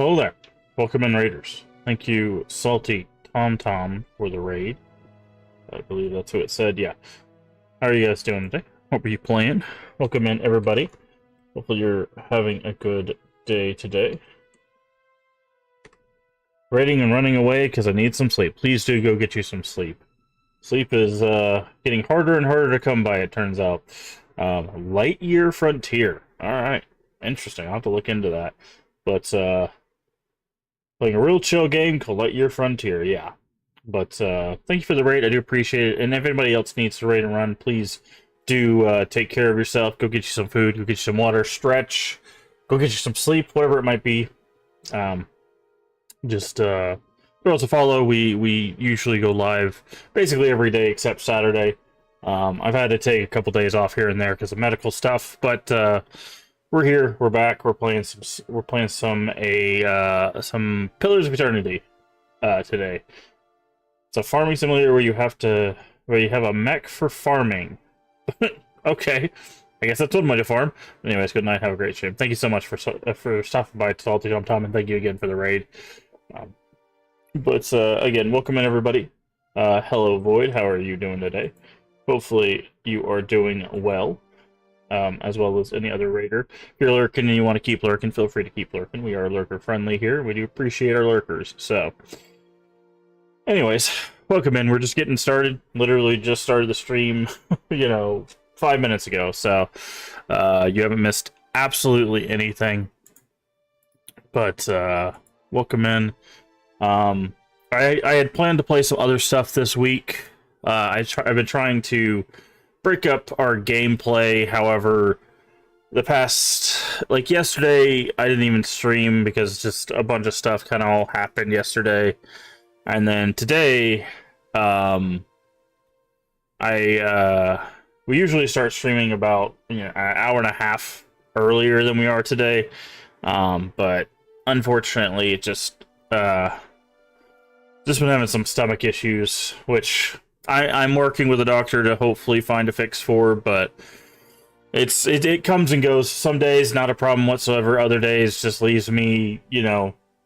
Hello there. Welcome in, Raiders. Thank you, Salty Tom Tom, for the raid. I believe that's what it said, yeah. How are you guys doing today? What were you playing? Welcome in, everybody. Hopefully you're having a good day today. Raiding and running away because I need some sleep. Please do go get you some sleep. Sleep is getting harder and harder to come by, it turns out. Lightyear Frontier. Alright. Interesting. I'll have to look into that. But, playing a real chill game called Lightyear Frontier, yeah. But, thank you for the raid. I do appreciate it. And if anybody else needs to raid and run, please do take care of yourself. Go get you some food. Go get you some water. Stretch. Go get you some sleep. Whatever it might be. Just throw us a follow. We usually go live basically every day except Saturday. I've had to take a couple days off here and there because of medical stuff, but we're here. We're back. We're playing some. We're playing some Pillars of Eternity today. It's a farming simulator where you have a mech for farming. Okay. I guess that's one way to farm. Anyways, good night. Have a great stream. Thank you so much for stopping by, Salty Tom Tom, and thank you again for the raid. Again, welcome in, everybody. Hello, Void. How are you doing today? Hopefully, you are doing well, as well as any other raider. If you're lurking and you want to keep lurking, feel free to keep lurking. We are lurker-friendly here. We do appreciate our lurkers. So, anyways, welcome in. We're just getting started. Literally just started the stream, 5 minutes ago. So, you haven't missed absolutely anything. But, welcome in. I had planned to play some other stuff this week. I've been trying to break up our gameplay. However, the past, yesterday, I didn't even stream because just a bunch of stuff kind of all happened yesterday. And then today, we usually start streaming about an hour and a half earlier than we are today. But unfortunately, it just been having some stomach issues, which I'm working with a doctor to hopefully find a fix for, but it comes and goes. Some days, not a problem whatsoever. Other days, just leaves me,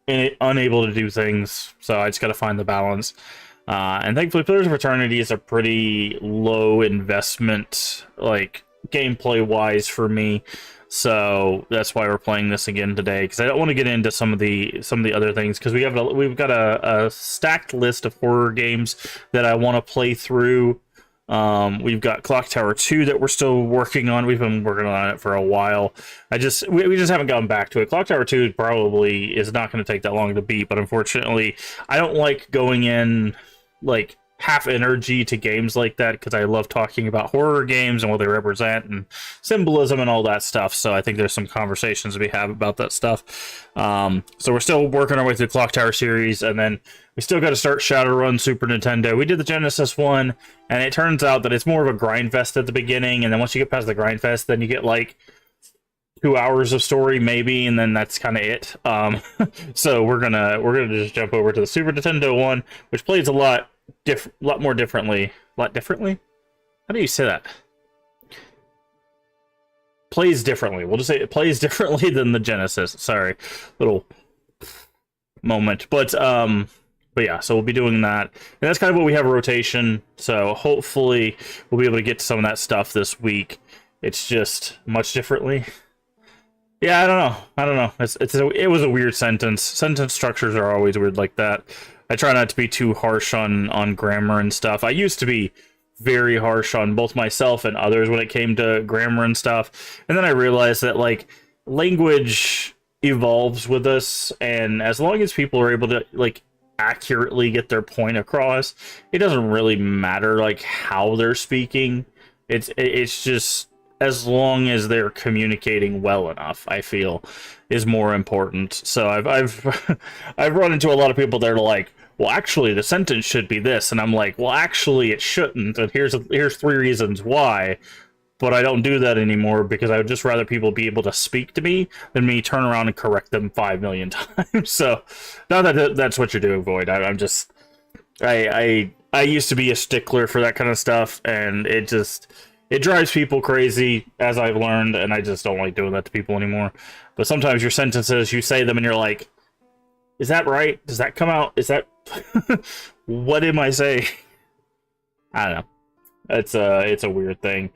unable to do things. So I just got to find the balance. And thankfully, Pillars of Eternity is a pretty low investment, gameplay-wise for me. So that's why we're playing this again today, because I don't want to get into some of the other things, because we've got a stacked list of horror games that I want to play through. We've got Clock Tower 2 that we're still working on. We've been working on it for a while. We just haven't gotten back to it. Clock Tower 2 probably is not going to take that long to beat, but unfortunately, I don't like going in half energy to games like that, because I love talking about horror games and what they represent and symbolism and all that stuff. So I think there's some conversations we have about that stuff. So we're still working our way through the Clock Tower series, and then we still got to start Shadowrun Super Nintendo. We did the Genesis one, and it turns out that it's more of a grind fest at the beginning, and then once you get past the grind fest, then you get 2 hours of story maybe, and then that's kind of it. So we're gonna just jump over to the Super Nintendo one, which plays a lot more differently. How do you say that? Plays differently. We'll just say it plays differently than the Genesis. Sorry, little moment. But yeah. So we'll be doing that, and that's kind of what we have a rotation. So hopefully we'll be able to get to some of that stuff this week. It's just much differently. Yeah, I don't know. It was a weird sentence. Sentence structures are always weird like that. I try not to be too harsh on grammar and stuff. I used to be very harsh on both myself and others when it came to grammar and stuff. And then I realized that, language evolves with us, and as long as people are able to, accurately get their point across, it doesn't really matter, how they're speaking. It's just, as long as they're communicating well enough, I feel, is more important. So I've I've run into a lot of people that are like, well, actually, the sentence should be this, and I'm like, well, actually, it shouldn't, and here's 3 reasons why. But I don't do that anymore, because I would just rather people be able to speak to me than me turn around and correct them 5 million times. So, not that that's what you're doing, Void. I'm just, I used to be a stickler for that kind of stuff, and it drives people crazy, as I've learned, and I just don't like doing that to people anymore. But sometimes your sentences, you say them, and you're like, Is that right? Does that come out? Is that what am I saying? I don't know. It's a weird thing.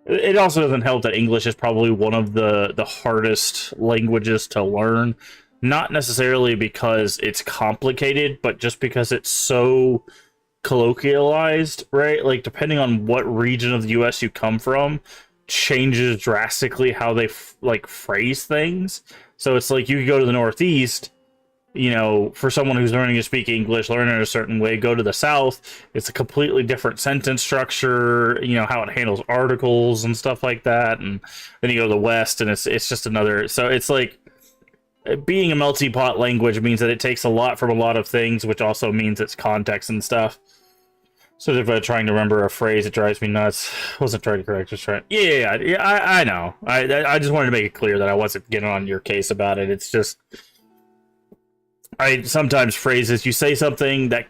It also doesn't help that English is probably one of the hardest languages to learn. Not necessarily because it's complicated, but just because it's so colloquialized, right? Like, depending on what region of the US you come from, changes drastically how they like phrase things. So it's like you could go to the Northeast, you know, for someone who's learning to speak English, learn it a certain way, go to the South, it's a completely different sentence structure, you know, how it handles articles and stuff like that. And then you go to the West and it's just another, so it's like being a melting pot language means that it takes a lot from a lot of things, which also means it's context and stuff. So if I'm trying to remember a phrase, it drives me nuts. I wasn't trying to correct, just trying. Yeah, I know. I just wanted to make it clear that I wasn't getting on your case about it. It's just, I sometimes phrases you say something that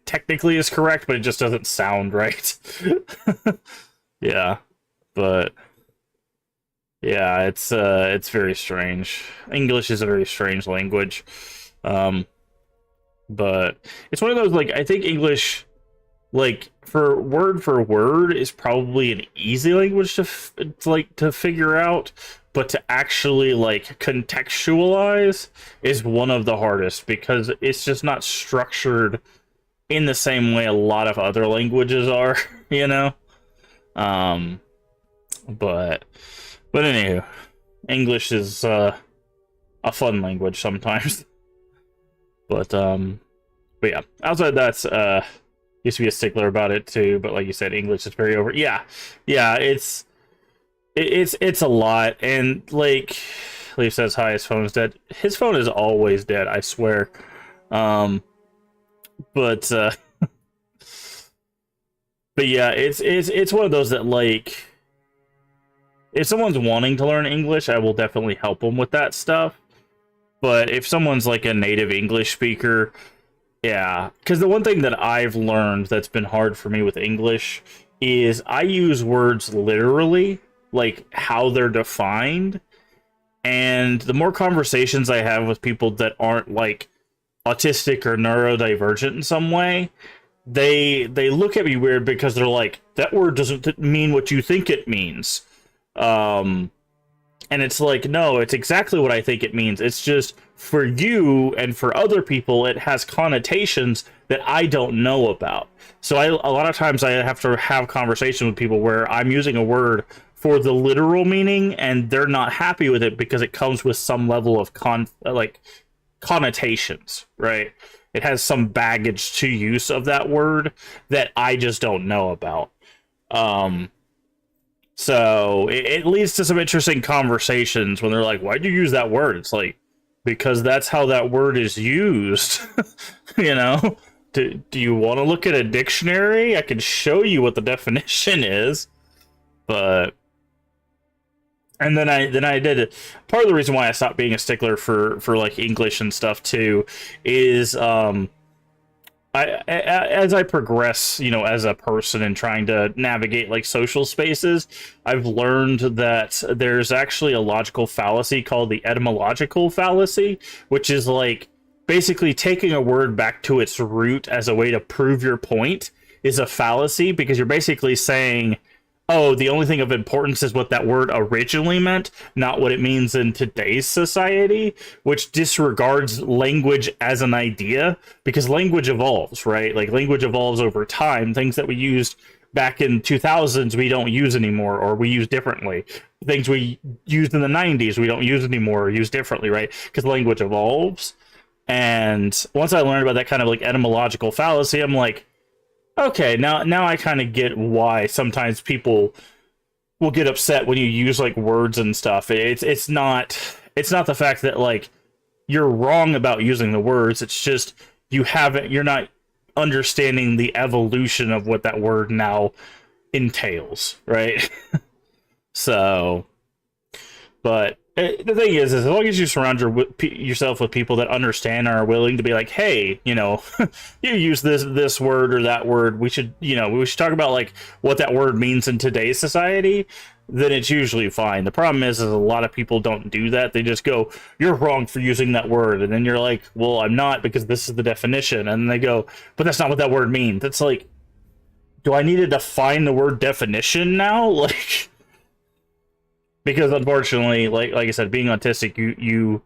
technically is correct, but it just doesn't sound right. Yeah, but yeah, it's very strange. English is a very strange language, but it's one of those, like, I think English, like, for word is probably an easy language to figure out, but to actually like contextualize is one of the hardest, because it's just not structured in the same way a lot of other languages are, you know. um but anywho, English is a fun language sometimes. But yeah, outside that's used to be a stickler about it too, but like you said, English is very over. Yeah, it's a lot. And like Leaf says, hi, his phone's dead. His phone is always dead, I swear. But but yeah, it's one of those that, like, if someone's wanting to learn English, I will definitely help them with that stuff. But if someone's like a native English speaker, yeah, because the one thing that I've learned that's been hard for me with English is I use words literally, like how they're defined. And the more conversations I have with people that aren't like autistic or neurodivergent in some way, they look at me weird because they're like, that word doesn't mean what you think it means. And it's like, no, it's exactly what I think it means. It's just for you and for other people, it has connotations that I don't know about. So a lot of times I have to have conversations with people where I'm using a word for the literal meaning and they're not happy with it because it comes with some level of connotations, right? It has some baggage to use of that word that I just don't know about. So it leads to some interesting conversations when they're like, why'd you use that word? It's like, because that's how that word is used. You know? Do you want to look at a dictionary? I can show you what the definition is. But and then I did part of the reason why I stopped being a stickler for like English and stuff too is as I progress, you know, as a person and trying to navigate like social spaces, I've learned that there's actually a logical fallacy called the etymological fallacy, which is like basically taking a word back to its root as a way to prove your point is a fallacy, because you're basically saying, oh, the only thing of importance is what that word originally meant, not what it means in today's society, which disregards language as an idea, because language evolves, right? Like, language evolves over time. Things that we used back in 2000s, we don't use anymore, or we use differently. Things we used in the 90s, we don't use anymore, or use differently, right? Because language evolves. And once I learned about that kind of like etymological fallacy, I'm like, okay, now I kind of get why sometimes people will get upset when you use like words and stuff. It's not the fact that like you're wrong about using the words. It's just you're not understanding the evolution of what that word now entails, right? So, but the thing is as long as you surround yourself with people that understand and are willing to be like, hey, you know, you use this word or that word, we should talk about like what that word means in today's society. then it's usually fine. The problem is a lot of people don't do that. They just go, "You're wrong for using that word," and then you're like, "Well, I'm not, because this is the definition." And they go, "But that's not what that word means." It's like, do I need to define the word definition now? Like, because unfortunately, like I said, being autistic, you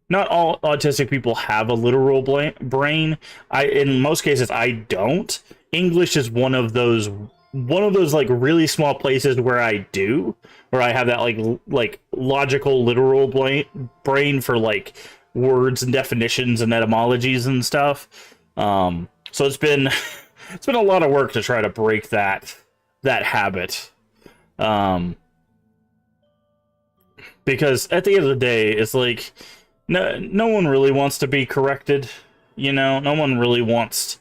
not all autistic people have a literal brain. In most cases, I don't. English is one of those like really small places where I do, where I have that like logical literal brain for like words and definitions and etymologies and stuff. So it's been it's been a lot of work to try to break that habit. Because at the end of the day, it's like no one really wants to be corrected. No one really wants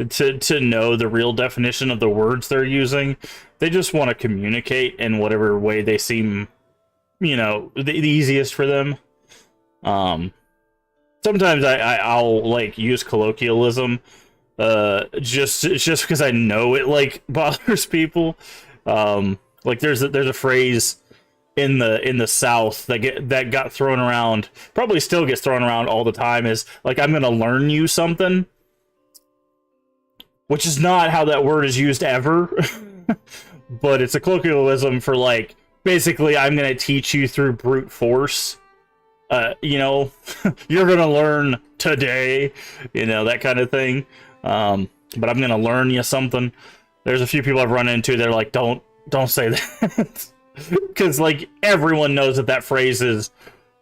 to know the real definition of the words they're using. They just want to communicate in whatever way they seem, the easiest for them. Sometimes I'll like use colloquialism, just because I know it like bothers people. Like there's a phrase in the South that got thrown around, probably still gets thrown around all the time, is like, "I'm gonna learn you something," which is not how that word is used ever. But it's a colloquialism for like, basically, I'm gonna teach you through brute force. You're gonna learn today, that kind of thing. But I'm gonna learn you something. There's a few people I've run into, they're like, don't say that. Because like everyone knows that phrase is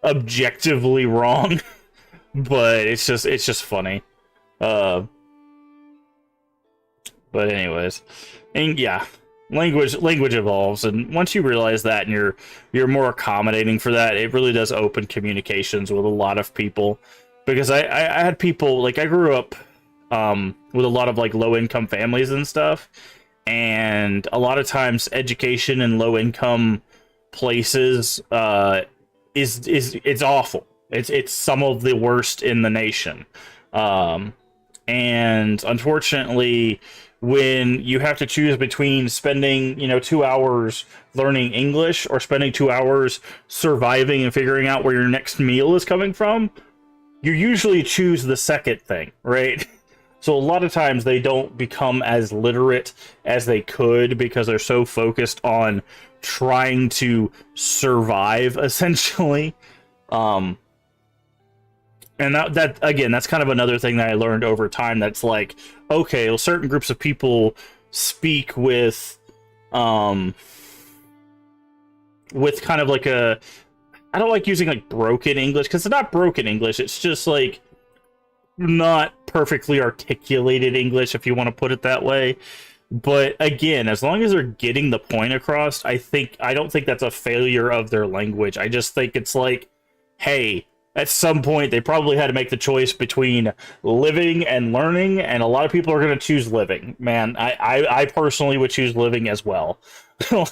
objectively wrong. But it's just funny. But anyways, and yeah, language evolves, and once you realize that, and you're more accommodating for that, it really does open communications with a lot of people. Because I had people, like, I grew up with a lot of like low income families and stuff, and a lot of times education in low income places it's awful. It's some of the worst in the nation. And unfortunately, when you have to choose between spending 2 hours learning English or spending 2 hours surviving and figuring out where your next meal is coming from, you usually choose the second thing, right? So a lot of times they don't become as literate as they could because they're so focused on trying to survive, essentially. And that again, that's kind of another thing that I learned over time. That's like, okay, well, certain groups of people speak with kind of like I don't like using like broken English, because it's not broken English. It's just like not perfectly articulated English, if you want to put it that way. But again, as long as they're getting the point across, I don't think that's a failure of their language. I just think it's like, hey, at some point they probably had to make the choice between living and learning, and a lot of people are going to choose living. Man, I personally would choose living as well.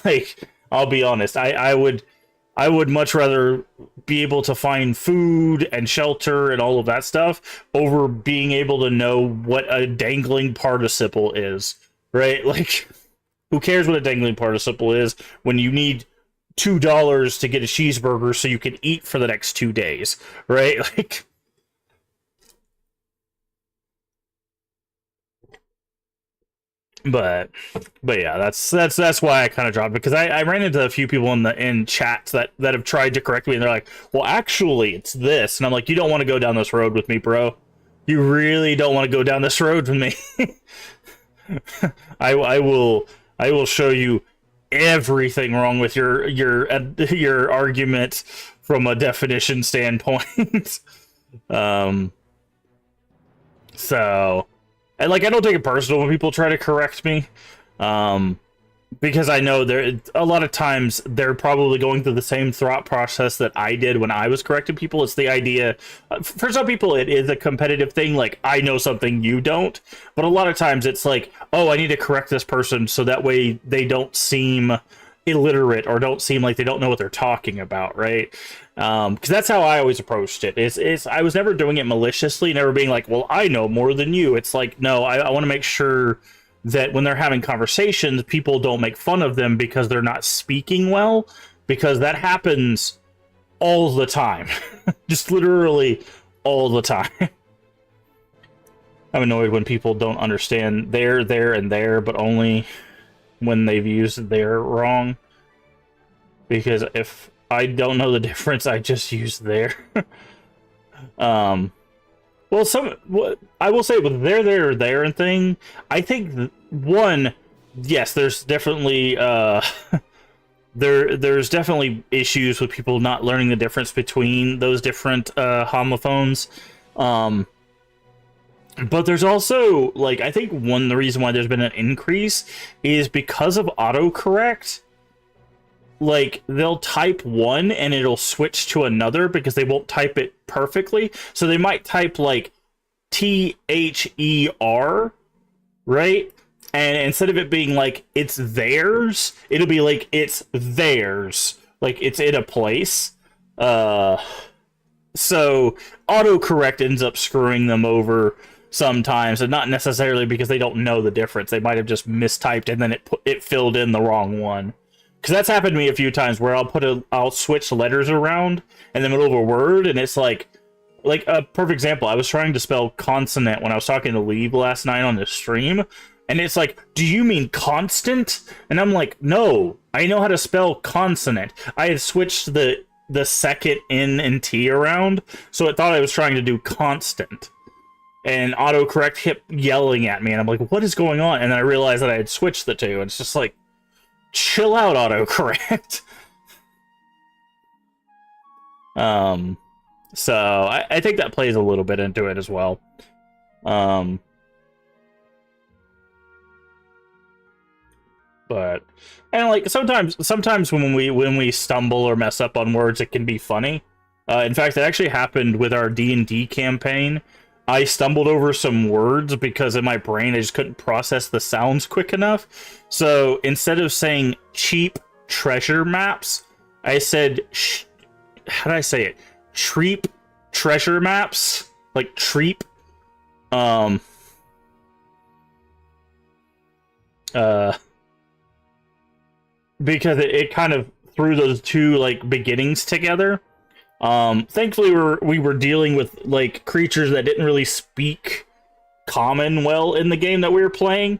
Like, I'll be honest, I would much rather be able to find food and shelter and all of that stuff over being able to know what a dangling participle is, right? Like, who cares what a dangling participle is when you need $2 to get a cheeseburger so you can eat for the next 2 days, right? Like, but yeah, that's why I kind of dropped it, because I ran into a few people in chats that have tried to correct me, and they're like, "Well, actually, it's this," and I'm like, "You don't want to go down this road with me, bro. You really don't want to go down this road with me." I will show you everything wrong with your argument from a definition standpoint. So, and like, I don't take it personal when people try to correct me, because I know a lot of times they're probably going through the same thought process that I did when I was correcting people. It's the idea, for some people it is a competitive thing, like, I know something you don't, but a lot of times it's like, oh, I need to correct this person so that way they don't seem illiterate or don't seem like they don't know what they're talking about, right? Because that's how I always approached it. I was never doing it maliciously, never being like, well, I know more than you. It's like, no, I want to make sure that when they're having conversations, people don't make fun of them because they're not speaking well, because that happens all the time. Just literally all the time. I'm annoyed when people don't understand there, and there, but only when they've used there wrong. Because if I don't know the difference, I just use there. Well, I will say with there and thing, I think one, yes, there's definitely there's definitely issues with people not learning the difference between those different homophones. But there's also, like, I think the reason why there's been an increase is because of autocorrect. Like, they'll type one and it'll switch to another because they won't type it perfectly. So they might type, like, THER, right? And instead of it being like, it's theirs, it'll be like, it's theirs. Like, it's in a place. So autocorrect ends up screwing them over sometimes, and not necessarily because they don't know the difference. They might have just mistyped and then it filled in the wrong one. Because that's happened to me a few times where I'll switch letters around in the middle of a word, and it's like a perfect example. I was trying to spell consonant when I was talking to Leave last night on the stream, and it's like, do you mean constant? And I'm like, no, I know how to spell consonant. I had switched the second N and T around, so it thought I was trying to do constant. And autocorrect kept yelling at me, and I'm like, what is going on? And then I realized that I had switched the two, and it's just like, chill out, autocorrect. So I think that plays a little bit into it as well. But, and like sometimes when we stumble or mess up on words, it can be funny. In fact, it actually happened with our D&D campaign. I stumbled over some words because in my brain I just couldn't process the sounds quick enough. So instead of saying cheap treasure maps, I said, how did I say it? Treep treasure maps? Like treep? Because it kind of threw those two, like, beginnings together. Thankfully we were dealing with, like, creatures that didn't really speak common well in the game that we were playing.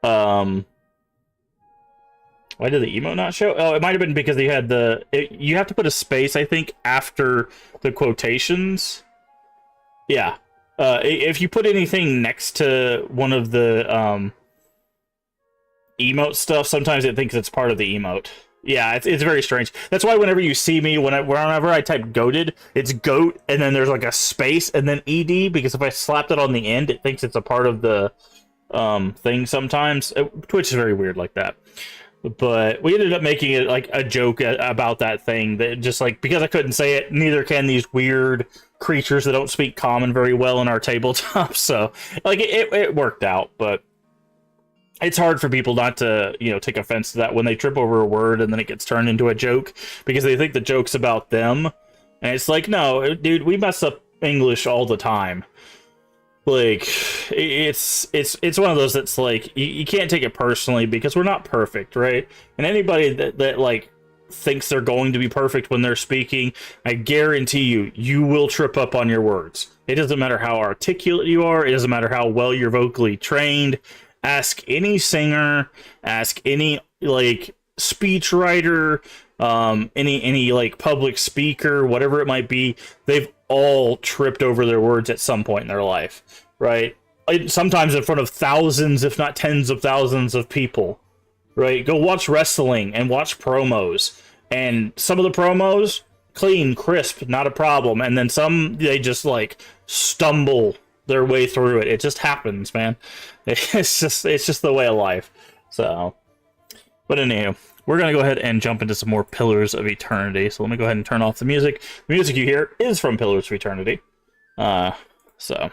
Why did the emote not show? Oh, it might have been because they had you have to put a space, I think, after the quotations. Yeah. If you put anything next to one of the emote stuff, sometimes it thinks it's part of the emote. Yeah, it's very strange. That's why whenever you see me, whenever I type goated, it's goat, and then there's like a space, and then ed, because if I slapped it on the end, it thinks it's a part of the thing sometimes. Twitch is very weird like that. But we ended up making it like a joke about that thing, that just like, because I couldn't say it, neither can these weird creatures that don't speak common very well in our tabletop. So like it worked out, but it's hard for people not to, take offense to that when they trip over a word and then it gets turned into a joke because they think the joke's about them. And it's like, no, dude, we mess up English all the time. Like, it's one of those that's like, you can't take it personally because we're not perfect, right? And anybody that like thinks they're going to be perfect when they're speaking, I guarantee you will trip up on your words. It doesn't matter how articulate you are. It doesn't matter how well you're vocally trained. Ask any singer, ask any like speech writer, any like public speaker, whatever it might be. They've all tripped over their words at some point in their life, right? Sometimes in front of thousands, if not tens of thousands of people, right? Go watch wrestling and watch promos, and some of the promos clean, crisp, not a problem, and then some they just like stumble their way through it. It just happens, man. It's just the way of life. So, but anyway, we're gonna go ahead and jump into some more Pillars of Eternity. So let me go ahead and turn off the music. The music you hear is from Pillars of Eternity. So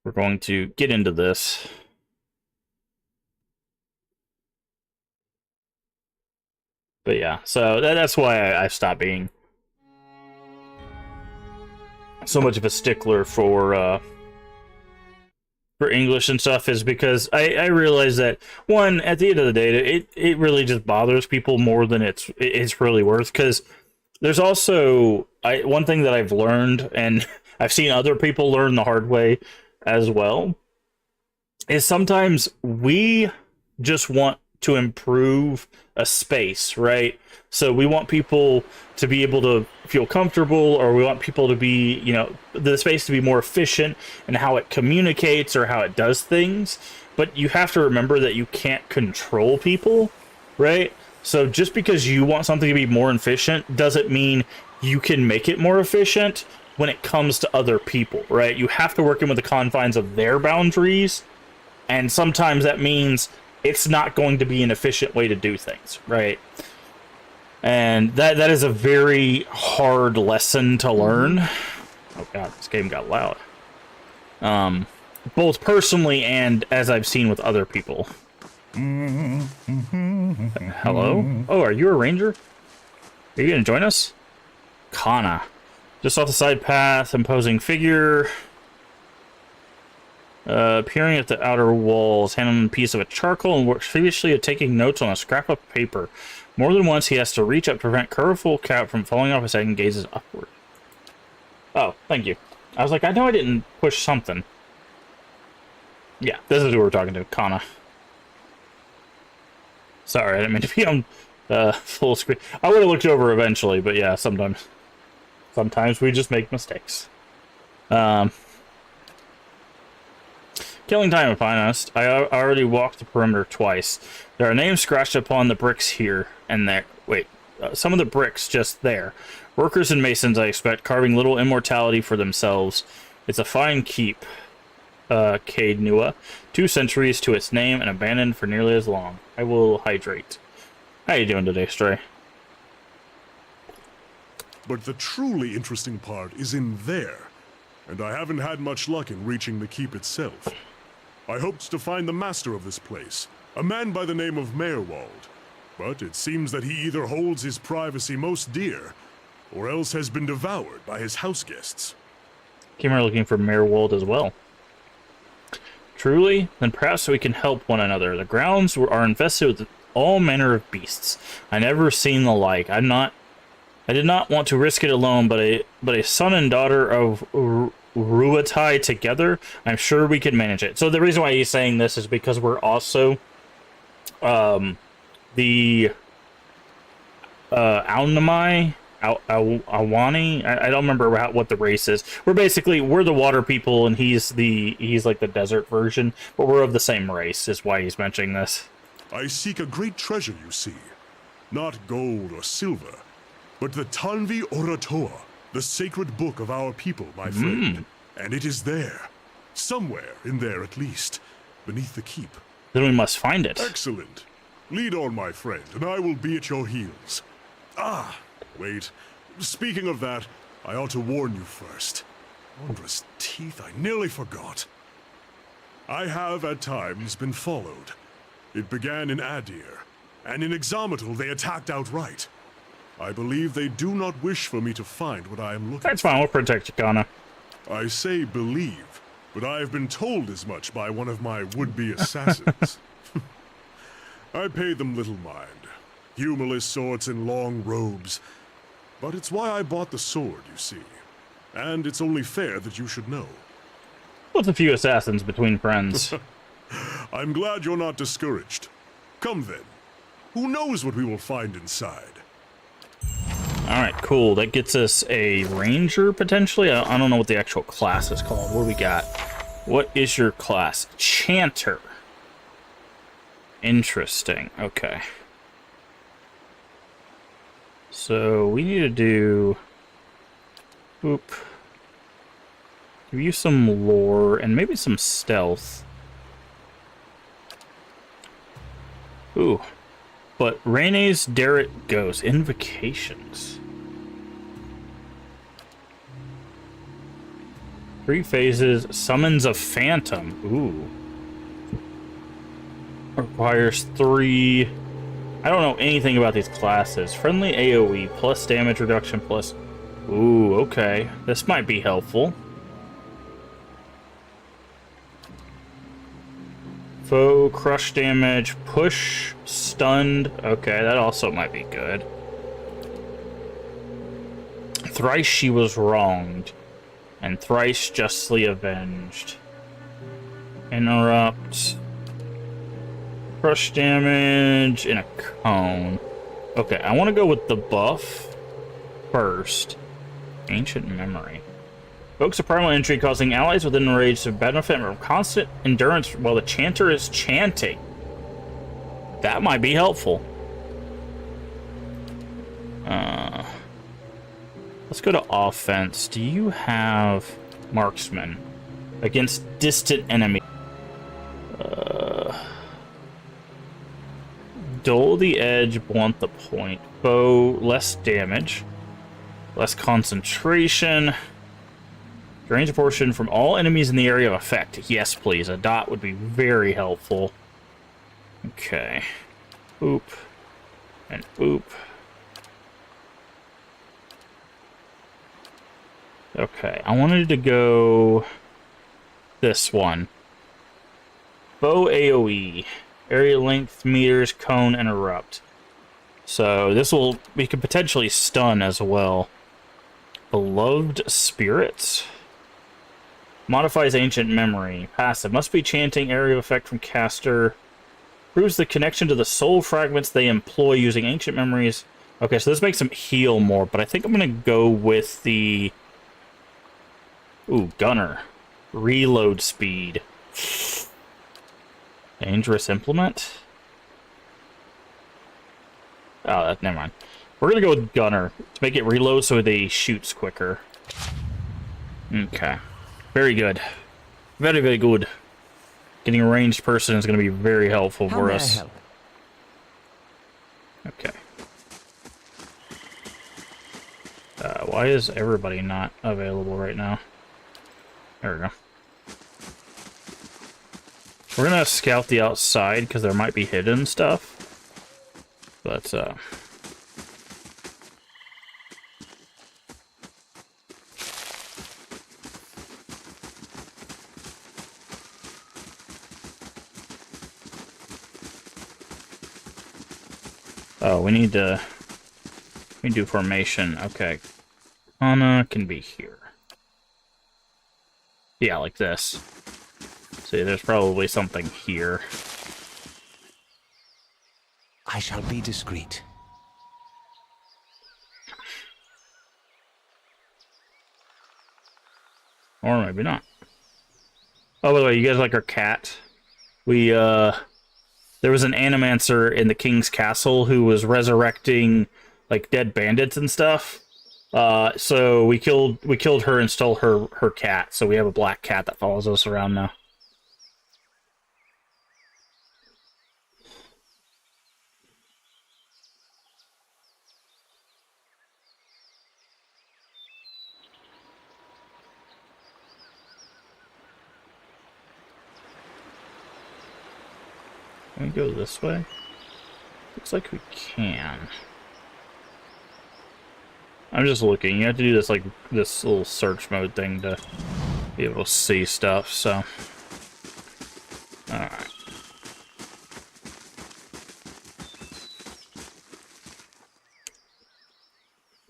we're going to get into this. But yeah, so that's why I've stopped being so much of a stickler for for English and stuff is because I realize that, one, at the end of the day, it really just bothers people more than it's really worth. Because there's also one thing that I've learned, and I've seen other people learn the hard way as well, is sometimes we just want to improve a space, right? So we want people to be able to feel comfortable, or we want people to be, the space to be more efficient in how it communicates or how it does things. But you have to remember that you can't control people, right? So just because you want something to be more efficient doesn't mean you can make it more efficient when it comes to other people, right? You have to work in with the confines of their boundaries, and sometimes that means it's not going to be an efficient way to do things, right? And that is a very hard lesson to learn. Oh god, this game got loud. Both personally and as I've seen with other people. Hello? Oh, are you a ranger? Are you gonna join us? Kana. Just off the side path, imposing figure. Appearing at the outer walls, handling a piece of a charcoal and works feverishly at taking notes on a scrap of paper. More than once, he has to reach up to prevent colorful cap from falling off his head and gazes upward. Oh, thank you. I was like, I know I didn't push something. Yeah, this is who we're talking to, Kana. Sorry, I didn't mean to be on full screen. I would have looked over eventually, but yeah, sometimes we just make mistakes. Killing time, if I'm honest. I already walked the perimeter twice. There are names scratched upon the bricks here and there. Wait, some of the bricks just there. Workers and masons, I expect, carving little immortality for themselves. It's a fine keep, Cade Nua. 2 centuries to its name and abandoned for nearly as long. I will hydrate. How you doing today, Stray? But the truly interesting part is in there, and I haven't had much luck in reaching the keep itself. I hoped to find the master of this place, a man by the name of Meerwald, but it seems that he either holds his privacy most dear, or else has been devoured by his house guests. Came here looking for Meerwald as well. Truly? Then perhaps we can help one another. The grounds are infested with all manner of beasts. I never seen the like. I did not want to risk it alone, but a son and daughter of Ruatai together, I'm sure we could manage it. So the reason why he's saying this is because we're also the Aunamai, Awani. I don't remember what the race is. We're the water people, and he's like the desert version, but we're of the same race. Is why he's mentioning this. I seek a great treasure, you see, not gold or silver, but the Tanvi Oratoa, the sacred book of our people, my friend. And it is there, somewhere in there at least, beneath the keep. Then we must find it. Excellent. Lead on, my friend, and I will be at your heels. Ah, wait. Speaking of that, I ought to warn you first. Wondrous teeth, I nearly forgot. I have at times been followed. It began in Adir, and in Exometal they attacked outright. I believe they do not wish for me to find what I am looking for. That's fine, we'll protect you, Kana. I say believe, but I have been told as much by one of my would-be assassins. I pay them little mind. Humorless sorts in long robes. But it's why I bought the sword, you see. And it's only fair that you should know. What's a few assassins between friends? I'm glad you're not discouraged. Come then. Who knows what we will find inside? Alright, cool. That gets us a ranger, potentially? I don't know what the actual class is called. What do we got? What is your class? Chanter. Interesting. Okay. So, we need to do... Boop. Give you some lore, and maybe some stealth. Ooh. But Rene's Derek goes. Invocations. 3 phases. Summons a phantom. Ooh. Requires 3... I don't know anything about these classes. Friendly AoE, plus damage reduction, plus... Ooh, okay. This might be helpful. Foe, crush damage, push, stunned. Okay, that also might be good. Thrice she was wronged, and thrice justly avenged. Interrupt. Crush damage in a cone. Okay, I want to go with the buff first. Ancient Memory. Evokes a primal entry, causing allies within range to benefit from constant endurance while the chanter is chanting. That might be helpful. Let's go to offense. Do you have marksman against distant enemy? Dull the edge, blunt the point. Bow, less damage, less concentration. Range a portion from all enemies in the area of effect. Yes, please. A dot would be very helpful. Okay. Boop. And boop. Okay, I wanted to go this one. Bow AoE. Area length, meters, cone, interrupt. So this will... we could potentially stun as well. Beloved Spirits. Modifies Ancient Memory. Passive. Must be chanting area effect from caster. Proves the connection to the soul fragments they employ using Ancient Memories. Okay, so this makes them heal more, but I think I'm going to go with the... ooh, Gunner. Reload speed. Dangerous Implement? Oh, never mind. We're going to go with Gunner to make it reload so they shoots quicker. Okay. Very good. Very, very good. Getting a ranged person is going to be very helpful for us. Help? Okay. Why is everybody not available right now? There we go. We're going to scout the outside because there might be hidden stuff. But, oh, we need to do formation. Okay. Anna can be here. Yeah, like this. See, there's probably something here. I shall be discreet. Or maybe not. Oh, by the way, you guys like our cat? We, there was an animancer in the king's castle who was resurrecting, like, dead bandits and stuff. So we killed her and stole her cat. So we have a black cat that follows us around now. Can we go this way? Looks like we can. I'm just looking. You have to do this, like, this little search mode thing to be able to see stuff, so... Alright.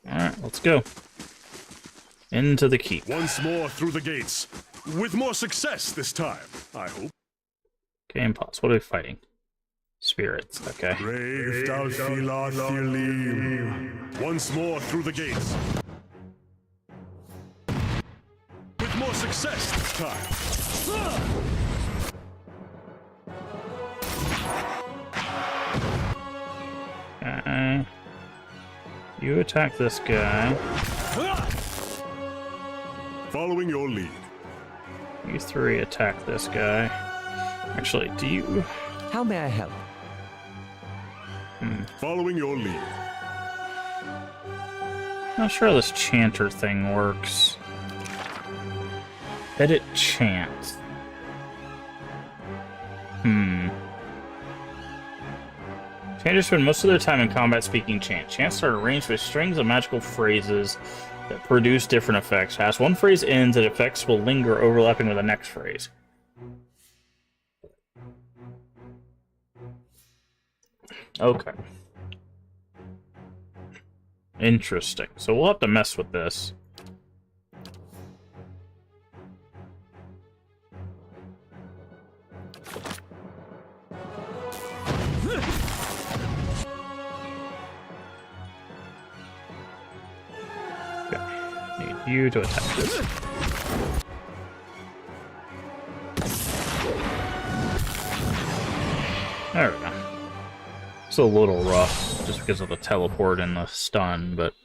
Alright, let's go. Into the keep. Once more through the gates. With more success this time, I hope. Game pause. What are we fighting? Spirits. Okay. Brave Dalfila Thilim. Once more through the gates. With more success this time. Okay. You attack this guy. Following your lead. You three attack this guy. Actually, do you... How may I help? Following your lead. Not sure how this chanter thing works. Edit chant. Chanters spend most of their time in combat speaking chant. Chants are arranged with strings of magical phrases that produce different effects. As one phrase ends, the effects will linger, overlapping with the next phrase. Okay. Interesting. So we'll have to mess with this. Okay. Need you to attack this. There we go. It's a little rough, just because of the teleport and the stun, but...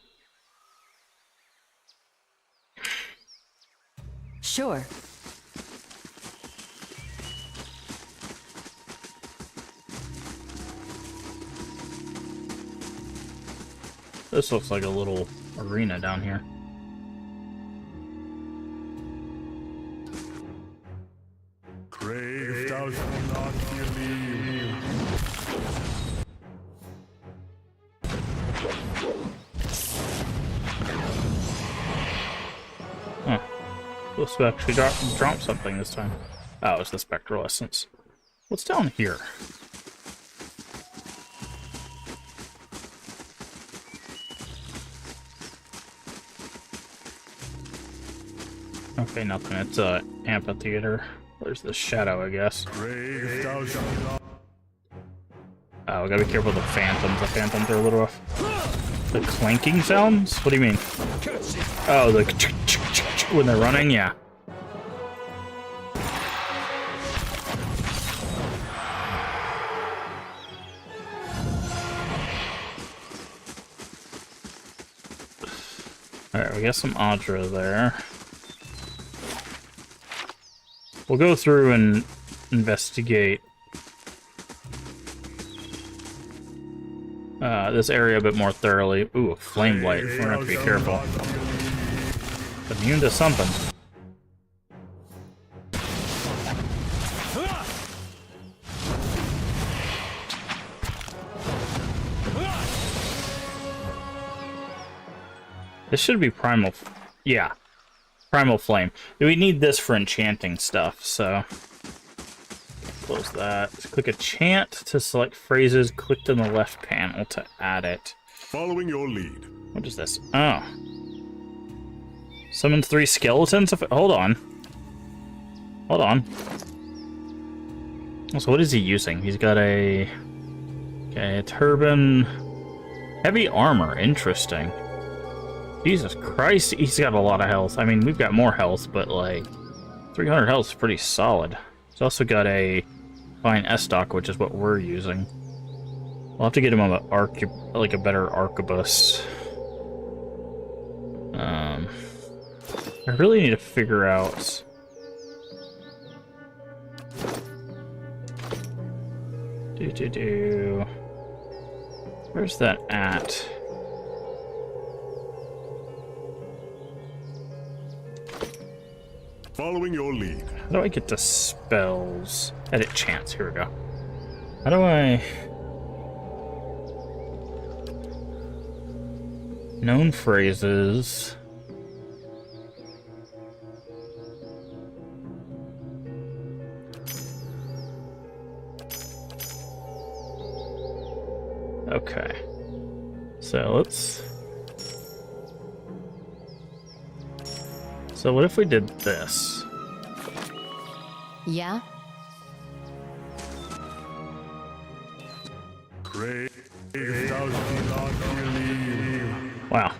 Sure. This looks like a little arena down here. Crave thou shalt not believe. Huh. Supposed to actually drop something this time. Oh, it's the Spectral Essence. What's down here? Okay, nothing. It's a amphitheater. There's the shadow, I guess. Crave thou shalt not. Oh, we gotta be careful with the phantoms. The phantoms are a little rough. The clanking sounds? What do you mean? Oh, the when they're running? Yeah. Alright, we got some Audra there. We'll go through and investigate this area a bit more thoroughly. Ooh, a flame blight. We're gonna have to be careful. Immune to something. This should be primal. Yeah. Primal Flame. We need this for enchanting stuff, so... Close that. Click a chant to select phrases. Click in the left panel to add it. Following your lead. What is this? Oh. Summon 3 skeletons? Hold on. Hold on. So what is he using? He's got a... Okay, a turban. Heavy armor. Interesting. Jesus Christ, he's got a lot of health. I mean, we've got more health, but like 300 health is pretty solid. He's also got a fine S-Stock, which is what we're using. We'll have to get him on like a better arquebus. I really need to figure out. Where's that at? Following your lead. How do I get to spells? Edit chants. Here we go. How do I... Known phrases. Okay. So let's... So what if we did this? Yeah? Crave thou shalt not believe. Wow.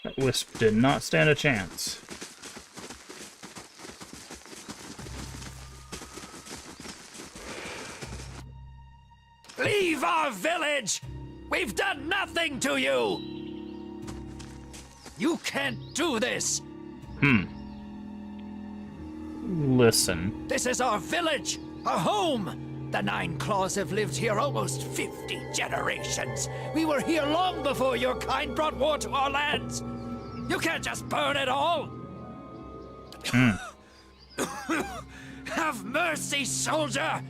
That wisp did not stand a chance. Leave our village! We've done nothing to you! You can't do this! Listen. This is our village, our home! The Nine Claws have lived here almost 50 generations. We were here long before your kind brought war to our lands. You can't just burn it all! Have mercy, soldier!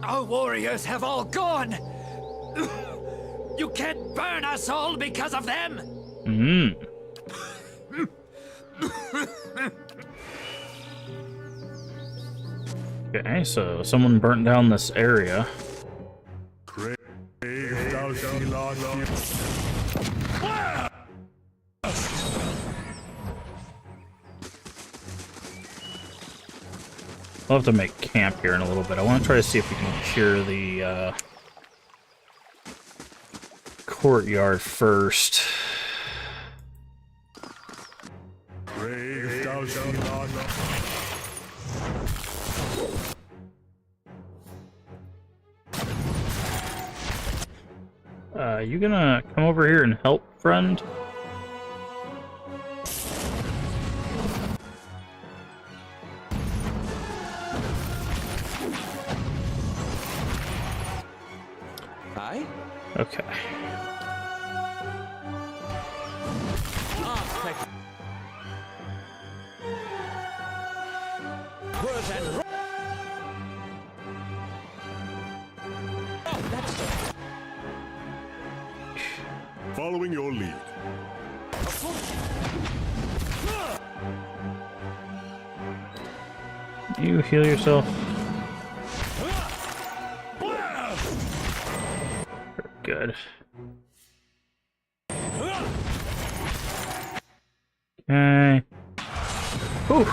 Our warriors have all gone! You can't burn us all because of them! Okay, so someone burnt down this area. Crave thou shalt not We'll have to make camp here in a little bit. I want to try to see if we can cure the courtyard first. crave thou shalt not. You gonna come over here and help, friend? Aye? Okay. Following your lead. You heal yourself. Good. Okay. Whew.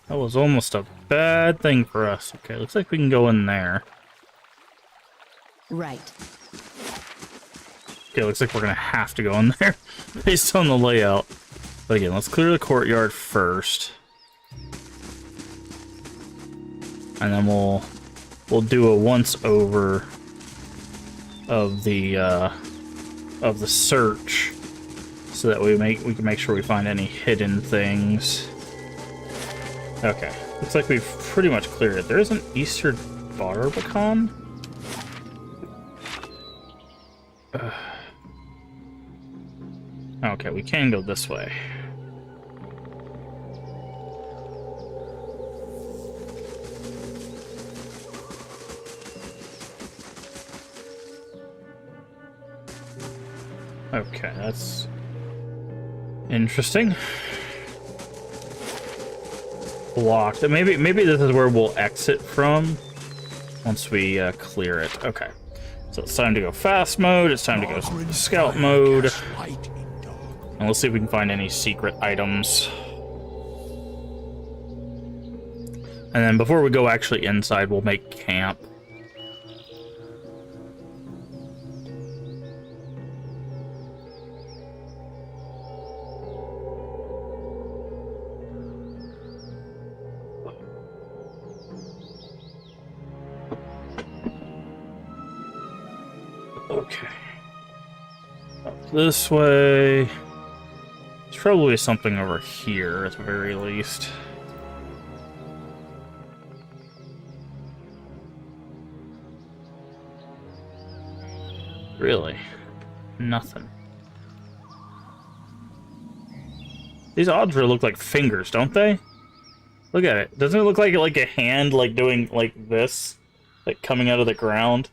That was almost a bad thing for us. Okay, looks like we can go in there. Right. Okay, looks like we're gonna have to go in there based on the layout. But again, let's clear the courtyard first. And then we'll do a once over of the search so that we can make sure we find any hidden things. Okay. Looks like we've pretty much cleared it. There is an Easter Barbican? Okay, we can go this way. Okay, that's interesting. Blocked. Maybe this is where we'll exit from once we clear it. Okay. So it's time to go fast mode, it's time to go scout mode. And let's see if we can find any secret items. And then before we go actually inside, we'll make camp. Okay. Up this way. There's probably something over here at the very least. Really? Nothing. These odds really look like fingers, don't they? Look at it. Doesn't it look like a hand, like doing like this, like coming out of the ground?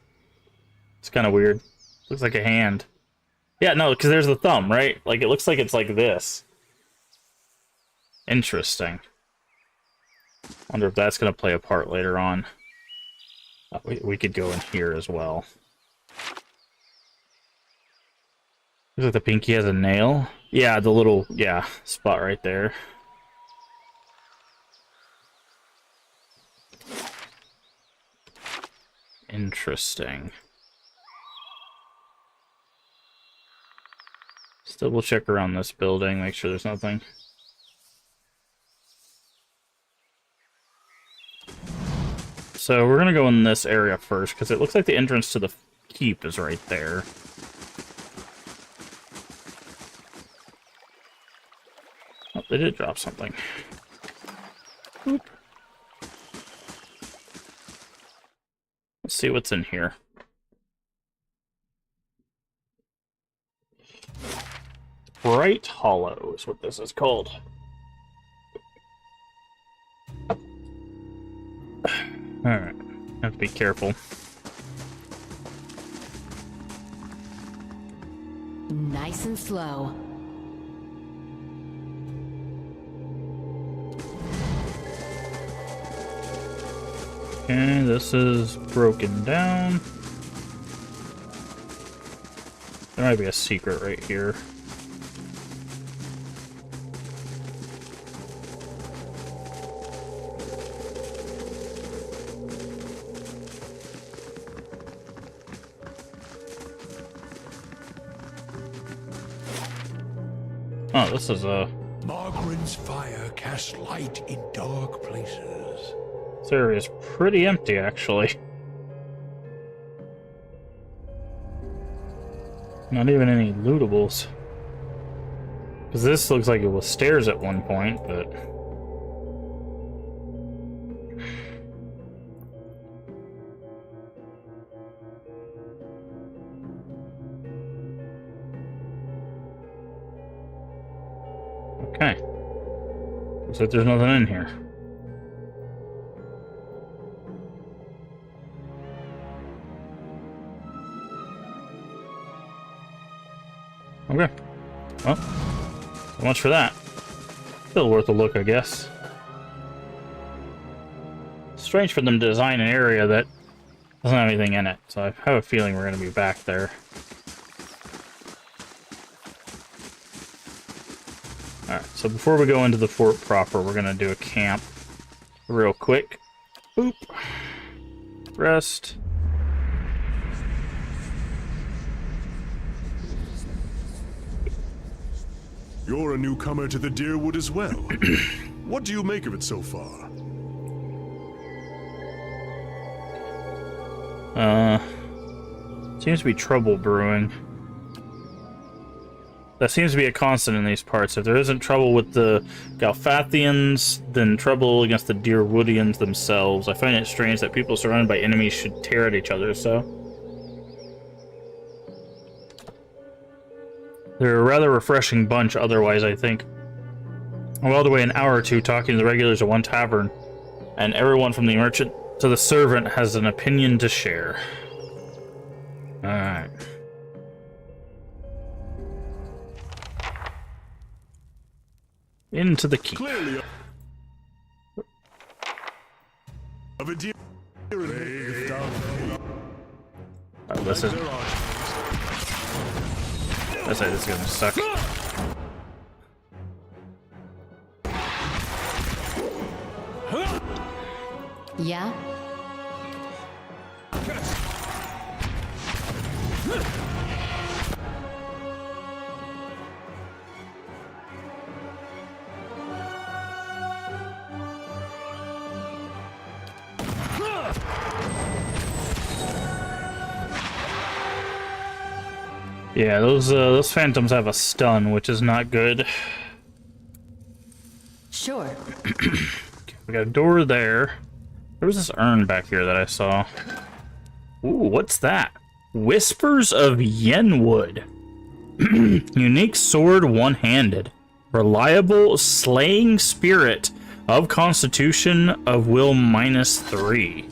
It's kind of weird. Looks like a hand. Yeah, no, because there's the thumb, right? Like, it looks like it's like this. Interesting. Wonder if that's going to play a part later on. We could go in here as well. Looks like the pinky has a nail. Yeah, the little, spot right there. Interesting. Just double check around this building, make sure there's nothing. So we're gonna go in this area first, because it looks like the entrance to the keep is right there. Oh, they did drop something. Oop. Let's see what's in here. Bright Hollow is what this is called. Alright, have to be careful. Nice and slow. Okay, this is broken down. There might be a secret right here. Oh, this is a... Margren's fire casts light in dark places. This area is pretty empty, actually. Not even any lootables. Because this looks like it was stairs at one point, but... Okay. Looks like there's nothing in here. Okay. Well, so much for that. Still worth a look, I guess. Strange for them to design an area that doesn't have anything in it, so I have a feeling we're going to be back there. Alright, so before we go into the fort proper, we're going to do a camp real quick. Boop. Rest. You're a newcomer to the Deerwood as well. What do you make of it so far? Seems to be trouble brewing. That seems to be a constant in these parts. If there isn't trouble with the Galfathians, then trouble against the Deerwoodians themselves. I find it strange that people surrounded by enemies should tear at each other, so... They're a rather refreshing bunch otherwise, I think. I'm all the way an hour or two talking to the regulars at one tavern, and everyone from the merchant to the servant has an opinion to share. Alright. Into the keep. Clearly, of a deer. Oh, this is... I say this is gonna suck. Yeah? Yeah, those phantoms have a stun, which is not good. Sure. We got a door there. There was this urn back here that I saw. Ooh, what's that? Whispers of Yenwood. Unique sword one-handed. Reliable slaying spirit of constitution of will -3.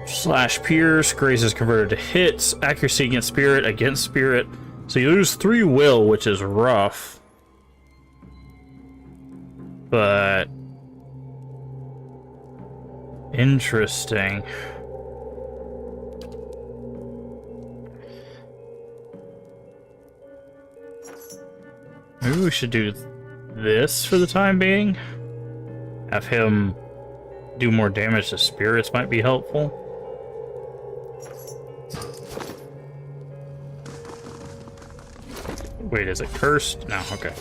Slash pierce, grace is converted to hits, accuracy against spirit. So you lose 3 will, which is rough. But interesting. Maybe we should do this for the time being. Have him do more damage to spirits might be helpful. Wait, is it cursed? No, okay.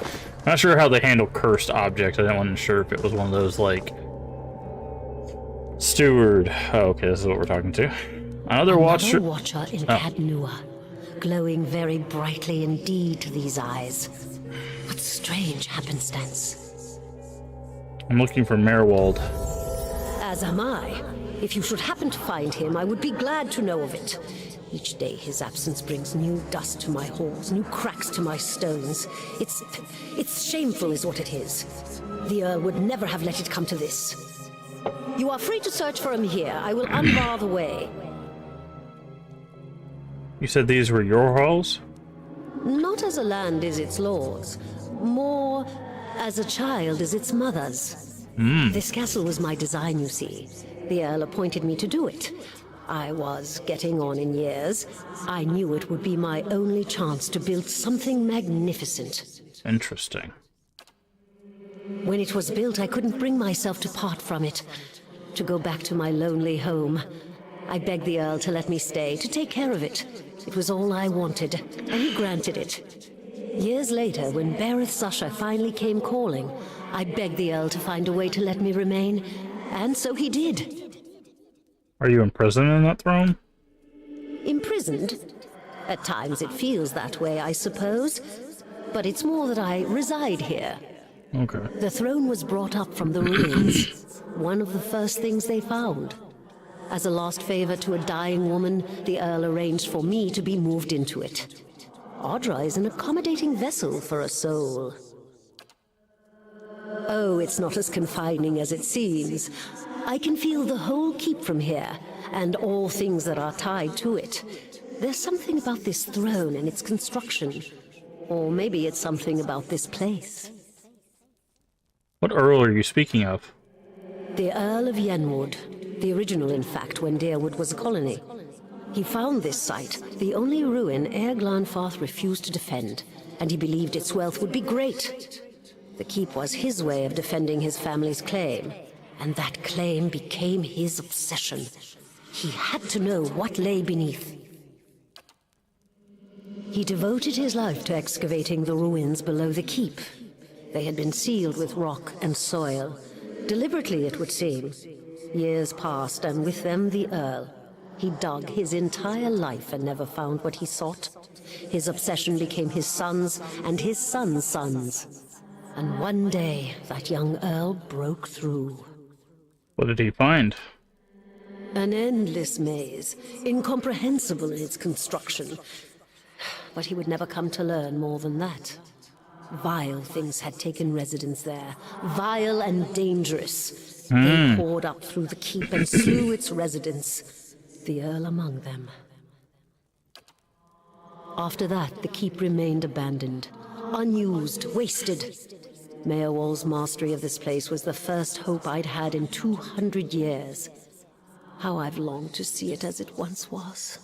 Not sure how they handle cursed objects. I wasn't sure if it was one of those, like... Steward. Oh, okay, this is what we're talking to. Another watcher... Another watcher in Cadnua, glowing very brightly indeed to these eyes. What strange happenstance. I'm looking for Merwald. As am I. If you should happen to find him, I would be glad to know of it. Each day his absence brings new dust to my halls, new cracks to my stones. It's shameful is what it is. The Earl would never have let it come to this. You are free to search for him here. I will unbar the way. You said these were your halls? Not as a land is its laws. More as a child as its mother's. This castle was my design, you see. The Earl appointed me to do it. I was getting on in years. I knew it would be my only chance to build something magnificent. Interesting. When it was built, I couldn't bring myself to part from it, to go back to my lonely home. I begged the Earl to let me stay, to take care of it. It was all I wanted, and he granted it. Years later, when Bereth Sasha finally came calling, I begged the Earl to find a way to let me remain, and so he did. Are you imprisoned in that throne? Imprisoned? At times it feels that way, I suppose. But it's more that I reside here. Okay. The throne was brought up from the ruins, one of the first things they found. As a last favor to a dying woman, the Earl arranged for me to be moved into it. Audra is an accommodating vessel for a soul. Oh, it's not as confining as it seems. I can feel the whole keep from here, and all things that are tied to it. There's something about this throne and its construction. Or maybe it's something about this place. What Earl are you speaking of? The Earl of Yenwood. The original, in fact, when Deerwood was a colony. He found this site, the only ruin Ere Glanfarth refused to defend, and he believed its wealth would be great. The keep was his way of defending his family's claim, and that claim became his obsession. He had to know what lay beneath. He devoted his life to excavating the ruins below the keep. They had been sealed with rock and soil, deliberately it would seem. Years passed, and with them the Earl. He dug his entire life and never found what he sought. His obsession became his sons and his sons' sons. And one day, that young Earl broke through. What did he find? An endless maze, incomprehensible in its construction. But he would never come to learn more than that. Vile things had taken residence there, vile and dangerous. They poured up through the keep and slew its residents, the Earl among them. After that, the keep remained abandoned, unused, wasted. Meowall's mastery of this place was the first hope I'd had in 200 years. How I've longed to see it as it once was.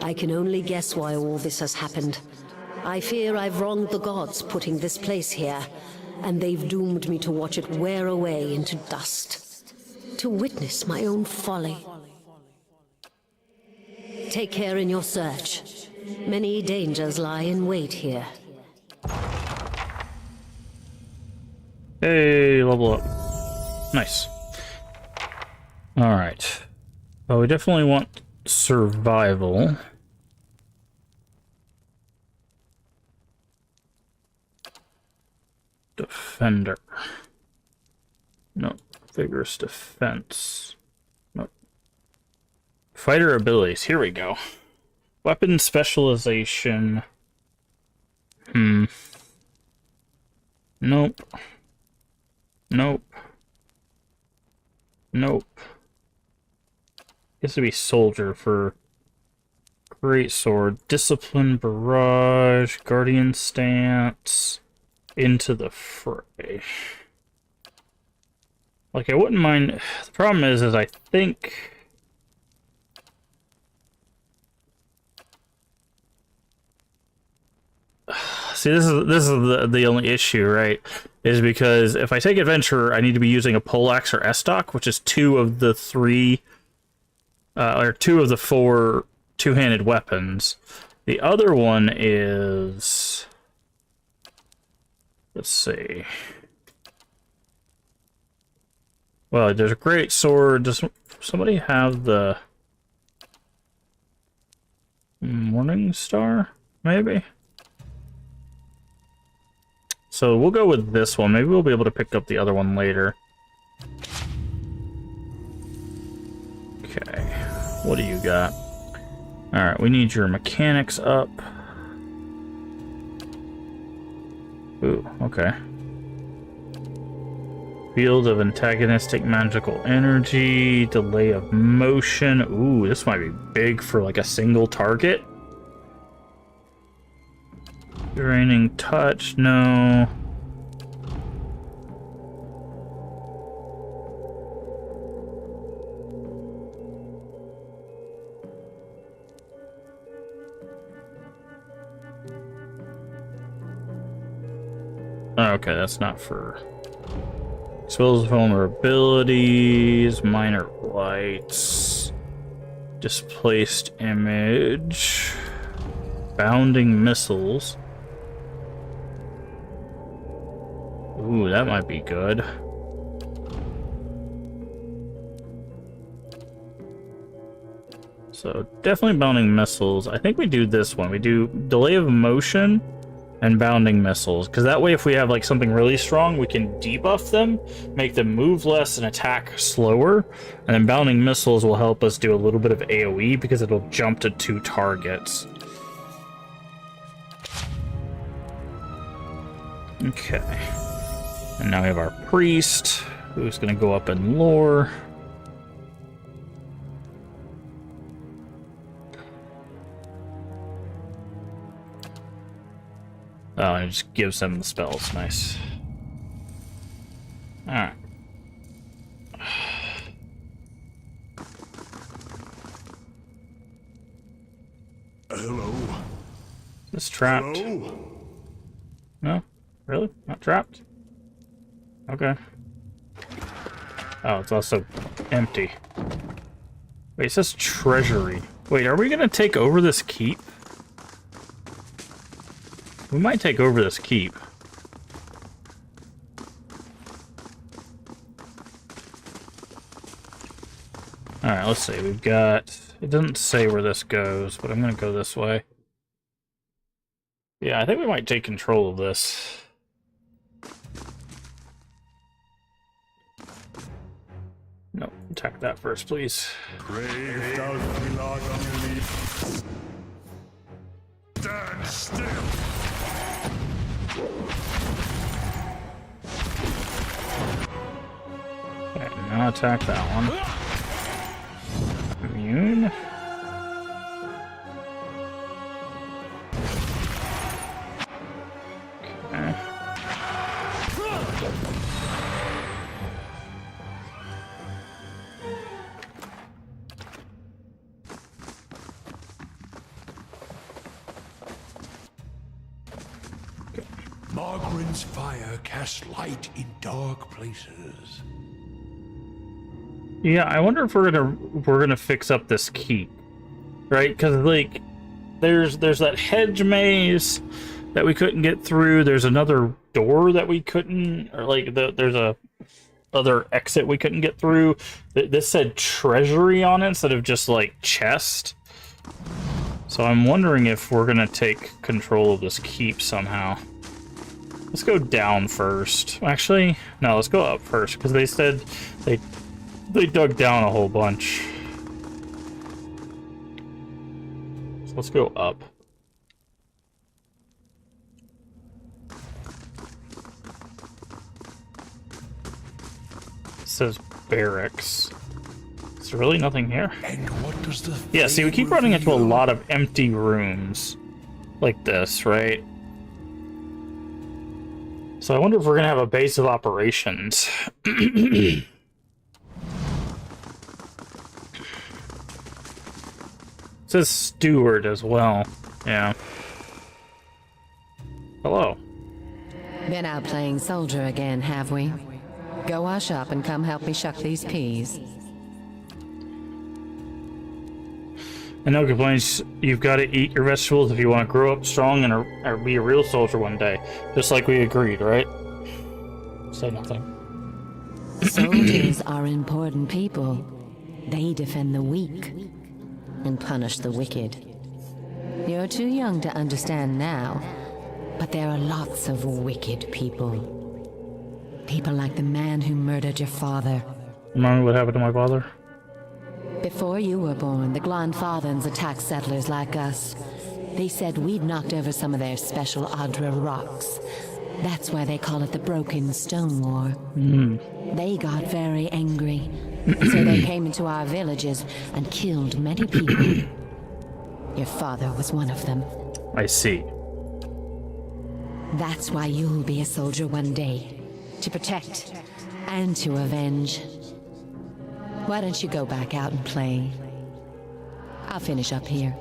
I can only guess why all this has happened. I fear I've wronged the gods putting this place here, and they've doomed me to watch it wear away into dust. To witness my own folly. Take care in your search. Many dangers lie in wait here. Hey, level up. Nice. Alright. Well, we definitely want survival. Defender. No. Vigorous defense. No. Fighter abilities. Here we go. Weapon specialization. Nope. Nope. Nope. Guess it'd be soldier for great sword. Discipline, barrage, guardian stance, into the fray. Like, I wouldn't mind. The problem is I think. See, this is the only issue, right? Is because if I take adventure, I need to be using a poleaxe or estoc, which is two of the four two-handed weapons. The other one is, let's see. Well, there's a great sword. Does somebody have the Morning Star? Maybe. So we'll go with this one. Maybe we'll be able to pick up the other one later. Okay. What do you got? Alright, we need your mechanics up. Ooh, okay. Field of antagonistic magical energy. Delay of motion. Ooh, this might be big for like a single target. Draining touch, no. Okay, that's not for expels vulnerabilities, minor blights, displaced image, bounding missiles. Ooh, that might be good. So definitely bounding missiles. I think we do this one. We do delay of motion and bounding missiles, because that way if we have like something really strong, we can debuff them, make them move less and attack slower, and then bounding missiles will help us do a little bit of AoE because it'll jump to 2 targets. Okay, and now we have our priest, who's going to go up in lore. Oh, and it just gives them the spells. Nice. Alright. Hello? It's trapped. Hello? No? Really? Not trapped? Okay. Oh, it's also empty. Wait, it says treasury. Wait, are we gonna take over this keep? We might take over this keep. Alright, let's see. We've got... It doesn't say where this goes, but I'm gonna go this way. Yeah, I think we might take control of this. No, attack that first, please. Brave does belong on your stand still! Okay, now attack that one. Immune. Okay. Margren's fire casts light in dark places. Yeah, I wonder if we're gonna fix up this keep, right? Because like, there's that hedge maze that we couldn't get through. There's another door that we couldn't, or like there's a other exit we couldn't get through. This said treasury on it instead of just like chest. So I'm wondering if we're gonna take control of this keep somehow. Let's go down first. Actually, no, let's go up first, because they said they dug down a whole bunch. So let's go up. It says barracks. Is there really nothing here? And what does the Yeah, see, we keep running into a lot of empty rooms like this, right? So I wonder if we're gonna have a base of operations. It says steward as well. Yeah. Hello. Been out playing soldier again, have we? Go wash up and come help me shuck these peas. And no complaints, you've got to eat your vegetables if you want to grow up strong and or be a real soldier one day. Just like we agreed, right? Say nothing. Soldiers are important people. They defend the weak and punish the wicked. You're too young to understand now, but there are lots of wicked people. People like the man who murdered your father. Remind me what happened to my father? Before you were born, the Glanfathans attacked settlers like us. They said we'd knocked over some of their special Adra rocks. That's why they call it the Broken Stone War. They got very angry, so they came into our villages and killed many people. Your father was one of them. I see. That's why you'll be a soldier one day. To protect and to avenge. Why don't you go back out and play? I'll finish up here.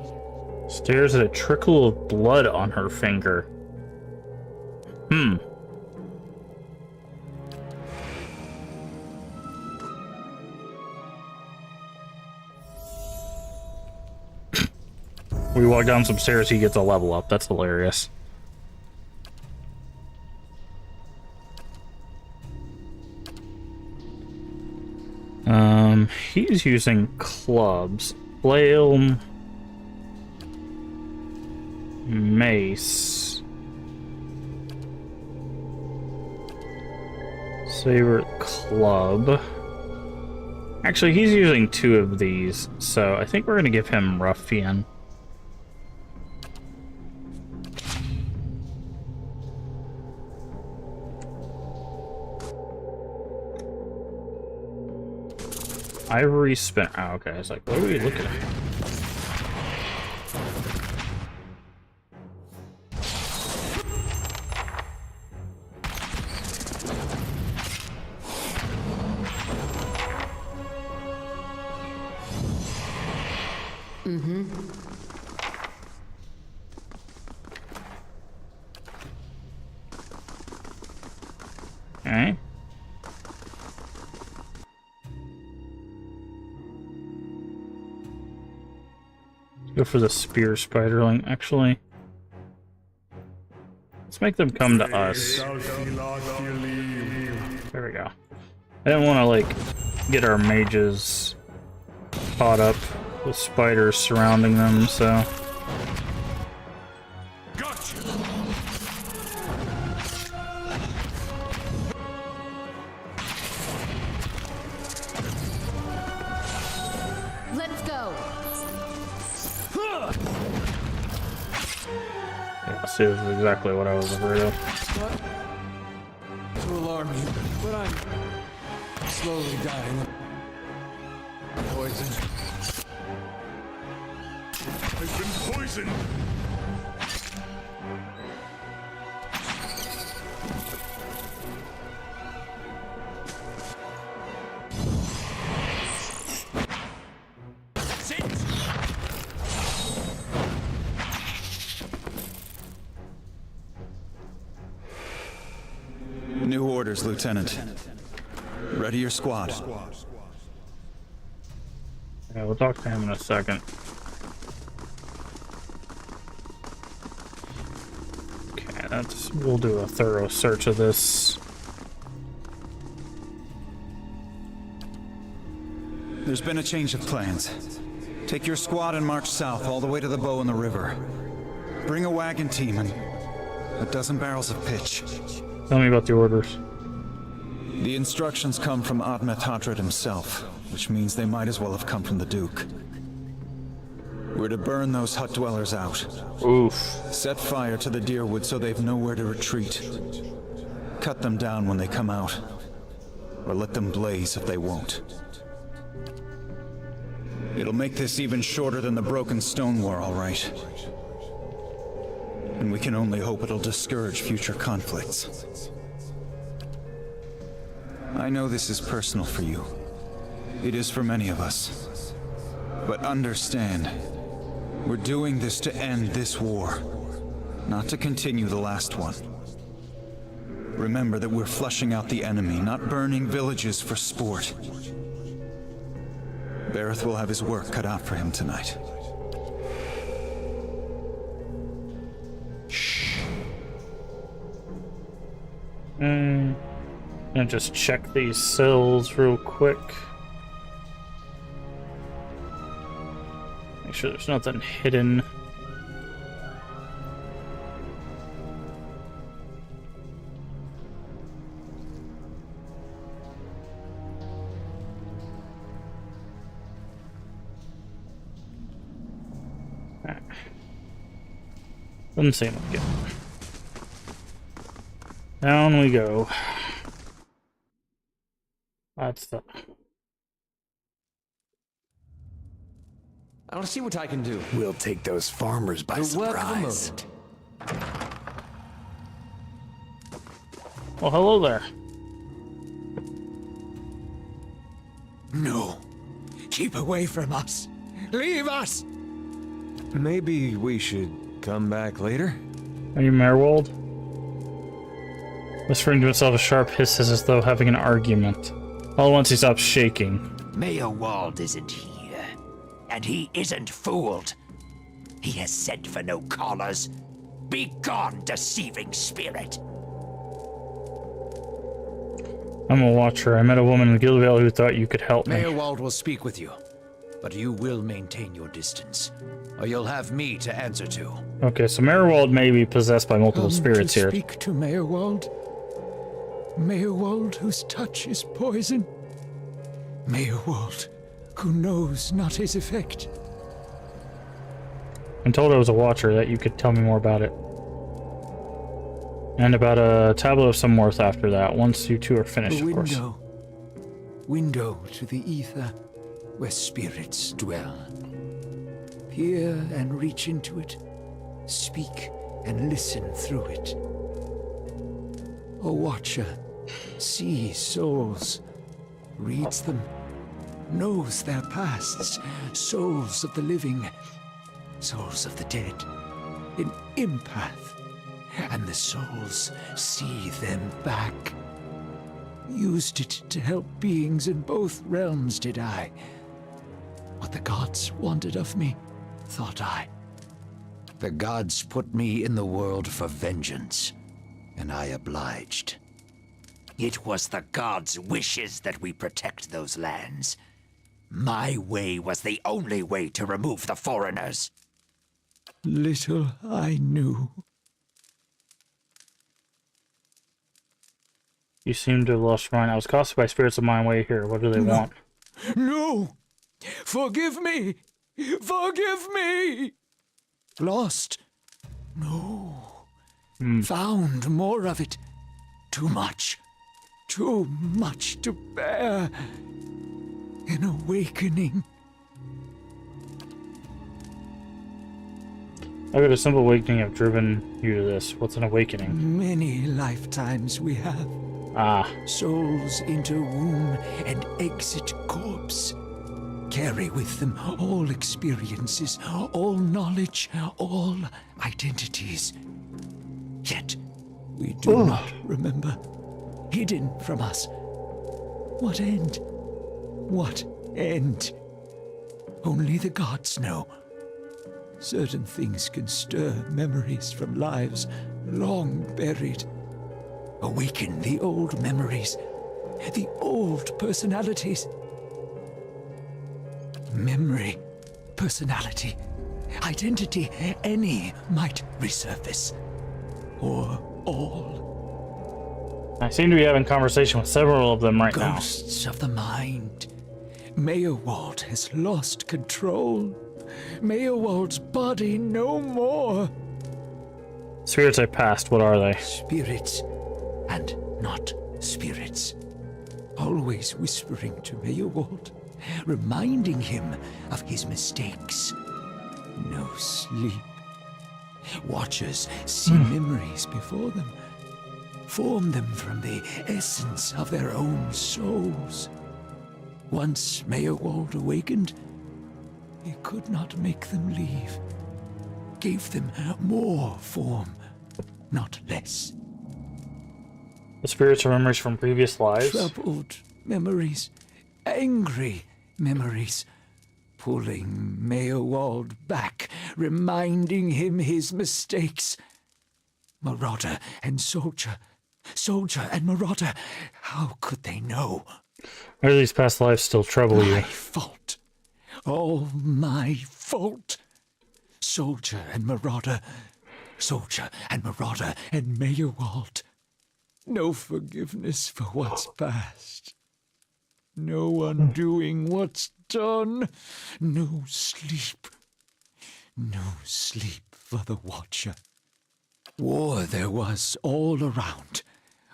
Stares at a trickle of blood on her finger. We walk down some stairs, he gets a level up. That's hilarious. He's using clubs. Flail, mace, saber, club. Actually, he's using 2 of these, so I think we're gonna give him ruffian. Ivory spin. Oh, okay. I was like, what are we looking at? Okay. Go for the spear spiderling. Actually, let's make them come to us. There we go. I didn't want to like get our mages caught up with spiders surrounding them, so. Gotcha. Let's go. Yeah, see, this is exactly what I was afraid of. What? To alarm you, but I'm slowly dying of poison. I've been poisoned. New orders, Lieutenant. Ready your squad. Yeah, we'll talk to him in a second. Okay, we'll do a thorough search of this. There's been a change of plans. Take your squad and march south all the way to the bow in the river. Bring a wagon team and a dozen barrels of pitch. Tell me about the orders. The instructions come from Admet Hadred himself, which means they might as well have come from the Duke. We're to burn those hut dwellers out. Oof. Set fire to the deerwood so they've nowhere to retreat. Cut them down when they come out. Or let them blaze if they won't. It'll make this even shorter than the broken stone war, all right. And we can only hope it'll discourage future conflicts. I know this is personal for you. It is for many of us. But understand, we're doing this to end this war, not to continue the last one. Remember that we're flushing out the enemy, not burning villages for sport. Bareth will have his work cut out for him tonight. And just check these cells real quick. Make sure there's nothing hidden. Doesn't seem like it. Down we go. That's the... I'll see what I can do. We'll take those farmers by The work of a surprise. moment. Well, hello there. No. Keep away from us. Leave us! Maybe we should come back later? Are you Merwold? Whispering to himself, a sharp hiss as though having an argument. All at once he stops shaking. Mayor Wald isn't here, and he isn't fooled. He has sent for no callers. Be gone, deceiving spirit. I'm a watcher. I met a woman in Guildvale who thought you could help me. Mayor Wald will speak with you, but you will maintain your distance, or you'll have me to answer to. Okay, so Merwold may be possessed by multiple spirits here. Speak to Mayor Wald. Mayor Wald, whose touch is poison. Mayor Wald, who knows not his effect. I'm told I was a watcher, that you could tell me more about it. And about a tablet of some worth after that, once you two are finished, A of course. window to the ether, where spirits dwell. Peer and reach into it, speak and listen through it. A watcher sees souls, reads them, knows their pasts, souls of the living, souls of the dead, an empath, and the souls see them back. Used it to help beings in both realms, did I? What the gods wanted of me, thought I. The gods put me in the world for vengeance, and I obliged. It was the gods' wishes that we protect those lands. My way was the only way to remove the foreigners. Little I knew. You seem to have lost your mind. I was accosted by spirits of my way here. What do they want? No! Forgive me! Forgive me! Lost? No. Found more of it. Too much. Too much to bear. An awakening. I got a simple awakening have driven you to this. What's an awakening? Many lifetimes we have. Ah, Souls enter womb and exit corpse. Carry with them all experiences, all knowledge, all identities. Yet we do not remember. Hidden from us. What end? What end? Only the gods know. Certain things can stir memories from lives long buried. Awaken the old memories, the old personalities. Memory, personality, identity, any might resurface. Or all. I seem to be having conversation with several of them right now. Ghosts of the mind. Mayor Wald has lost control. Mayor Wald's body no more. Spirits I passed, what are they? Spirits and not spirits. Always whispering to Mayor Wald, reminding him of his mistakes. No sleep. Watchers see memories before them, form them from the essence of their own souls. Once Mayor Wald awakened, he could not make them leave. Gave them more form, not less. The spirits are memories from previous lives? Troubled memories, angry memories, pulling Mayor Wald back, reminding him his mistakes. Marauder and soldier, soldier and marauder, how could they know? Why do these past lives still trouble you? My fault. All my fault. Soldier and marauder, soldier and marauder and Mayor Wald. No forgiveness for what's past. No undoing what's done. No sleep. No sleep for the Watcher. War there was all around.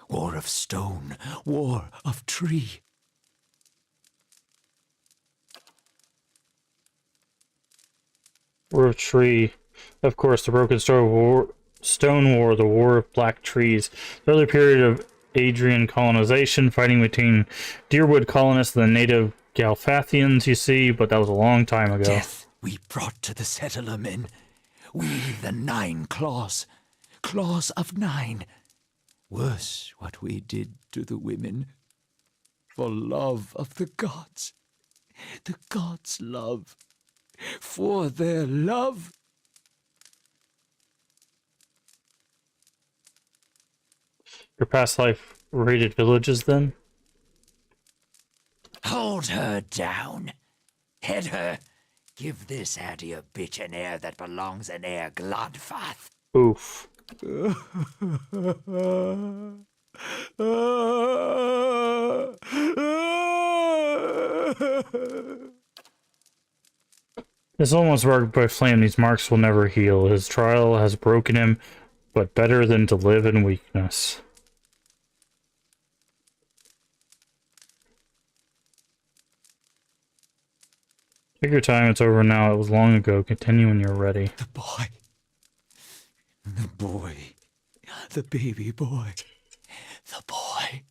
War of stone, war of tree. War of Tree. Of course, the Broken Stone War, the War of Black Trees. The early period of Adrian colonization, fighting between Deerwood colonists and the native Galfathians, you see, but that was a long time ago. Death we brought to the settler men. We, the Nine Claws. Claws of Nine. Worse what we did to the women. For love of the gods. The gods' love. For their love. Your past life raided villages, then? Hold her down. Head her. Give this Addy a bitch an heir that belongs in Air Glodfath. Oof. His almost marked by flame, these marks will never heal. His trial has broken him, but better than to live in weakness. Take your time, it's over now. It was long ago. Continue when you're ready. The boy. The boy. The baby boy. The boy.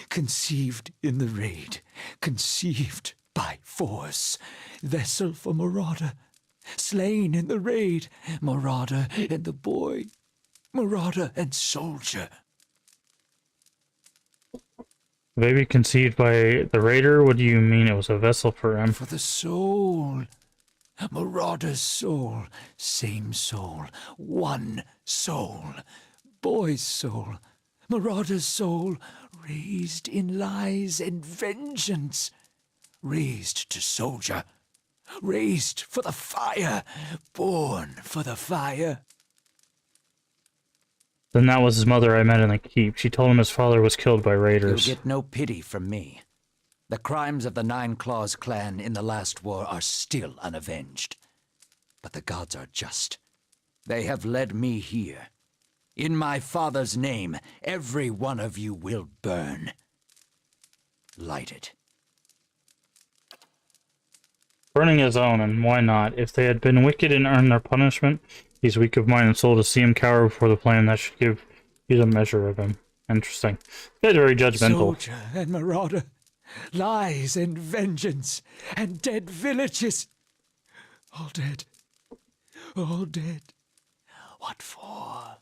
Conceived in the raid. Conceived by force. Vessel for Marauder. Slain in the raid. Marauder and the boy. Marauder and soldier. Baby conceived by the raider? What do you mean it was a vessel for him? For the soul. Marauder's soul. Same soul. One soul. Boy's soul. Marauder's soul. Raised in lies and vengeance. Raised to soldier. Raised for the fire. Born for the fire. Then that was his mother I met in the keep. She told him his father was killed by raiders. You'll get no pity from me. The crimes of the Nine Claws clan in the last war are still unavenged. But the gods are just. They have led me here. In my father's name, every one of you will burn. Light it. Burning his own, and why not? If they had been wicked and earned their punishment, he's weak of mind and soul. To see him cower before the flame, that should give you the measure of him. Interesting. That's very judgmental. Soldier and marauder. Lies and vengeance. And dead villages. All dead. All dead. What for?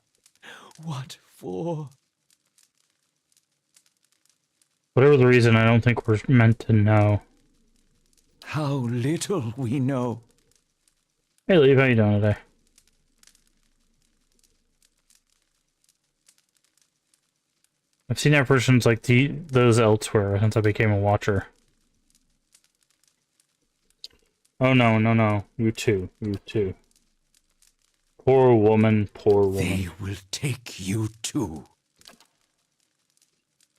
What for? Whatever the reason, I don't think we're meant to know. How little we know. Hey, Leave, how you doing today? I've seen apparitions like those elsewhere since I became a watcher. Oh no, no, no. You too. You too. Poor woman, poor woman. They will take you too.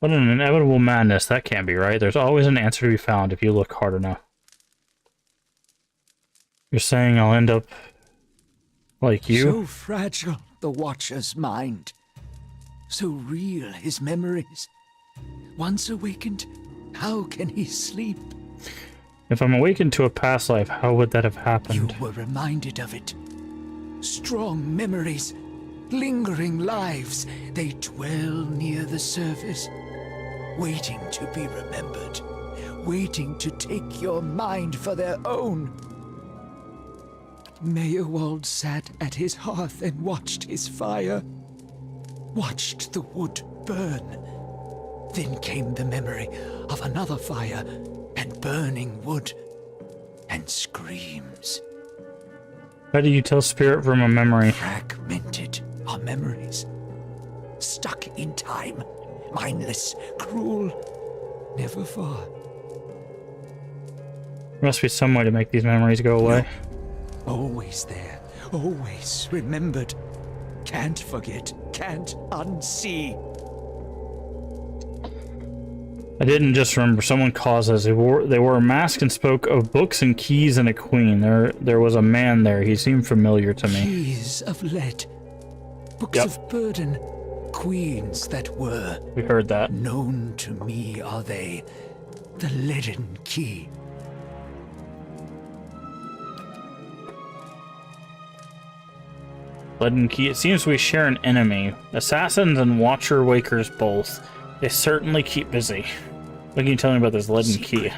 What an inevitable madness. That can't be right. There's always an answer to be found if you look hard enough. You're saying I'll end up like you? So fragile, the Watcher's mind. So real, his memories. Once awakened, how can he sleep? If I'm awakened to a past life, how would that have happened? You were reminded of it. Strong memories, lingering lives, they dwell near the surface, waiting to be remembered, waiting to take your mind for their own. Meyerwald sat at his hearth and watched his fire, watched the wood burn. Then came the memory of another fire and burning wood and screams. How do you tell spirit from a memory? Fragmented are memories, stuck in time, mindless, cruel, never far. There must be some way to make these memories go away. No. Always there, always remembered. Can't forget, can't unsee. I didn't just remember. Someone caused us. They wore a mask and spoke of books and keys and a queen. There was a man there. He seemed familiar to me. Keys of lead, books of burden, queens that were. We heard that. Known to me are they, the leaden key. Leaden Key. It seems we share an enemy. Assassins and Watcher Wakers both. They certainly keep busy. What can you tell me about this Leaden Key?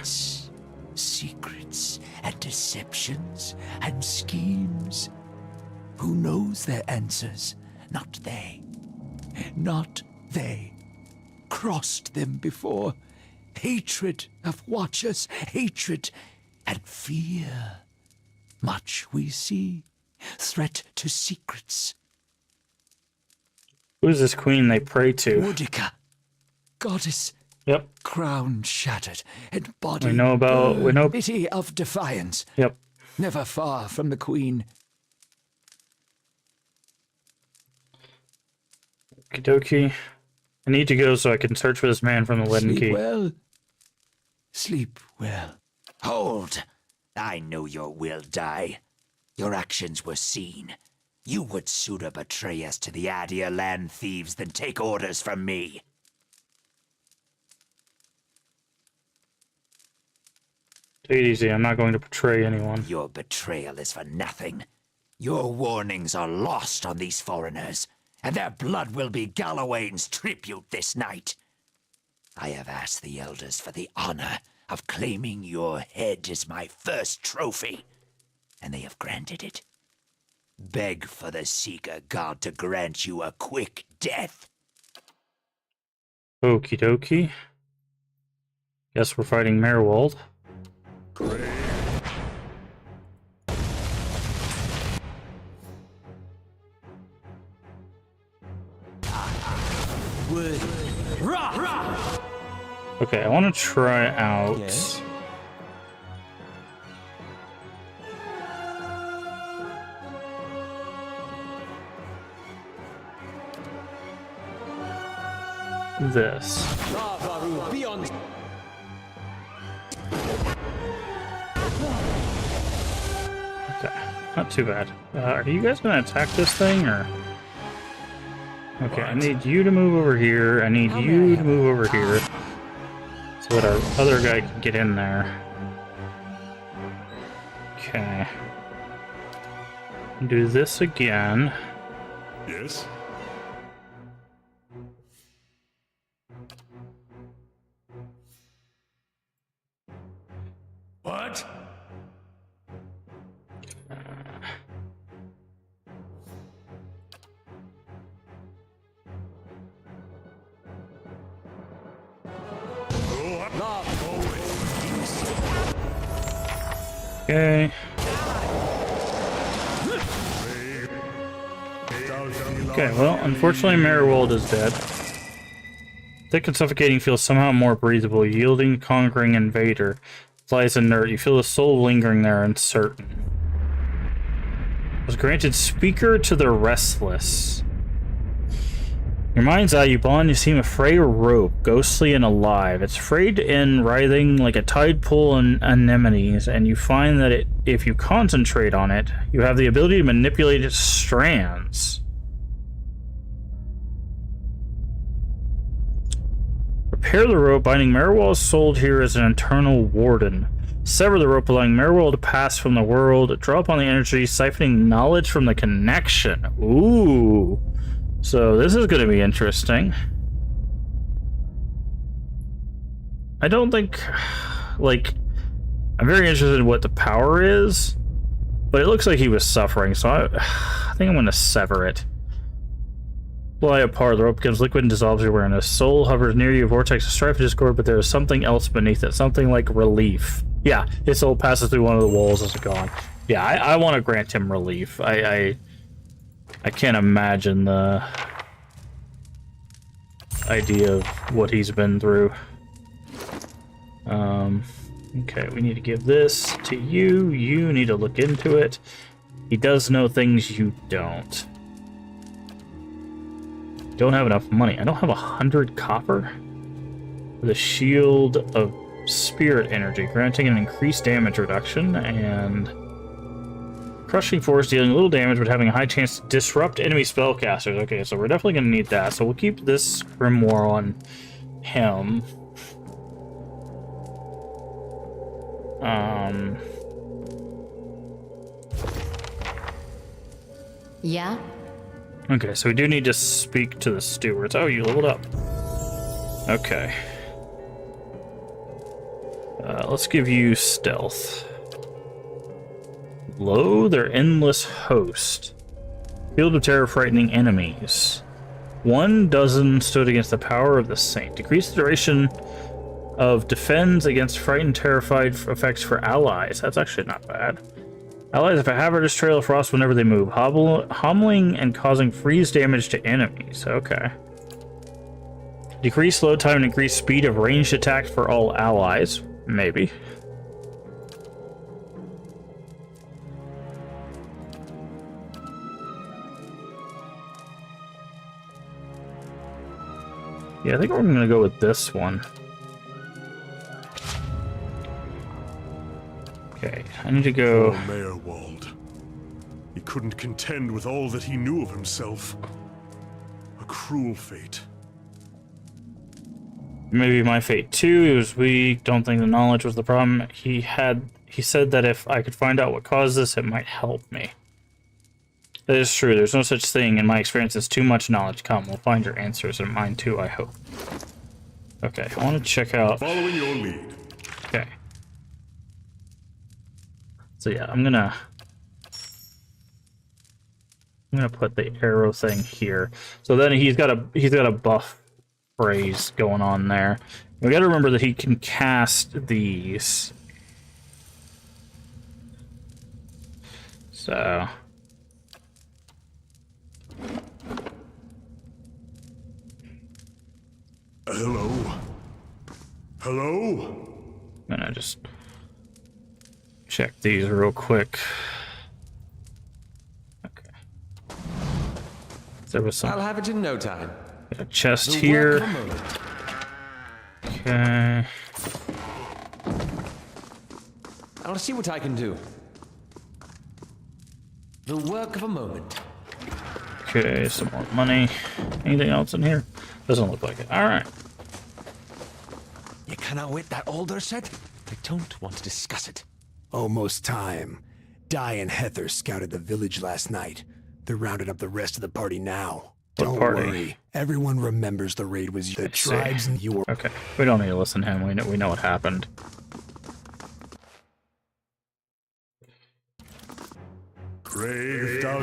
Secrets and deceptions and schemes. Who knows their answers? Not they. Not they. Crossed them before. Hatred of Watchers, hatred and fear. Much we see. Threat to secrets. Who's this queen they pray to? Boudica, goddess, Yep. crown shattered and body We know. Pity of defiance. Yep. Never far from the queen. Okie dokie. I need to go so I can search for this man from the Leaden Key. Sleep well. Sleep well. Hold! I know your will die. Your actions were seen. You would sooner betray us to the Adir land thieves than take orders from me. Take it easy, I'm not going to betray anyone. Your betrayal is for nothing. Your warnings are lost on these foreigners, and their blood will be Gallowayne's tribute this night. I have asked the elders for the honor of claiming your head as my first trophy, and they have granted it. Beg for the Seeker God to grant you a quick death. Okie dokie. Guess we're fighting Merwald. Okay, I want to try out... Yes? this. Okay, not too bad. Are you guys going to attack this thing, or...? Okay, I need you to move over here. I need you to move over here. So that our other guy can get in there. Okay. Do this again. Yes? What? Okay. Okay, well, unfortunately Merwald is dead. Thick and suffocating feels somehow more breathable. Yielding, conquering invader. Lies inert. You feel the soul lingering there, uncertain. Was granted speaker to the restless. Your mind's eye, you bond, you seem a frail rope, ghostly and alive. It's frayed and writhing like a tide pool in anemones, and you find that if you concentrate on it, you have the ability to manipulate its strands. Repair the rope binding Merwald's soul here as an internal warden. Sever the rope allowing Merwald to pass from the world. Draw upon the energy, siphoning knowledge from the connection. Ooh. So this is going to be interesting. I don't think... Like... I'm very interested in what the power is. But it looks like he was suffering, so I think I'm going to sever it. Fly apart, the rope becomes liquid and dissolves your awareness. Soul hovers near you, vortex of strife and discord, but there is something else beneath it. Something like relief. Yeah, his soul passes through one of the walls as it gone. Yeah, I want to grant him relief. I can't imagine the idea of what he's been through. Okay, we need to give this to you. You need to look into it. He does know things you don't. Don't have enough money. I don't have 100 copper. The shield of spirit energy, granting an increased damage reduction, and crushing force, dealing little damage but having a high chance to disrupt enemy spellcasters. Okay, so we're definitely going to need that. So we'll keep this grimoire on him. Yeah? Okay, so we do need to speak to the stewards. Oh, you leveled up. Okay. Let's give you stealth. Lo, their endless host. Field of terror frightening enemies. 12 stood against the power of the saint. Decrease the duration of defends against frightened, terrified effects for allies. That's actually not bad. Allies have a hazardous trail of frost whenever they move, hommeling and causing freeze damage to enemies. Okay. Decrease load time and increase speed of ranged attacks for all allies. Maybe. Yeah, I think we're gonna go with this one. Okay, I need to go. Poor Meyerwald. He couldn't contend with all that he knew of himself. A cruel fate. Maybe my fate too. He was weak. Don't think the knowledge was the problem. He said that if I could find out what caused this, it might help me. That is true. There's no such thing in my experience as too much knowledge. Come, we'll find your answers, and mine too, I hope. Okay, I want to check out. Following your lead. Okay. So yeah, I'm gonna put the arrow thing here. So then he's got a buff phrase going on there. We got to remember that he can cast these. So Hello? Hello? I'm gonna just check these real quick. Okay. There was some. I'll have it in no time. Got a chest The here. work of a moment. Okay. I'll see what I can do. The work of a moment. Okay, some more money. Anything else in here? Doesn't look like it. Alright. You cannot wait that Alder said? I don't want to discuss it. Almost time. Di and Heather scouted the village last night. They're rounding up the rest of the party now. What Don't party? worry. Everyone remembers the raid was the Let's see. tribes and you were. Okay. We don't need to listen to him. We know what happened. Grave down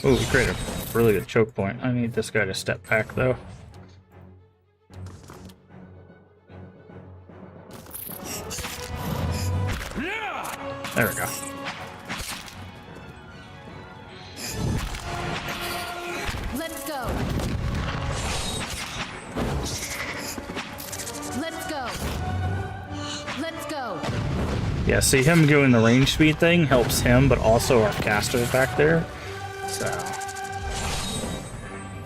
Oh, we created a really good choke point. I need this guy to step back, though. There we go. Let's go. Let's go. Let's go. Yeah, see, him doing the range speed thing helps him, but also our casters back there. So,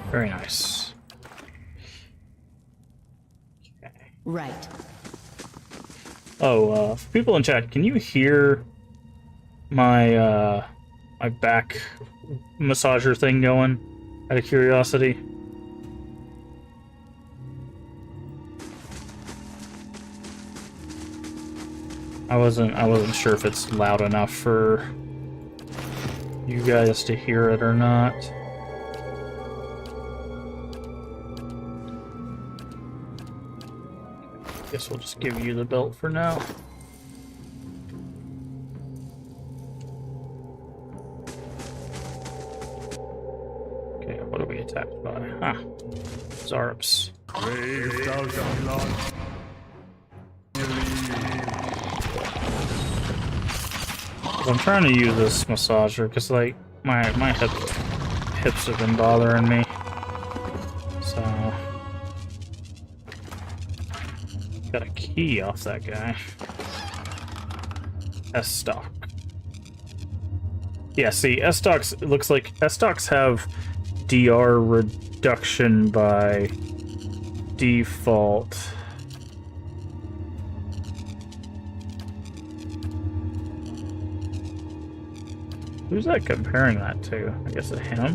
very nice. Okay. Right. Oh, for people in chat, can you hear my my back massager thing going? Out of curiosity. I wasn't sure if it's loud enough for you guys to hear it or not. Guess we'll just give you the belt for now. Okay, what are we attacked by? Ah, Zarps. Grave down I'm trying to use this massager because, like, my hips have been bothering me. So, got a key off that guy. S-Stock. Yeah, see, S-Stocks, it looks like S-Stocks have DR reduction by default. Who's that comparing that to? I guess it's him.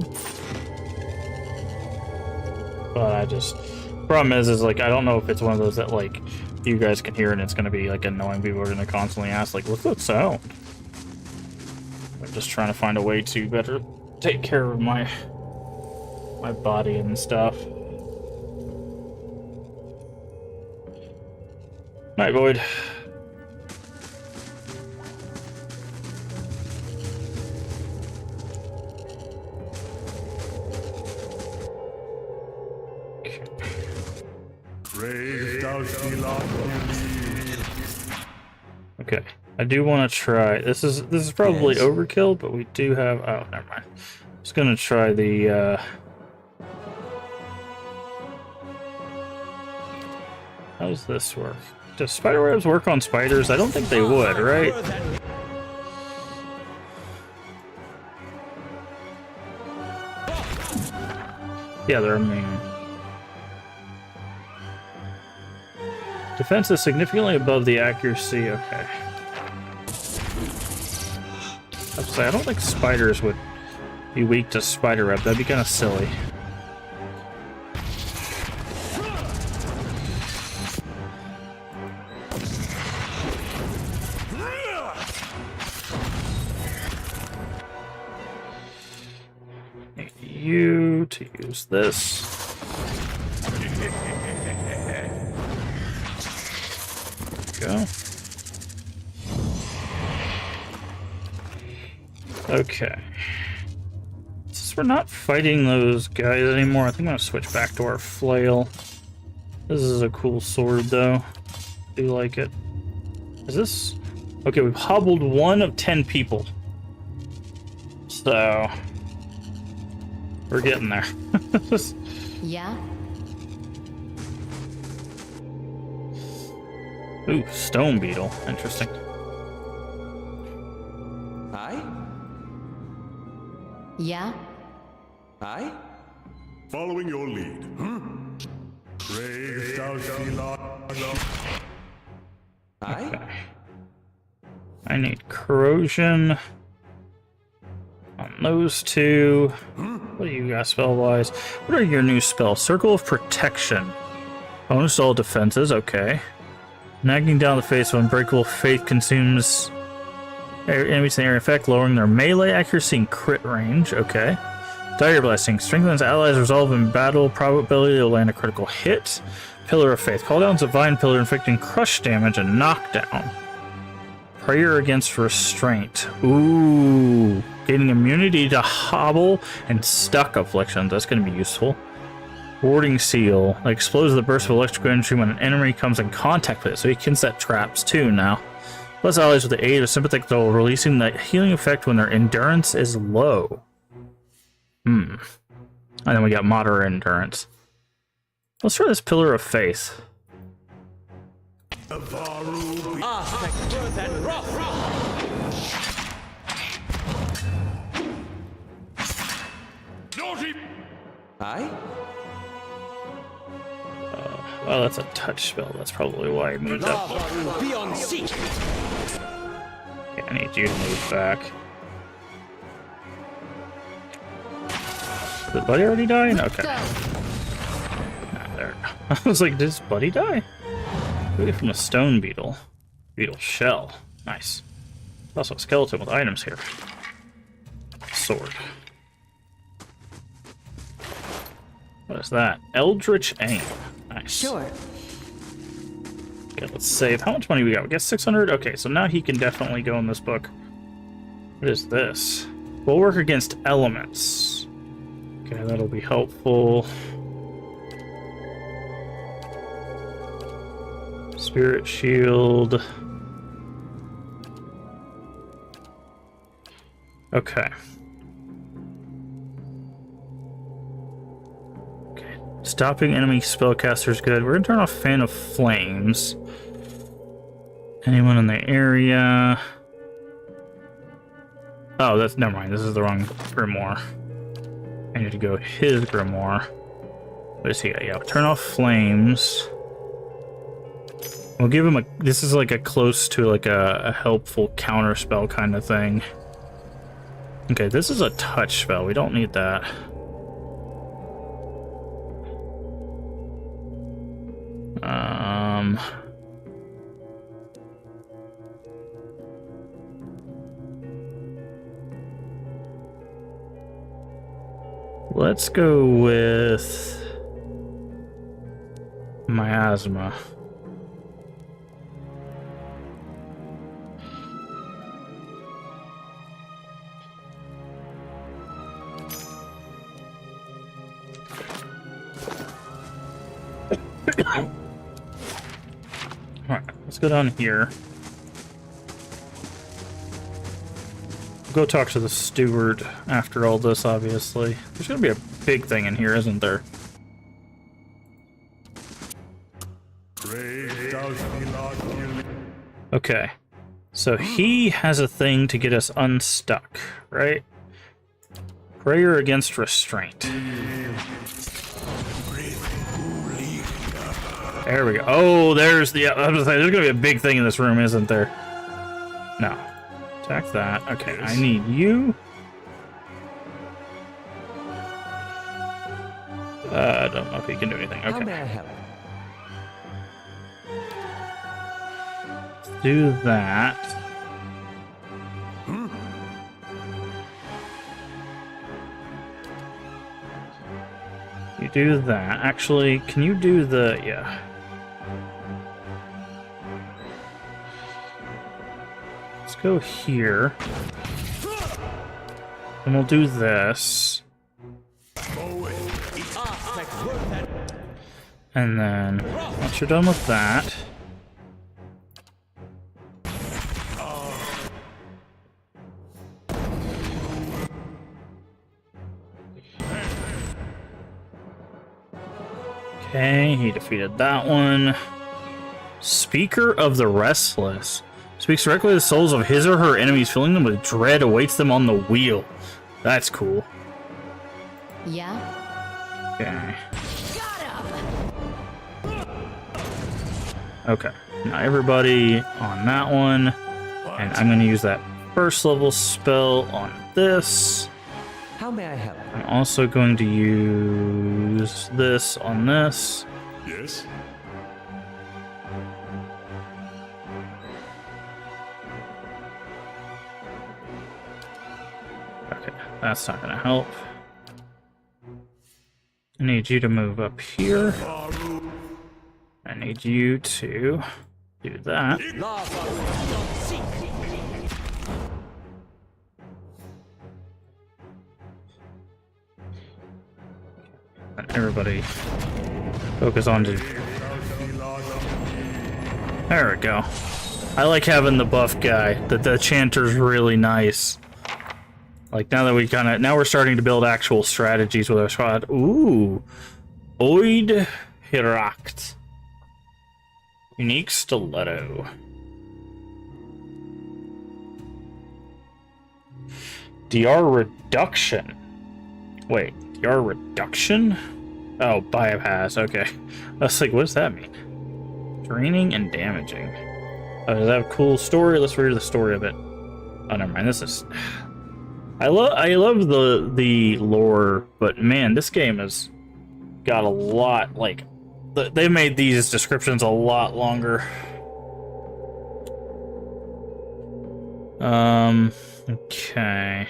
But problem is like, I don't know if it's one of those that, like, you guys can hear and it's gonna be, like, annoying. People are gonna constantly ask, like, what's that sound? I'm just trying to find a way to better take care of my body and stuff. Night, Void. Okay, I do want to try. This is probably overkill, but we do have. Oh, never mind. Just gonna try the. How does this work? Does spiderwebs work on spiders? I don't think they would, right? Yeah, they're immune. Defense is significantly above the accuracy. Okay. I don't think spiders would be weak to spiderweb. That'd be kind of silly. Need you to use this. Go. Okay. Since we're not fighting those guys anymore, I think I'm gonna switch back to our flail. This is a cool sword, though. Do like it. Is this? Okay, we've hobbled 1 of 10 people. So we're getting there. Yeah? Ooh, stone beetle. Interesting. Aye? Yeah? Aye? Following your lead. Aye? Okay. I need corrosion on those 2. What do you got spell-wise? What are your new spells? Circle of Protection. Bonus to all defenses, okay. Nagging down the face of Unbreakable Faith consumes enemies in the area effect, lowering their melee accuracy and crit range, okay. Dire Blessing strengthens allies' resolve in battle, probability to land a critical hit. Pillar of Faith. Call down Divine Pillar, inflicting crush damage and knockdown. Prayer against restraint. Ooh. Gaining immunity to hobble and stuck afflictions. That's going to be useful. Warding Seal. Explodes the burst of electrical energy when an enemy comes in contact with it, so he can set traps too now. Plus allies with the aid of Sympathetic Toll, releasing the healing effect when their endurance is low. And then we got moderate endurance. Let's try this Pillar of Faith. Aye? Oh, that's a touch spell. That's probably why he moved up. Be on seat. Okay, I need you to move back. Did Buddy already die? Okay. There. I was like, did his buddy die? What do we get from a stone beetle? Beetle shell. Nice. Also a skeleton with items here. Sword. What is that? Eldritch Aim. Nice. Sure. Okay, let's save. How much money we got? We got 600? Okay, so now he can definitely go in this book. What is this? We'll work against elements. Okay, that'll be helpful. Spirit Shield. Okay. Okay. Stopping enemy spellcasters good. We're gonna turn off Fan of Flames. Anyone in the area? Oh, that's never mind. This is the wrong grimoire. I need to go his grimoire. What is he got? Yeah, turn off flames. We'll give him a. This is like a close to like a helpful counter spell kind of thing. Okay, this is a touch spell. We don't need that. let's go with miasma. Alright, let's go down here. Go talk to the steward after all this, obviously. There's gonna be a big thing in here, isn't there? Okay. So he has a thing to get us unstuck, right? Prayer against restraint. There we go. Oh, there's the... I was gonna say, there's gonna be a big thing in this room, isn't there? No. Attack that. Okay, I need you. I don't know if he can do anything. Okay. Let's do that. You do that. Actually, can you do the... Yeah. Let's go here. And we'll do this. And then, once you're done with that... Okay, he defeated that one. Speaker of the Restless. Speaks directly to the souls of his or her enemies, filling them with dread, awaits them on the wheel. That's cool. Yeah? Okay. Okay. Now everybody on that one. And I'm going to use that first level spell on this. How may I help? I'm also going to use this on this. Yes? Okay, that's not going to help. I need you to move up here. I need you to do that. And everybody focus on to... There we go. I like having the buff guy. The chanter's really nice. Like, now that we now we're starting to build actual strategies with our squad. Ooh. Oid Hiract. Unique stiletto. DR reduction. Wait, DR reduction? Oh, bypass, okay. I was like, what does that mean? Draining and damaging. Oh, does that have a cool story? Let's read the story of it. Oh, never mind, this is... I love the lore, but man, this game has got a lot, like... They've made these descriptions a lot longer. Okay.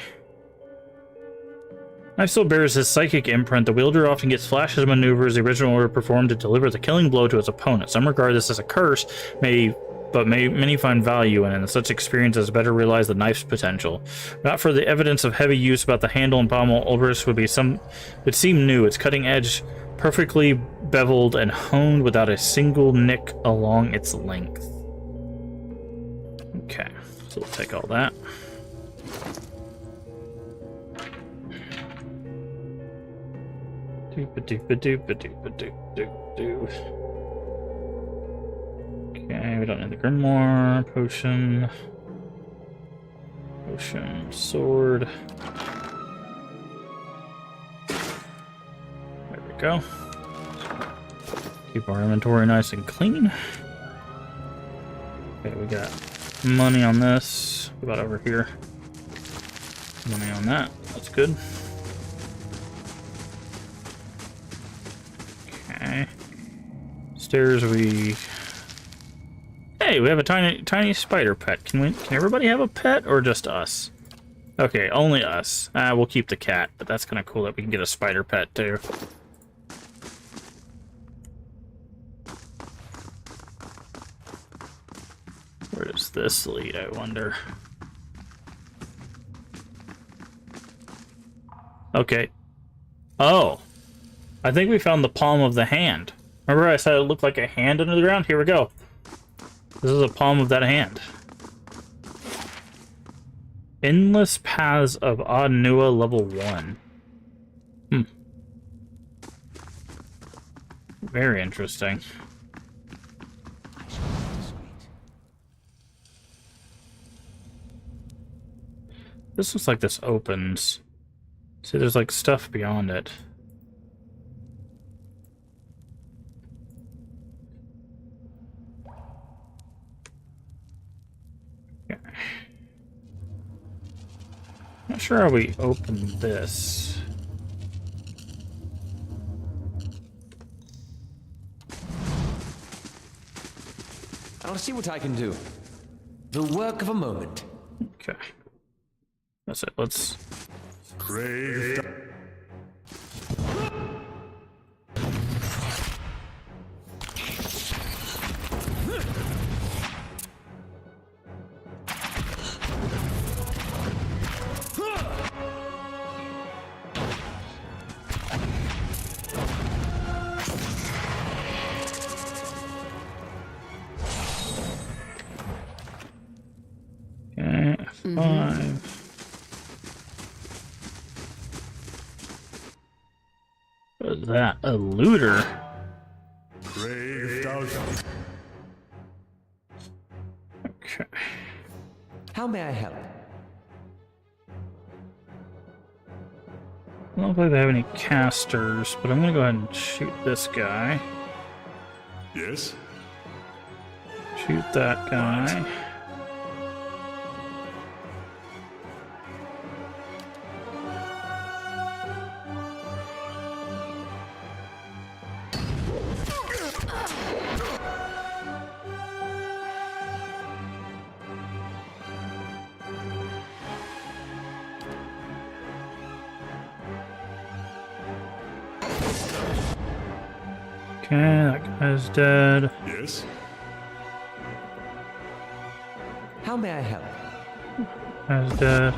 Knife still bears his psychic imprint. The wielder often gets flashes of maneuvers the original order performed to deliver the killing blow to his opponent. Some regard this as a curse, but many find value in it, and such experiences better realize the knife's potential. Not for the evidence of heavy use about the handle and pommel, Ulbrich would seem new. Its cutting edge, perfectly beveled and honed without a single nick along its length. Okay, so we'll take all that. Okay, we don't need the Grimoire, potion, sword. There we go. Keep our inventory nice and clean. Okay, we got money on this. What about over here? Money on that. That's good. Okay. Stairs Hey, we have a tiny spider pet. Can everybody have a pet or just us? Okay, only us. We'll keep the cat, but that's kind of cool that we can get a spider pet too. Where does this lead, I wonder? Okay. Oh. I think we found the palm of the hand. Remember I said it looked like a hand under the ground? Here we go. This is a palm of that hand. Endless Paths of Adnua level 1. Very interesting. This looks like this opens. See, there's like stuff beyond it. Okay. Not sure how we open this. I'll see what I can do. The work of a moment. Okay. That's it. Let's... Grave. Okay, 5. What is that? A looter? Grave Dalga. Okay. How may I help? I don't look like they have any casters, but I'm gonna go ahead and shoot this guy. Yes? Shoot that guy. Okay, that guy's dead. Yes? How may I help? Guy's dead.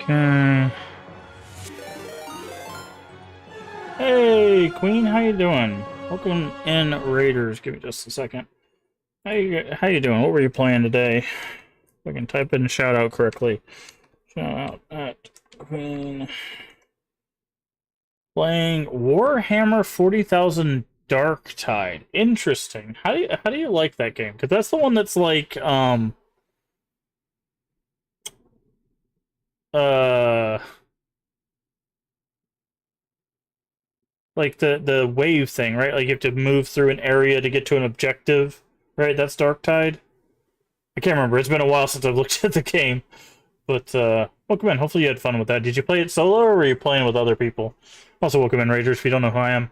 Okay. Hey, Queen, how you doing? Welcome in, Raiders. Give me just a second. How you doing? What were you playing today? If I can type in shout out correctly. Shout out at Queen. Playing Warhammer 40,000 Darktide. Interesting. How do you like that game? Because that's the one that's like like the wave thing, right? Like you have to move through an area to get to an objective, right? That's Darktide. I can't remember. It's been a while since I've looked at the game. But welcome in. Hopefully you had fun with that. Did you play it solo or were you playing with other people? Also, welcome in, Ragers. If you don't know who I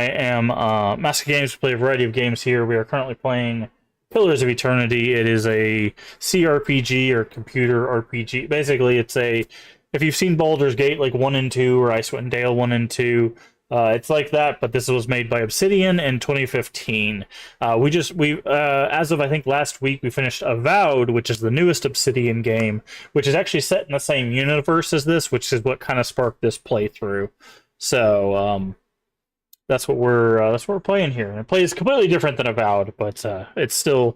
am Master Games. We play a variety of games here. We are currently playing Pillars of Eternity. It is a CRPG or computer RPG. Basically, it's a... If you've seen Baldur's Gate, like 1 and 2, or Icewind Dale 1 and 2, it's like that, but this was made by Obsidian in 2015. As of I think last week, we finished Avowed, which is the newest Obsidian game, which is actually set in the same universe as this, which is what kind of sparked this playthrough. So that's what we're playing here. And it plays completely different than Avowed, but it's still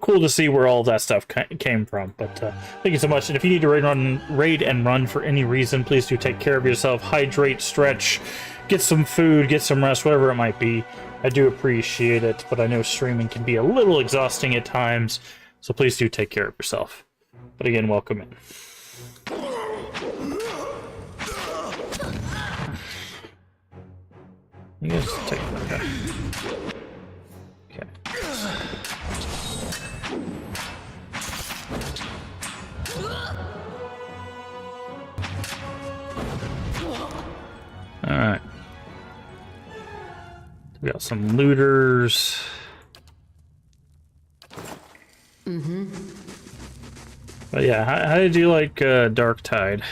cool to see where all that stuff came from. But thank you so much. And if you need to raid and run for any reason, please do take care of yourself. Hydrate, stretch, get some food, get some rest, whatever it might be. I do appreciate it, but I know streaming can be a little exhausting at times, so please do take care of yourself. But again, welcome in. You guys take that guy. Okay. some looters. But yeah, how did you like Dark Tide?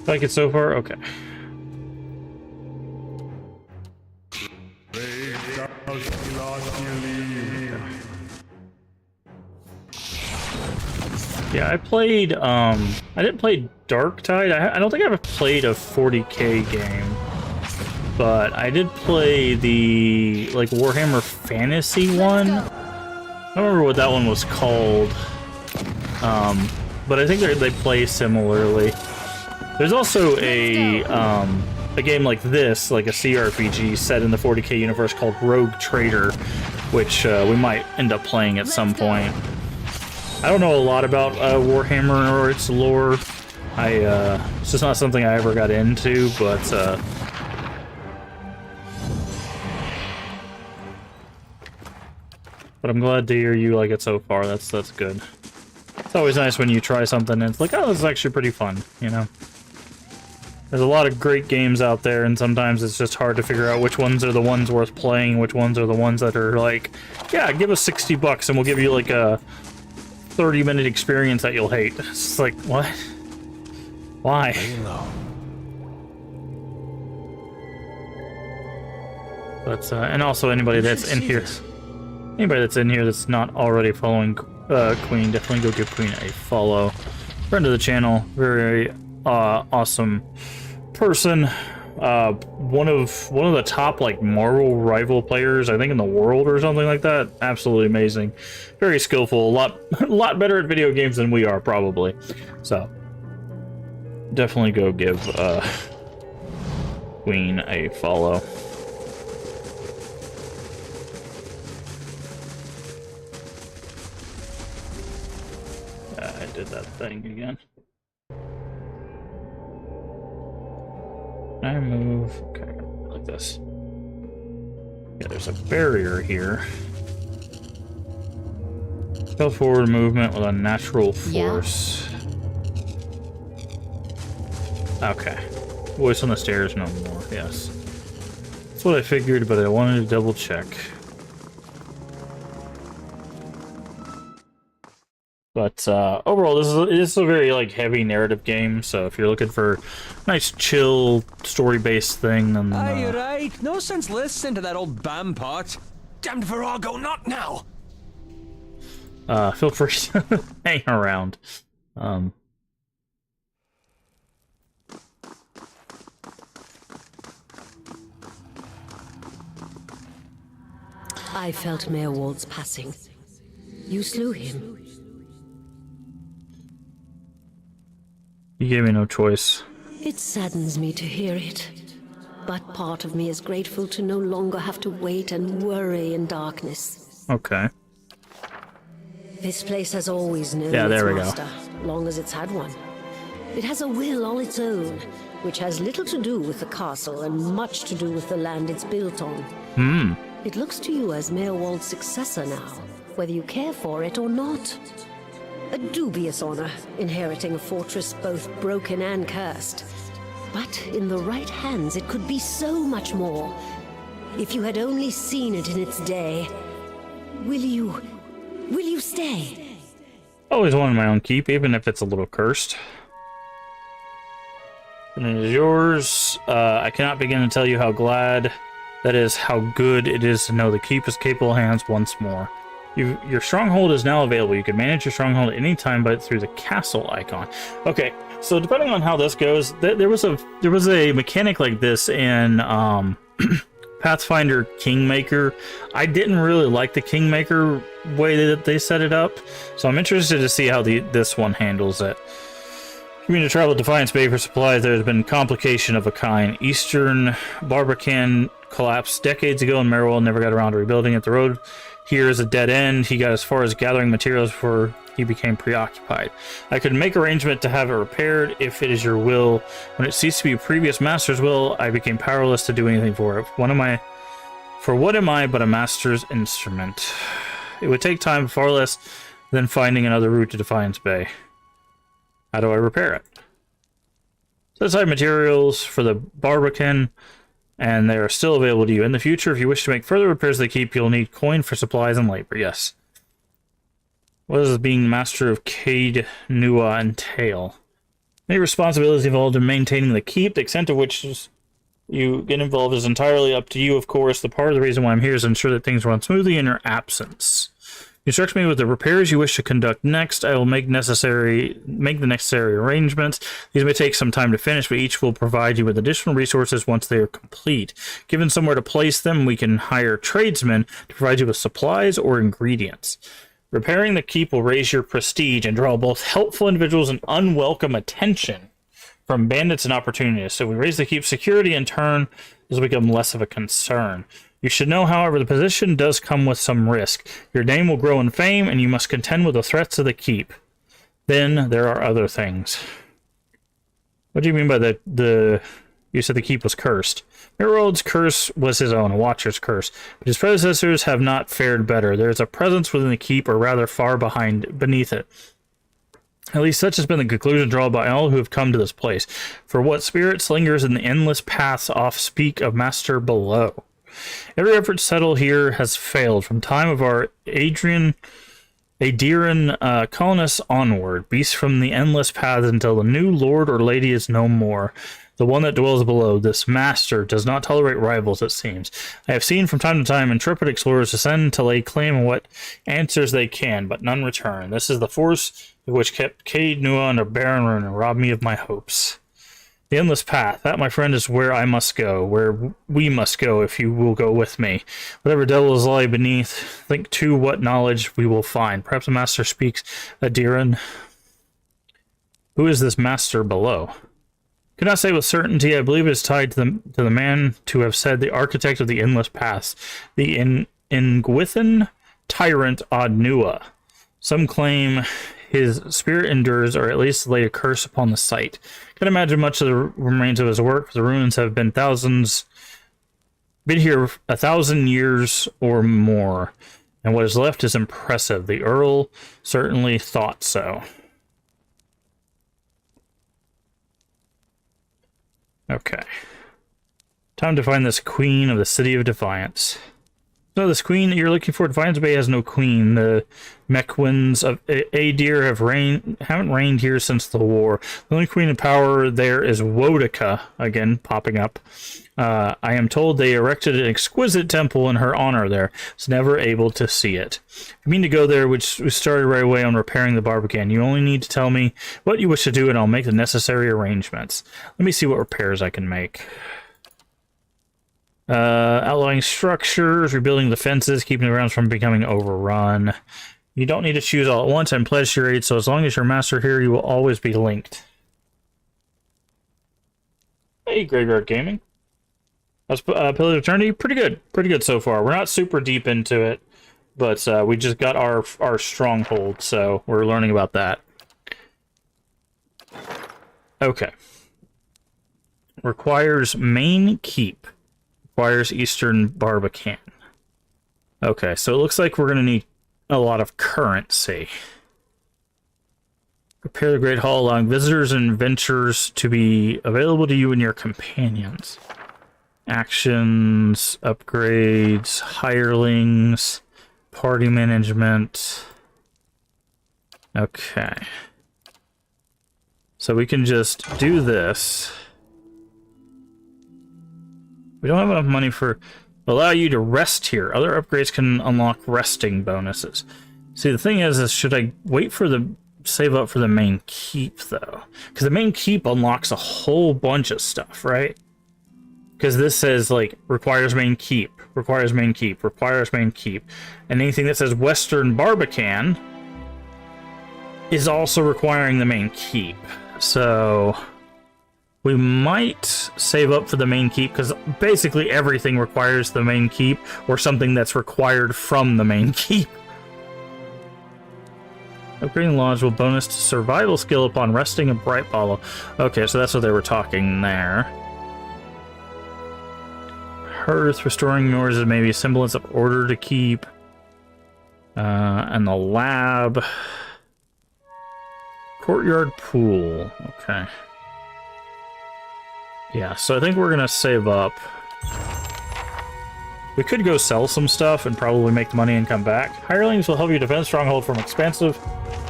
Like it so far? Okay. Yeah, I played, I didn't play Dark Tide. I don't think I ever played a 40k game. But I did play the, like, Warhammer Fantasy one. I don't remember what that one was called. But I think they play similarly. There's also a game like this, like a CRPG set in the 40k universe called Rogue Trader, which we might end up playing at some point. I don't know a lot about Warhammer or its lore. It's just not something I ever got into, but I'm glad to hear you like it so far. That's good. It's always nice when you try something and it's like, oh, this is actually pretty fun, you know? There's a lot of great games out there, and sometimes it's just hard to figure out which ones are the ones worth playing, which ones are the ones that are like, yeah, give us $60 and we'll give you like a 30-minute experience that you'll hate. It's just like, what? Why? But and also anybody that's in here, that's not already following Queen, definitely go give Queen a follow. Friend of the channel, very awesome person. One of the top like Marvel rival players, I think, in the world or something like that. Absolutely amazing, very skillful, a lot better at video games than we are probably. So definitely go give Queen a follow. I did that thing again. I move, okay, like this. Yeah, there's a barrier here. Go forward movement with a natural force. Yeah. Okay. Voice on the stairs no more, yes. That's what I figured, but I wanted to double check. But overall, this is a very like heavy narrative game. So if you're looking for a nice, chill, story-based thing, then you're right. No sense listening to that old bam pot. Damned Virago, not now! feel free to hang around. I felt Mayor Wald's passing. You slew him. You gave me no choice. It saddens me to hear it. But part of me is grateful to no longer have to wait and worry in darkness. Okay. This place has always known its master, long as it's had one. It has a will all its own, which has little to do with the castle and much to do with the land it's built on. It looks to you as Mayor Wald's successor now, whether you care for it or not. A dubious honor, inheriting a fortress both broken and cursed. But in the right hands, it could be so much more. If you had only seen it in its day. Will you stay? Always wanted my own keep, even if it's a little cursed. And it is yours. I cannot begin to tell you how glad that is, how good it is to know the keep is capable hands once more. Your stronghold is now available. You can manage your stronghold at any time, but through the castle icon. Okay, so depending on how this goes, there was a mechanic like this in Pathfinder Kingmaker. I didn't really like the Kingmaker way that they set it up, so I'm interested to see how this one handles it. You mean to travel Defiance Bay for supplies? There has been complication of a kind. Eastern Barbican collapsed decades ago, and Merrill never got around to rebuilding it. The road here is a dead end. He got as far as gathering materials before he became preoccupied. I could make arrangement to have it repaired if it is your will. When it ceased to be a previous master's will, I became powerless to do anything for it. What am I but a master's instrument? It would take time, far less than finding another route to Defiance Bay. How do I repair it? Set aside materials for the Barbican, and they are still available to you. In the future, if you wish to make further repairs to the keep, you'll need coin for supplies and labor. Yes. What does being master of Cade Nua entail? Many responsibilities involved in maintaining the keep. The extent to which you get involved is entirely up to you, of course. The part of the reason why I'm here is to ensure that things run smoothly in your absence. You instruct me with the repairs you wish to conduct next. I will make the necessary arrangements. These may take some time to finish, but each will provide you with additional resources once they are complete. Given somewhere to place them, we can hire tradesmen to provide you with supplies or ingredients. Repairing the keep will raise your prestige and draw both helpful individuals and unwelcome attention from bandits and opportunists. So we raise the keep's security in turn, this will become less of a concern. You should know, however, the position does come with some risk. Your name will grow in fame, and you must contend with the threats of the keep. Then there are other things. What do you mean by the you said the keep was cursed? Mirrod's curse was his own, a watcher's curse. But his predecessors have not fared better. There is a presence within the keep, or rather far beneath it. At least such has been the conclusion drawn by all who have come to this place. For what spirit lingers in the endless paths off speak of Master below. Every effort to settle here has failed from time of our Adrian colonists onward, beasts from the endless paths until the new lord or lady is no more. The one that dwells below, this master, does not tolerate rivals, it seems. I have seen from time to time intrepid explorers descend to lay claim on what answers they can, but none return. This is the force which kept Cade Nua under barren ruin and robbed me of my hopes. The endless path, that, my friend, is where I must go, where we must go if you will go with me. Whatever devils lie beneath, think too what knowledge we will find. Perhaps the master speaks Adiran. Who is this master below? Cannot say with certainty. I believe it is tied to the man to have said the architect of the endless paths, the Ingwithan tyrant Adnua. Some claim his spirit endures, or at least lay a curse upon the site. Can imagine much of the remains of his work. The ruins have been here 1,000 years or more, and what is left is impressive. The Earl certainly thought so. Okay. Time to find this queen of the City of Defiance. So this queen that you're looking for, Defiance Bay has no queen. The Mequins of Adir haven't reigned here since the war. The only queen in power there is Wodica, again popping up. I am told they erected an exquisite temple in her honor there. Was never able to see it. I mean to go there, which we started right away on repairing the Barbican. You only need to tell me what you wish to do, and I'll make the necessary arrangements. Let me see what repairs I can make. Outlawing structures, rebuilding the fences, keeping the grounds from becoming overrun. You don't need to choose all at once. I'm pledged to your aid, so as long as you're master here, you will always be linked. Hey, Graveyard Gaming. That's Pillar of Eternity. Pretty good so far. We're not super deep into it, but we just got our stronghold, so we're learning about that. Okay. Requires main keep. Requires Eastern Barbican. Okay, so it looks like we're going to need a lot of currency. Repair the Great Hall, allowing visitors and adventurers to be available to you and your companions. Actions, upgrades, hirelings, party management. Okay. So we can just do this. We don't have enough money for... Allow you to rest here. Other upgrades can unlock resting bonuses. See, the thing is should I wait for the... Save up for the main keep, though? Because the main keep unlocks a whole bunch of stuff, right? Because this says, like, requires main keep, requires main keep, requires main keep. And anything that says Western Barbican is also requiring the main keep. So... we might save up for the main keep, because basically everything requires the main keep, or something that's required from the main keep. Upgrading Lodge will bonus to survival skill upon resting a bright bottle. Okay, so that's what they were talking there. Hearth, restoring yours is maybe a semblance of order to keep. And the lab. Courtyard pool. Okay. Yeah, so I think we're gonna save up. We could go sell some stuff and probably make the money and come back. Hirelings will help you defend Stronghold from expansive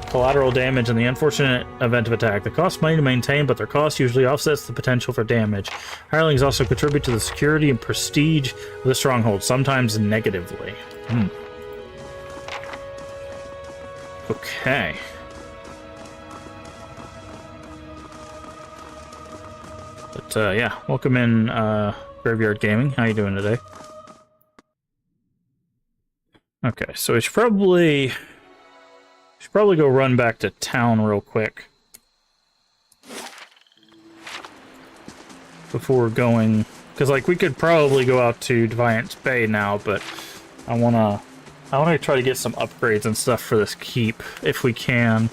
collateral damage in the unfortunate event of attack. They cost money to maintain, but their cost usually offsets the potential for damage. Hirelings also contribute to the security and prestige of the Stronghold, sometimes negatively. Okay. But yeah, welcome in Graveyard Gaming. How you doing today? Okay, so we should probably go run back to town real quick before going, because like we could probably go out to Defiance Bay now, but I wanna try to get some upgrades and stuff for this keep if we can.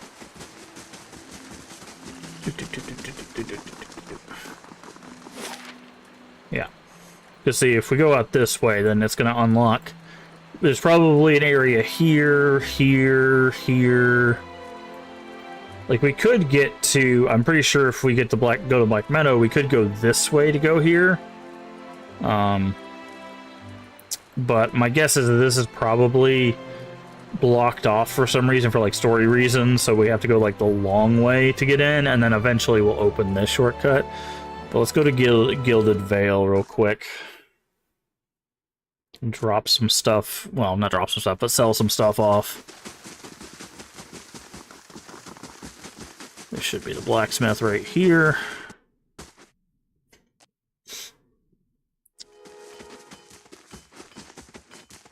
Yeah, because see, if we go out this way, then it's gonna unlock. There's probably an area here, here. Like we could get to, I'm pretty sure if we get to go to Black Meadow, we could go this way to go here. But my guess is that this is probably blocked off for some reason, for like story reasons, so we have to go like the long way to get in, and then eventually we'll open this shortcut. But let's go to Gilded Vale real quick. Drop some stuff. Well, not drop some stuff, but sell some stuff off. This should be the blacksmith right here.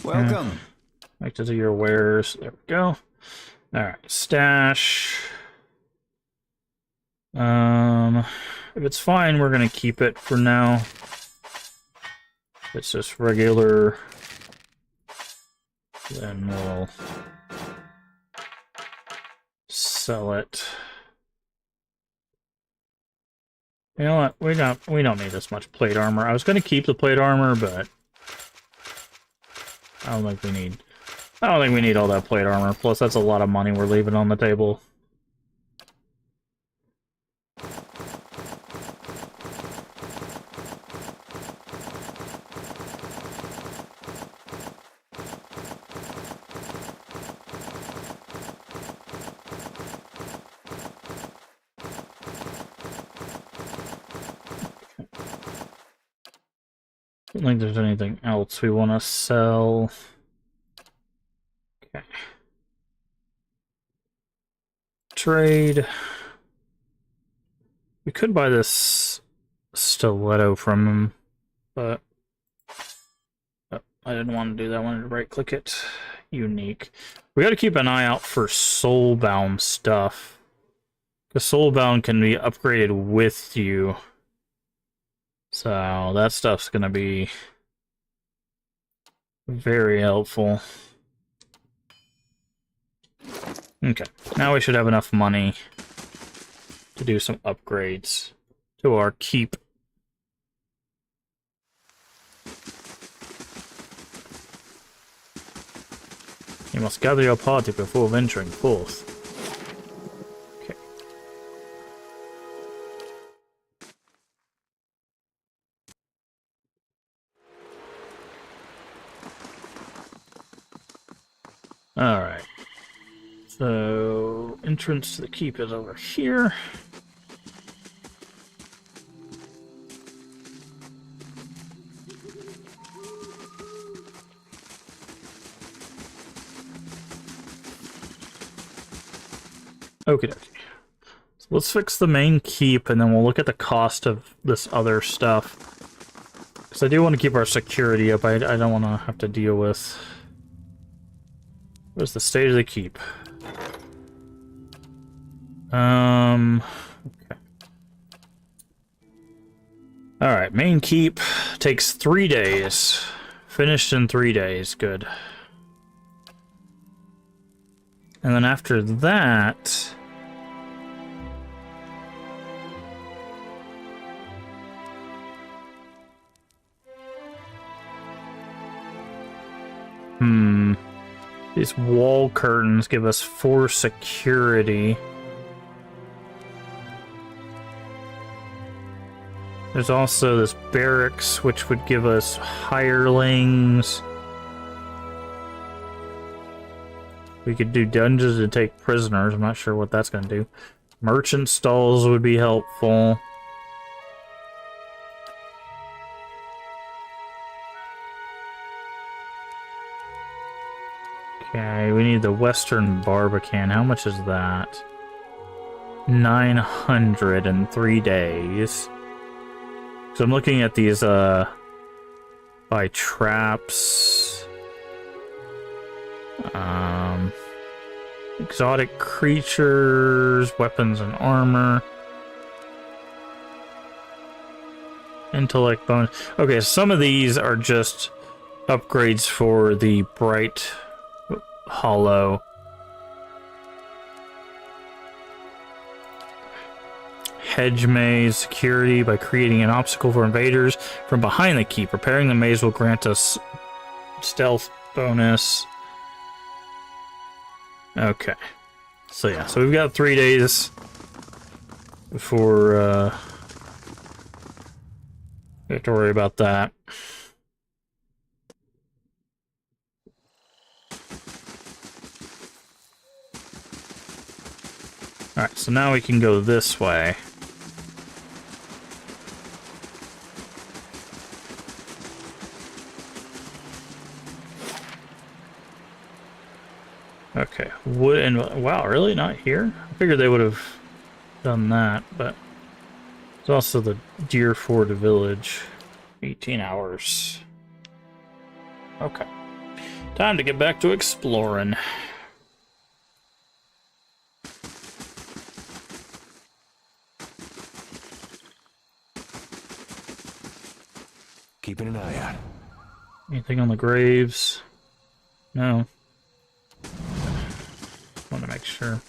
Welcome. Like to do your wares. There we go. Alright, stash. If it's fine, we're gonna keep it for now. If it's just regular, then we'll sell it. You know what? We don't need this much plate armor. I was gonna keep the plate armor, but I don't think we need all that plate armor. Plus, that's a lot of money we're leaving on the table. I don't think there's anything else we want to sell. Okay. Trade. We could buy this stiletto from him, but I didn't want to do that. I wanted to right-click it. Unique. We got to keep an eye out for soulbound stuff, because soulbound can be upgraded with you. So that stuff's gonna be very helpful. Okay, now we should have enough money to do some upgrades to our keep. You must gather your party before venturing forth. Okay. Alright. So, entrance to the keep is over here. Okie dokie. So let's fix the main keep, and then we'll look at the cost of this other stuff. Because I do want to keep our security up. I don't want to have to deal with... Where's the state of the keep? Okay. Alright, main keep takes 3 days. Finished in 3 days. Good. And then after that... These wall curtains give us 4 security. There's also this barracks, which would give us hirelings. We could do dungeons to take prisoners. I'm not sure what that's going to do. Merchant stalls would be helpful. Okay, we need the Western Barbican. How much is that? 900 in 3 days. So I'm looking at these, by traps. Exotic creatures, weapons and armor. Intellect bonus. Okay, some of these are just upgrades for the Bright Hollow. Hedge maze security by creating an obstacle for invaders from behind the keep. Repairing the maze will grant us stealth bonus. Okay. So yeah, so we've got 3 days before we have to worry about that. Alright, so now we can go this way. Okay, wood and wow, really not here? I figured they would have done that, but it's also the Deerford village. 18 hours. Okay. Time to get back to exploring. Keeping an eye out. Anything on the graves? No. Want to make sure.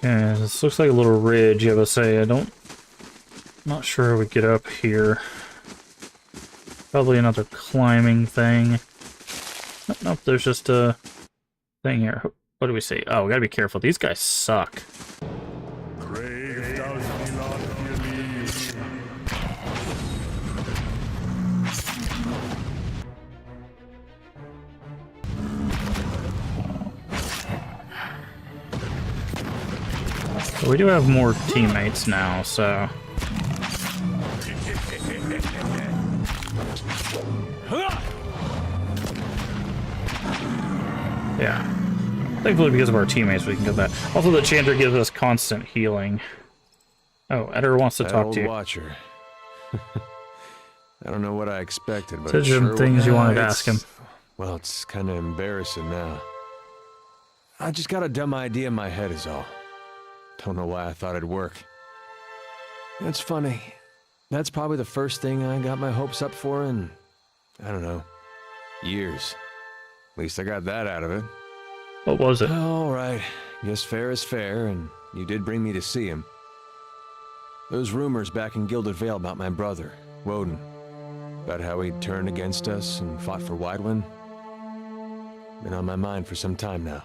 Yeah, this looks like a little ridge. Yeah, but say not sure we get up here. Probably another climbing thing. Nope, there's just a thing here. What do we say? Oh, we gotta be careful. These guys suck. Brave does he not believe. We do have more teammates now, so... Yeah. Thankfully, because of our teammates, we can get that. Also, the Chanter gives us constant healing. Oh, Eder wants to talk old to you. Watcher. I don't know what I expected, but Said some things you wanted to ask him. Well, it's kind of embarrassing now. I just got a dumb idea in my head is all. Don't know why I thought it'd work. It's funny. That's probably the first thing I got my hopes up for in, I don't know, years. At least I got that out of it. What was it? All right. Guess fair is fair, and you did bring me to see him. Those rumors back in Gilded Vale about my brother, Woden. About how he turned against us and fought for Weidwin. Been on my mind for some time now.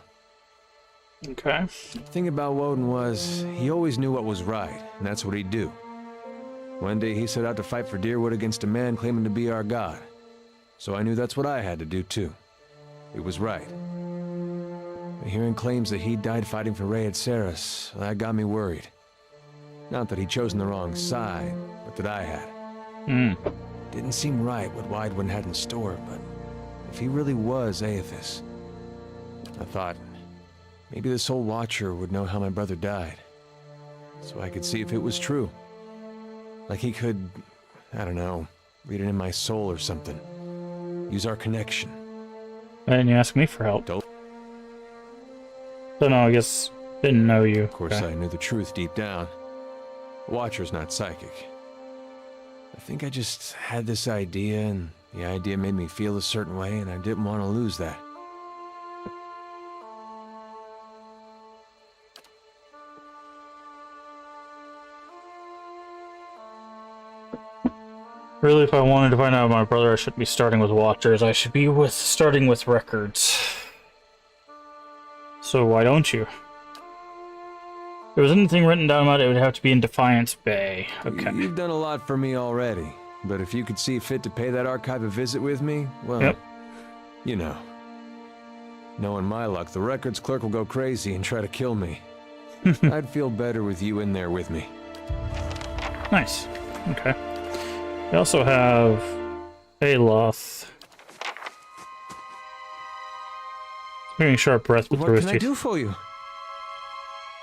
Okay. The thing about Woden was, he always knew what was right, and that's what he'd do. One day he set out to fight for Dyrwood against a man claiming to be our god. So I knew that's what I had to do too. It was right. But hearing claims that he died fighting for Rayed Seras, that got me worried. Not that he'd chosen the wrong side, but that I had. Didn't seem right what Weidwin had in store, but if he really was Aethys, I thought, maybe this old Watcher would know how my brother died, so I could see if it was true. Like he could, I don't know, read it in my soul or something. Use our connection. Why didn't you ask me for help? Don't. So no, I guess didn't know you. Of course, I knew the truth deep down. Watcher's not psychic. I think I just had this idea, and the idea made me feel a certain way, and I didn't want to lose that. Really, if I wanted to find out my brother, I shouldn't be starting with Watchers. I should be starting with records. So why don't you? If there was anything written down about it, it would have to be in Defiance Bay. Okay. You've done a lot for me already, but if you could see fit to pay that archive a visit with me, well, Yep. you know. Knowing my luck, the records clerk will go crazy and try to kill me. I'd feel better with you in there with me. Nice. Okay. We also have Aloth. Hearing sharp breath with What through can his I teeth. do for you?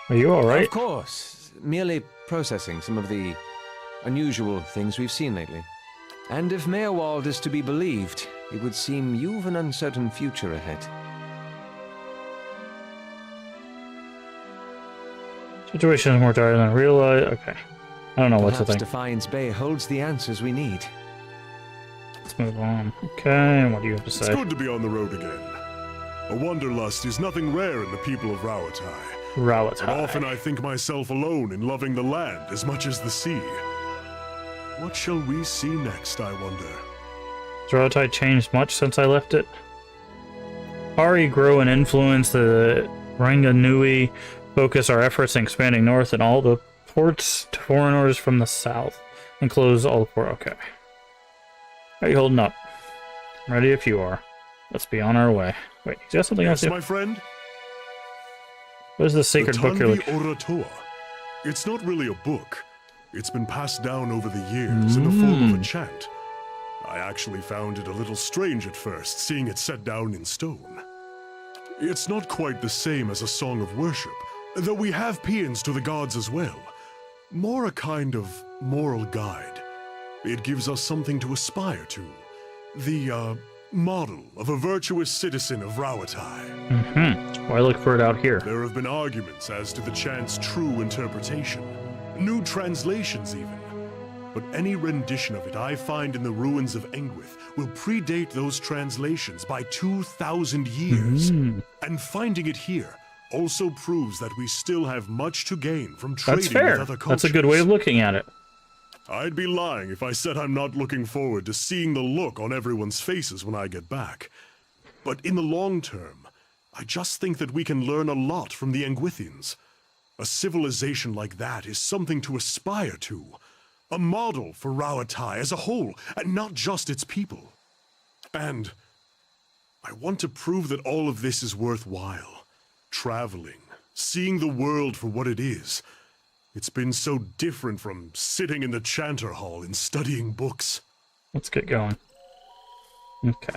Are you alright? Of course. Merely processing some of the unusual things we've seen lately. And if Meowald is to be believed, it would seem you've an uncertain future ahead. Situation is more dire than I realize. Okay. I don't know what to Perhaps think. Defiance Bay holds the answers we need. Let's move on. Okay, what do you have to It's say? good to be on the road again. A wanderlust is nothing rare in the people of Rauatai. And Rauatai. often I think myself alone in loving the land as much as the sea. What shall we see next, I wonder? Has Rauatai changed much since I left it? Ari grow and influence the Ranganui, focus our efforts in expanding north and all the ports to foreigners from the south, and close all the port. Okay. How are you holding up? Ready if you are. Let's be on our way. Wait, is that something else? Yes, my friend? What is the sacred book you're Tanvi looking? Oratoa. It's not really a book. It's been passed down over the years in the form of a chant. I actually found it a little strange at first, seeing it set down in stone. It's not quite the same as a song of worship, though we have paeans to the gods as well. More a kind of moral guide. It gives us something to aspire to. The, model of a virtuous citizen of Rauatai. Why look for it out here? There have been arguments as to the chant's true interpretation, new translations even. But any rendition of it I find in the ruins of Engwith will predate those translations by 2,000 years. And finding it here also proves that we still have much to gain from trading That's with fair. other cultures. That's a good way of looking at it. I'd be lying if I said I'm not looking forward to seeing the look on everyone's faces when I get back. But in the long term, I just think that we can learn a lot from the Engwithians. A civilization like that is something to aspire to. A model for Rauatai as a whole, and not just its people. And I want to prove that all of this is worthwhile. Traveling, seeing the world for what it is. It's been so different from sitting in the Chanter Hall and studying books. Let's get going. Okay.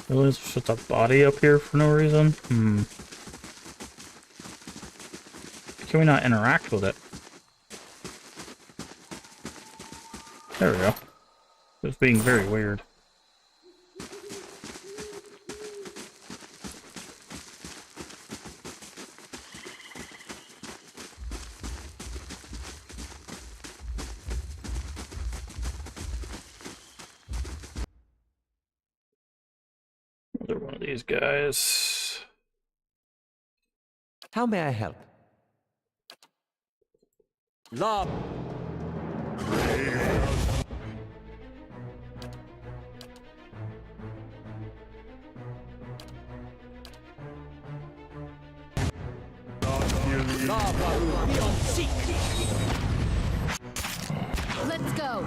Really, there's just a body up here for no reason? Can we not interact with it? There we go. It's being very weird. Another one of these guys. How may I help? Lob. Let's go.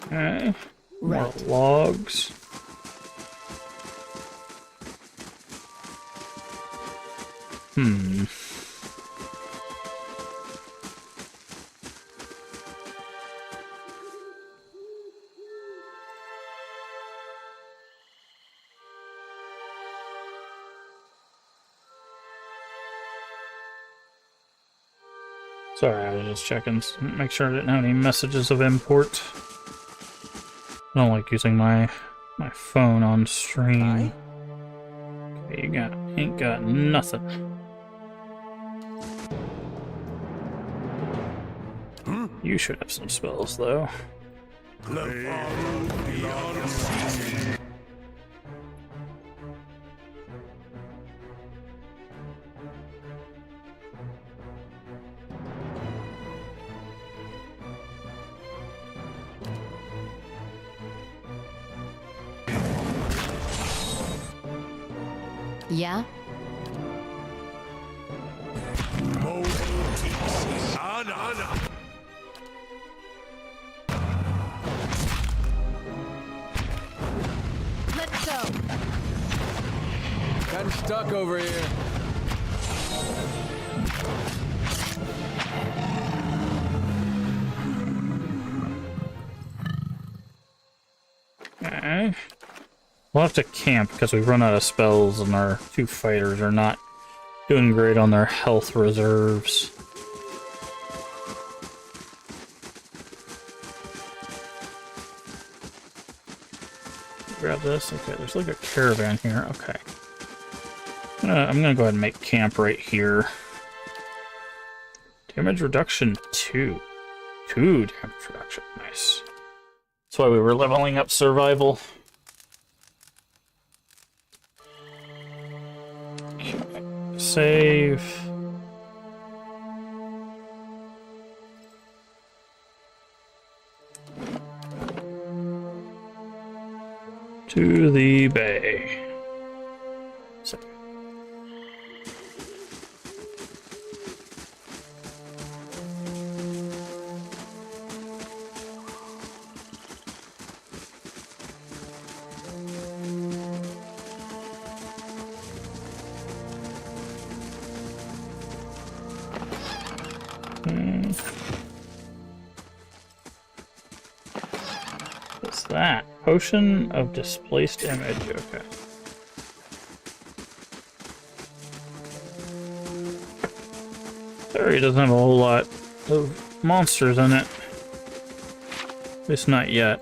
Okay. More Right. logs. Sorry, I was just checking. Make sure I didn't have any messages of import. I don't like using my phone on stream. Okay, you ain't got nothing. You should have some spells, though. Yeah? Let's go. Getting stuck over here. Okay. We'll have to camp because we've run out of spells and our two fighters are not doing great on their health reserves. Grab this. Okay, there's like a caravan here. Okay. I'm gonna go ahead and make camp right here. Damage reduction 2. 2 damage reduction. Nice. That's why we were leveling up survival. Okay. Save. To the bay. So. What's that? Potion of displaced image. Okay. Sorry, it doesn't have a whole lot of monsters in it. At least not yet.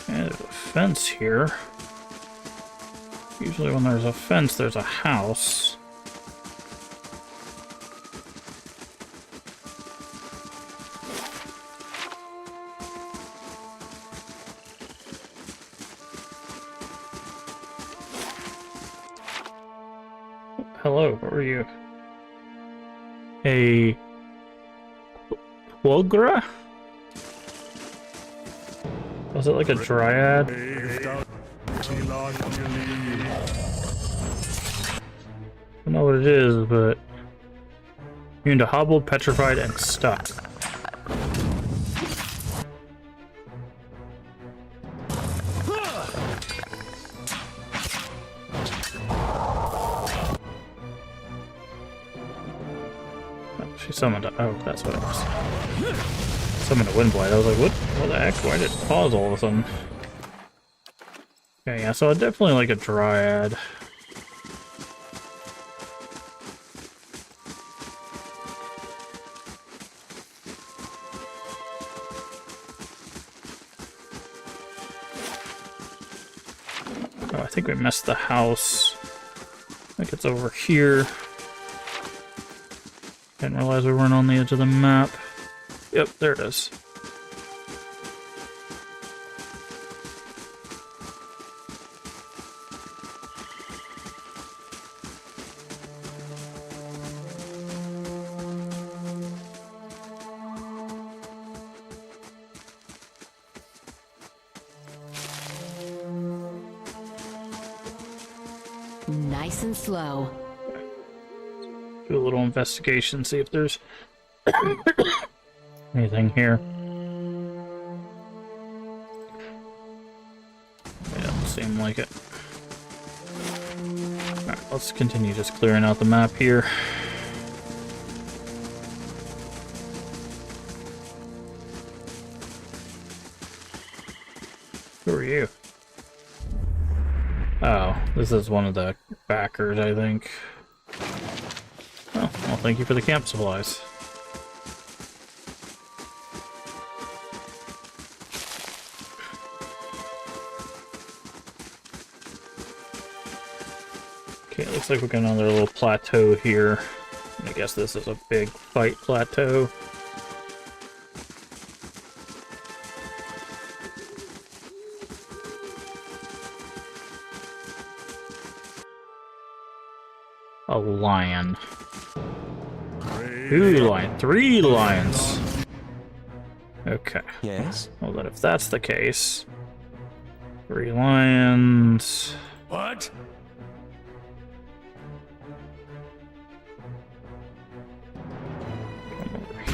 There's a fence here. Usually when there's a fence, there's a house. Hello, who are you? A Quogra? Was it like a dryad? I don't know what it is, but immune to hobbled, petrified, and stuck. Oh, she summoned a... Oh, that's what it was. Summoned a Windblight. I was like, what the heck? Why did it pause all of a sudden? Okay, yeah, so I definitely like a dryad. Oh, I think we missed the house. I think it's over here. Didn't realize we weren't on the edge of the map. Yep, there it is. Nice and slow. Do a little investigation, see if there's anything here. Yeah, doesn't seem like it. Alright, let's continue just clearing out the map here. Who are you? Oh, this is one of the backers, I think. Oh, well, thank you for the camp supplies. Okay, looks like we got another little plateau here. I guess this is a big fight plateau. A lion. 2 lions. 3 lions. Okay. Yes? Well, then if that's the case... 3 lions... What?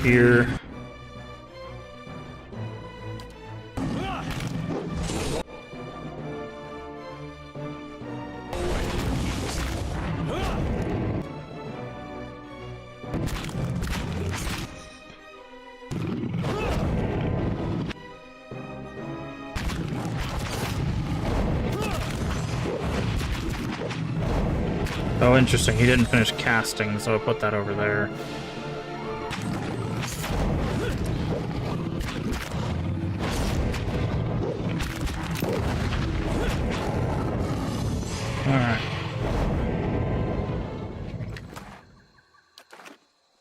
Here. Oh, interesting. He didn't finish casting, so I put that over there. Alright.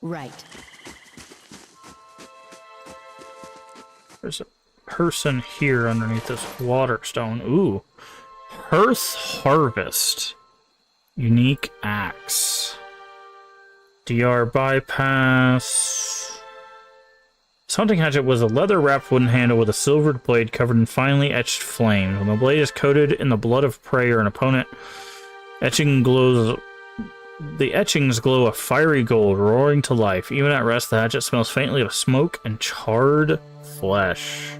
Right. There's a person here underneath this water stone. Ooh. Hearth Harvest. Unique axe. DR bypass. This hunting hatchet was a leather-wrapped wooden handle with a silvered blade covered in finely etched flames. When the blade is coated in the blood of prey or an opponent, the etchings glow a fiery gold, roaring to life. Even at rest, the hatchet smells faintly of smoke and charred flesh.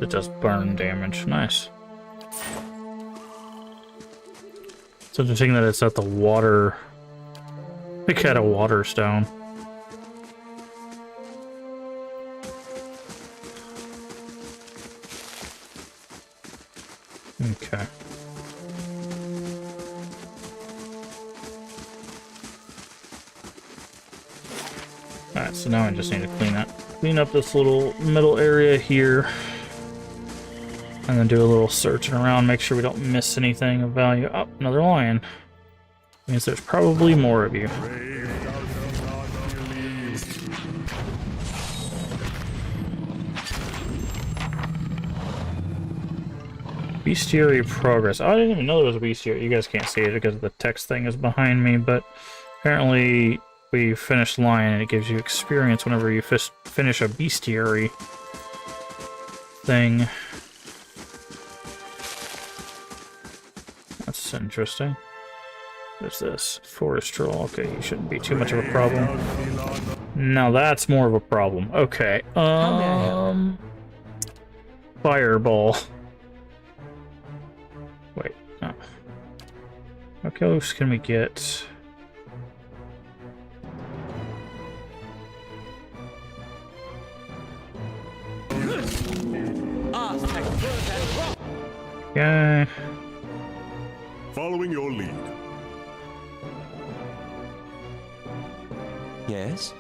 It does burn damage. Nice. So the thing that it's at the water... I think it had a water stone. Okay. Alright, so now I just need to clean up this little middle area here. And then do a little searching around, make sure we don't miss anything of value. Oh, another lion. Means there's probably more of you. Bestiary progress. Oh, I didn't even know there was a bestiary. You guys can't see it because the text thing is behind me, but apparently we finished lion and it gives you experience whenever you finish a bestiary thing. That's interesting. What's this? Forest troll. Okay, you shouldn't be too much of a problem. Now that's more of a problem. Okay. Fireball. Wait, no. How close can we get? Okay. Following your lead. Yes?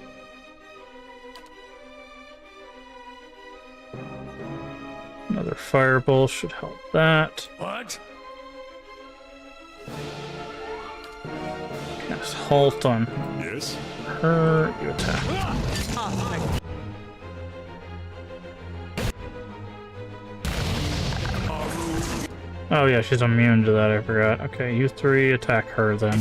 Another fireball should help that. What? Cast halt on Yes? her. You attack. Oh yeah, she's immune to that, I forgot. Okay, you 3 attack her then.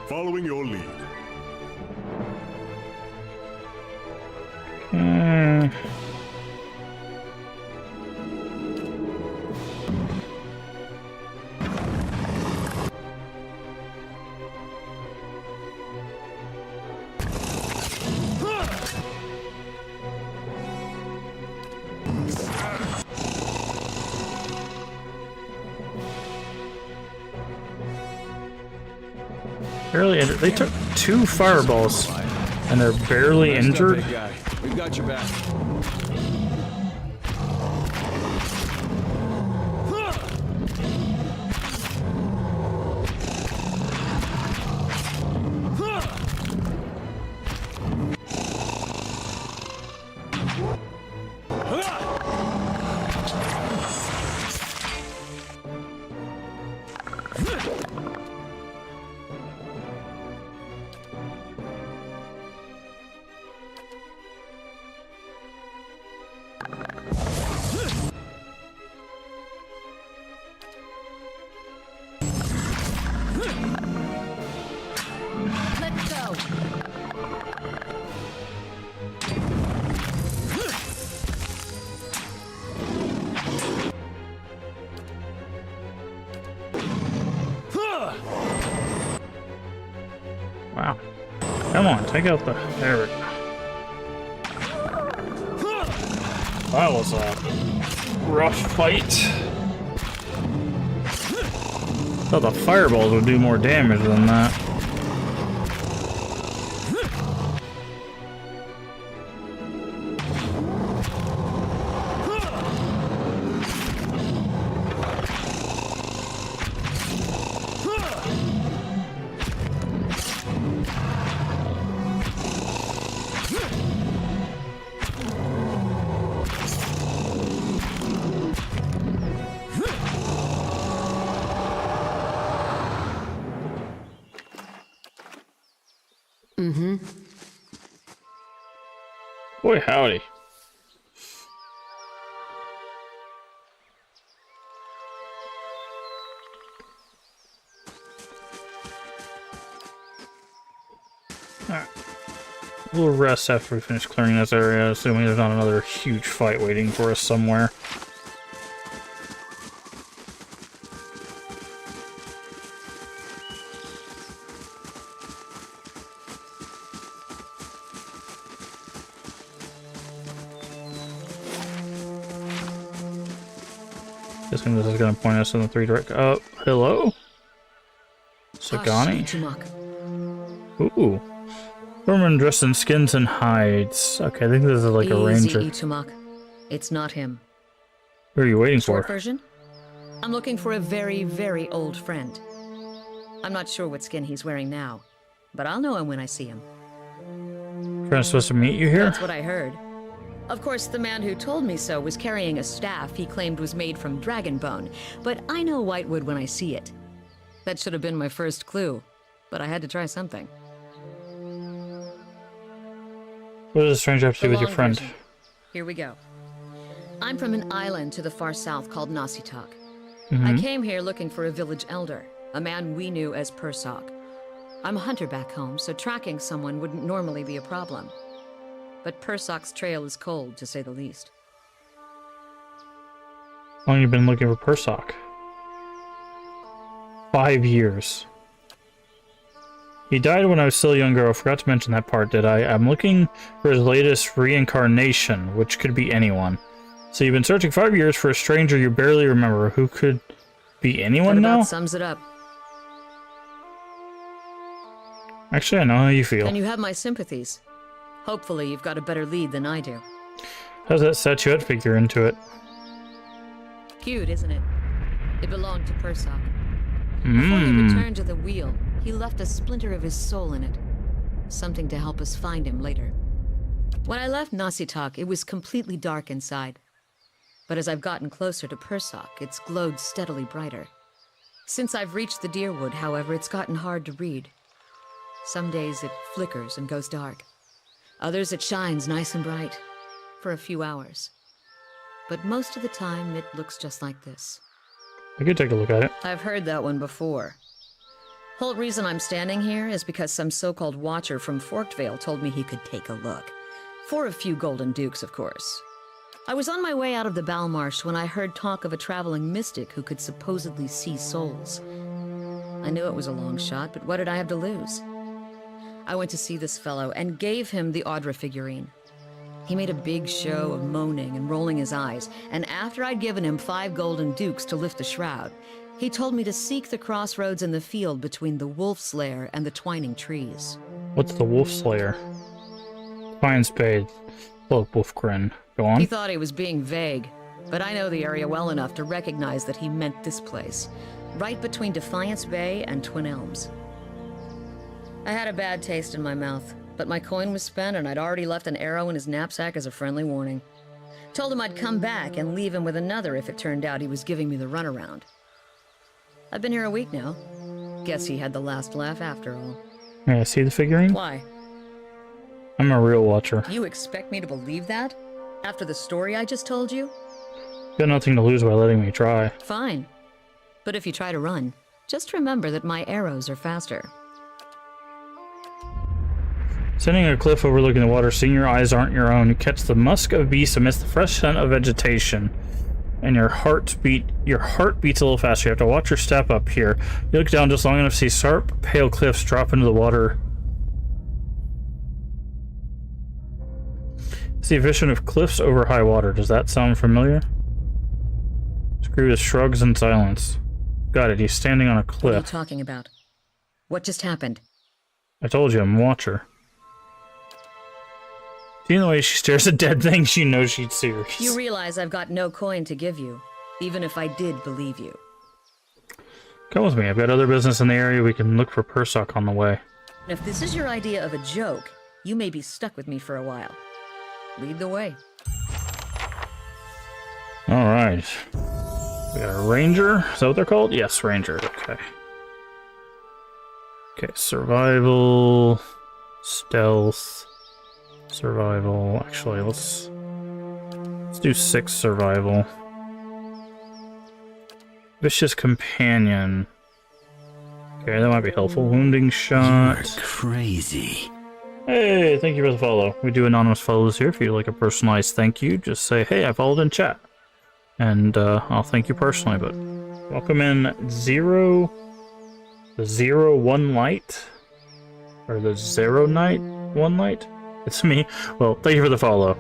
Following your lead. Barely injured. They took 2 fireballs, and they're barely injured. Big guy. We've got your back. Wow. Come on, take out the... There we go. That was a rough fight. Thought the fireballs would do more damage than that. Boy, howdy. Alright. We'll rest after we finish clearing this area, assuming there's not another huge fight waiting for us somewhere. Guessing this is going to point us in the three direct. Hello? Sagani? Ooh. Woman dressed in skins and hides. Okay, I think this is like a ranger. Itumak. It's not him. What are you waiting Short for? version? I'm looking for a very, very old friend. I'm not sure what skin he's wearing now, but I'll know him when I see him. Friend supposed to meet you here? That's what I heard. Of course, the man who told me so was carrying a staff he claimed was made from dragon bone, but I know Whitewood when I see it. That should have been my first clue, but I had to try something. What does a stranger have to do with your long friend? version. Here we go. I'm from an island to the far south called Nasitak. I came here looking for a village elder, a man we knew as Persok. I'm a hunter back home, so tracking someone wouldn't normally be a problem. But Persok's trail is cold, to say the least. How long have you been looking for Persok? 5 years. He died when I was still younger. I forgot to mention that part, did I? I'm looking for his latest reincarnation, which could be anyone. So you've been searching 5 years for a stranger you barely remember. Who could be anyone That now? about sums it up. Actually, I know how you feel. And you have my sympathies. Hopefully, you've got a better lead than I do. How's that statuette figure into it? Cute, isn't it? It belonged to Persok. Before he returned to the wheel, he left a splinter of his soul in it. Something to help us find him later. When I left Nasitak, it was completely dark inside. But as I've gotten closer to Persok, it's glowed steadily brighter. Since I've reached the Deerwood, however, it's gotten hard to read. Some days it flickers and goes dark. Others it shines nice and bright, for a few hours. But most of the time it looks just like this. I could take a look at it. I've heard that one before. Whole reason I'm standing here is because some so-called watcher from Forkvale told me he could take a look. For a few golden dukes, of course. I was on my way out of the Balmarsh when I heard talk of a traveling mystic who could supposedly see souls. I knew it was a long shot, but what did I have to lose? I went to see this fellow and gave him the Audra figurine. He made a big show of moaning and rolling his eyes, and after I'd given him 5 golden dukes to lift the shroud, he told me to seek the crossroads in the field between the Wolf's Lair and the twining trees. What's the Wolf Slayer? Pine Spade. Look, Wolfgren. Go on. He thought he was being vague, but I know the area well enough to recognize that he meant this place, right between Defiance Bay and Twin Elms. I had a bad taste in my mouth, but my coin was spent and I'd already left an arrow in his knapsack as a friendly warning. Told him I'd come back and leave him with another if it turned out he was giving me the runaround. I've been here a week now. Guess he had the last laugh after all. May I see the figurine? Why? I'm a real watcher. You expect me to believe that? After the story I just told you? Got nothing to lose by letting me try. Fine. But if you try to run, just remember that my arrows are faster. Sitting on a cliff overlooking the water, seeing your eyes aren't your own, you catch the musk of beasts amidst the fresh scent of vegetation. And your heart beats a little faster. You have to watch your step up here. You look down just long enough to see sharp, pale cliffs drop into the water see a vision of cliffs over high water. Does that sound familiar? Scrooge shrugs in silence. Got it, he's standing on a What are you cliff. talking about? What just happened? I told you, I'm a watcher. Seeing the way she stares at dead things, you know she's serious. You realize I've got no coin to give you, even if I did believe you. Come with me, I've got other business in the area. We can look for Persock on the way. And if this is your idea of a joke, you may be stuck with me for a while. Lead the way. Alright. We got a ranger. Is that what they're called? Yes, ranger. Okay. Okay, survival, stealth, survival. Actually, let's do 6 survival. Vicious companion. Okay, that might be helpful. Wounding shot. You're crazy. Hey, thank you for the follow. We do anonymous follows here. If you'd like a personalized thank you, just say, hey, I followed in chat. And I'll thank you personally, but welcome in the 01 light? Or the 0 night? 1 light? It's me. Well, thank you for the follow.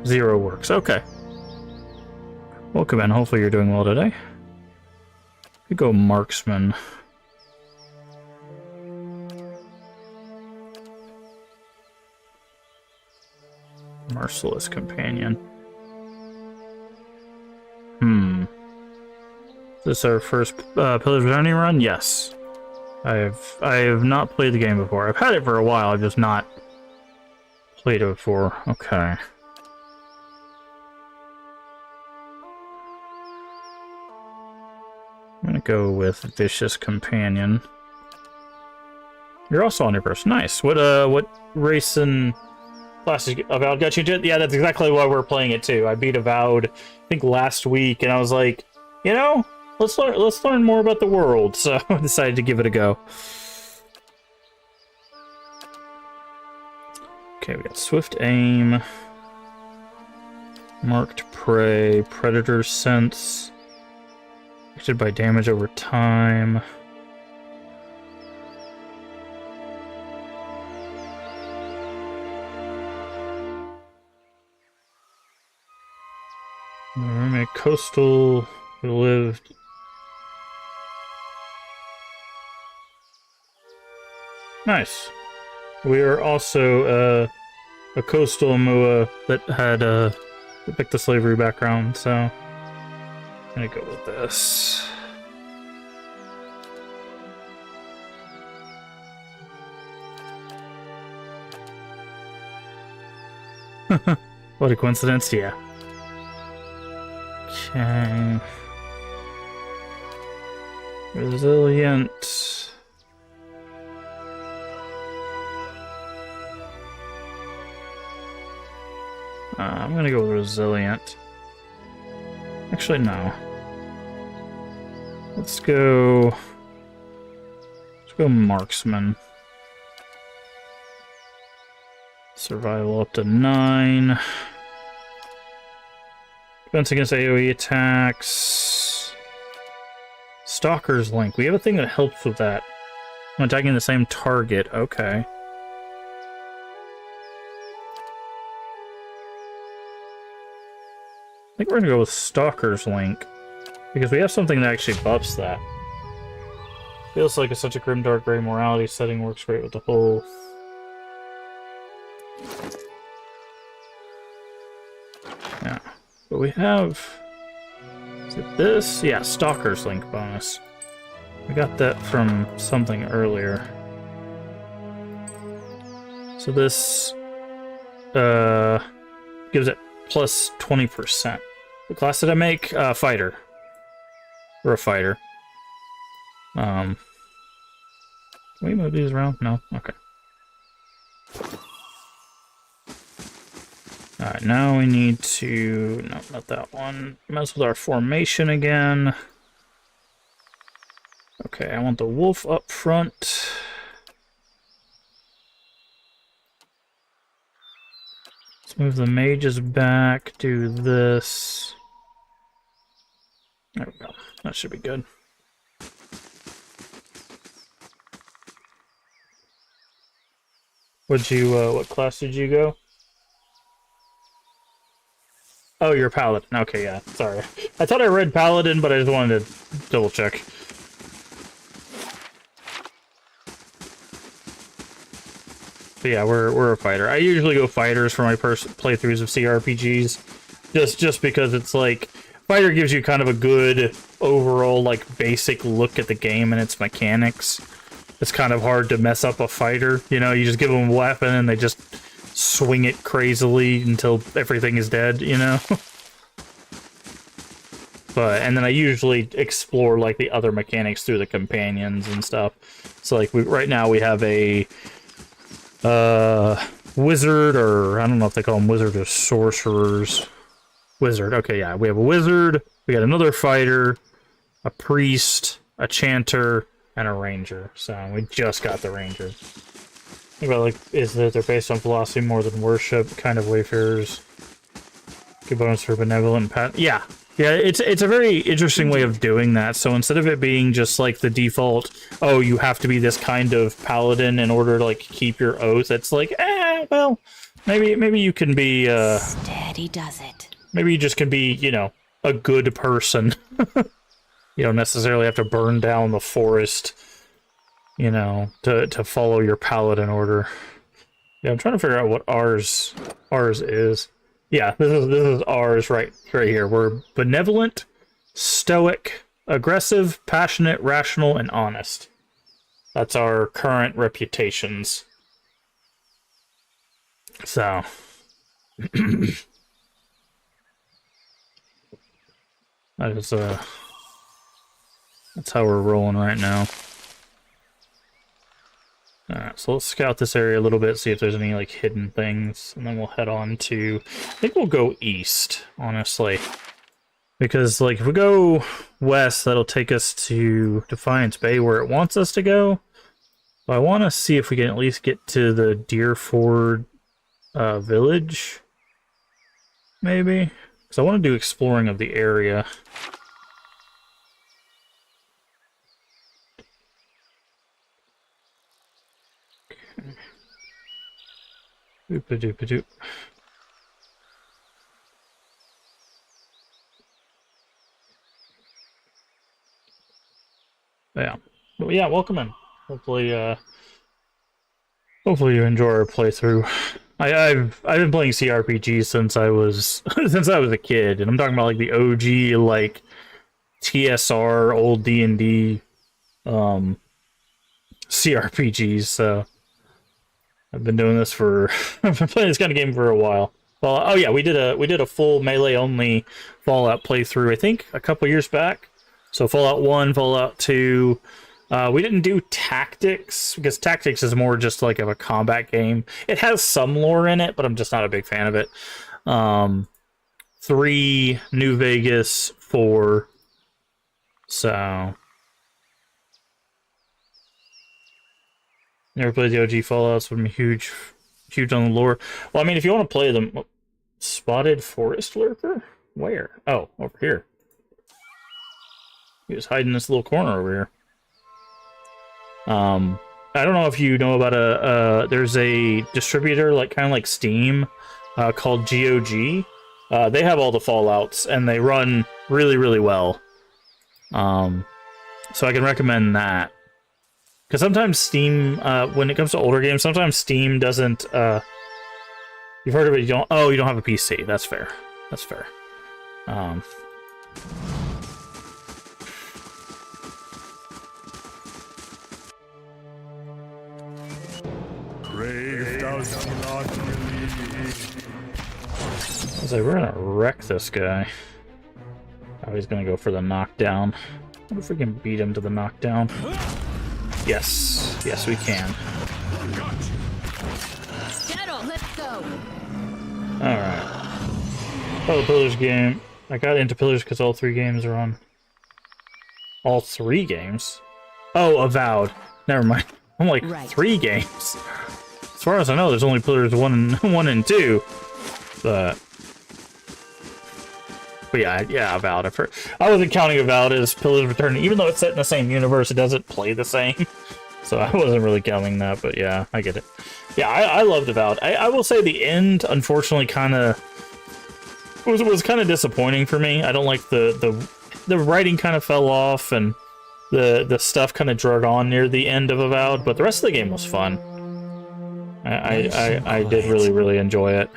0 works. Okay. Welcome in. Hopefully you're doing well today. We go marksman. Merciless companion. Is this our first Pillars of Eternity run? Yes. I have not played the game before. I've had it for a while, I've just not played it before. Okay. I'm gonna go with Vicious Companion. You're also on your person. Nice. What race and class is Avowed got you to it? Yeah, that's exactly why we're playing it too. I beat Avowed, I think last week, and I was like, you know, let's learn more about the world. So I decided to give it a go. Okay, we got Swift Aim, Marked Prey, Predator Sense, affected by damage over time. Mermaid Coastal, who lived. Nice. We are also a coastal Mua that had that picked the slavery background, so I'm gonna go with this. What a coincidence, yeah. Okay. Resilient. I'm gonna go with Resilient. Actually, no. Let's go Marksman. Survival up to 9. Defense against AoE attacks. Stalker's Link. We have a thing that helps with that. I'm attacking the same target. Okay. I think we're gonna go with Stalker's Link, because we have something that actually buffs that. Feels like such a grimdark gray morality setting works great with the whole. Yeah, but we have. Is it this? Yeah, Stalker's Link bonus. We got that from something earlier. So this gives it plus 20%. What class did I make? Fighter. Or a fighter. Can we move these around? No? Okay. Alright, now we need to... No, not that one. Mess with our formation again. Okay, I want the wolf up front. Let's move the mages back, do this. There we go. That should be good. What class did you go? Oh, you're a paladin. Okay, yeah. Sorry. I thought I read paladin, but I just wanted to double check. But yeah, we're a fighter. I usually go fighters for my playthroughs of CRPGs, just because it's like fighter gives you kind of a good overall like basic look at the game and its mechanics. It's kind of hard to mess up a fighter. You know, you just give them a weapon and they just swing it crazily until everything is dead. You know. And then I usually explore like the other mechanics through the companions and stuff. So like right now we have a wizard, or I don't know if they call them wizard or sorcerers. Wizard. Okay, yeah, we have a wizard. We got another fighter, a priest, a chanter, and a ranger. So we just got the ranger. Think about like is that they're based on philosophy more than worship, kind of wayfarers. Good bonus for benevolent Yeah, it's a very interesting way of doing that. So instead of it being just like the default, oh, you have to be this kind of paladin in order to like keep your oath, it's like, well, maybe you can be Steady does it. Maybe you just can be, you know, a good person. You don't necessarily have to burn down the forest, you know, to follow your paladin order. Yeah, I'm trying to figure out what ours is. Yeah, this is ours right here. We're benevolent, stoic, aggressive, passionate, rational, and honest. That's our current reputations. So that's how we're rolling right now. Alright, so let's scout this area a little bit, see if there's any like hidden things, and then we'll head on to, I think we'll go east, honestly. Because like if we go west, that'll take us to Defiance Bay where it wants us to go. But I want to see if we can at least get to the Deerford village, maybe? Because I want to do exploring of the area. Doop-a-doop-a-doop. Yeah. But yeah, welcome in. Hopefully you enjoy our playthrough. I've been playing CRPGs since I was a kid, and I'm talking about like the OG like TSR old D&D CRPGs, so I've been doing this for I've been playing this kind of game for a while. Well, oh yeah, we did a full melee only Fallout playthrough I think a couple years back. So Fallout 1, Fallout 2. We didn't do Tactics because Tactics is more just like of a combat game. It has some lore in it, but I'm just not a big fan of it. 3, New Vegas, 4. So never played the OG Fallouts, would be huge on the lore. Well, I mean, if you want to play them, Spotted Forest Lurker? Where? Oh, over here. He was hiding in this little corner over here. I don't know if you know about there's a distributor like kind of like Steam called GOG. They have all the Fallouts and they run really, really well. So I can recommend that. Because sometimes Steam, when it comes to older games, sometimes Steam doesn't, you've heard of it, you don't have a PC. That's fair. That's fair. Brave does not believe. I was like, we're gonna wreck this guy. Oh, he's gonna go for the knockdown. What if we can beat him to the knockdown? Yes. Yes, we can. Settle, let's go. Alright. Oh, the Pillars game. I got into Pillars because all 3 games are on. All 3 games? Oh, Avowed. Never mind. I'm like, right. 3 games. As far as I know, there's only Pillars 1 and 2. But yeah, Avowed. I wasn't counting Avowed as Pillars Returning. Even though it's set in the same universe, it doesn't play the same. So I wasn't really counting that, but yeah, I get it. Yeah, I loved Avowed. I will say the end, unfortunately, kind of was kind of disappointing for me. I don't like the writing kind of fell off, and the stuff kind of drug on near the end of Avowed, but the rest of the game was fun. I did really enjoy it.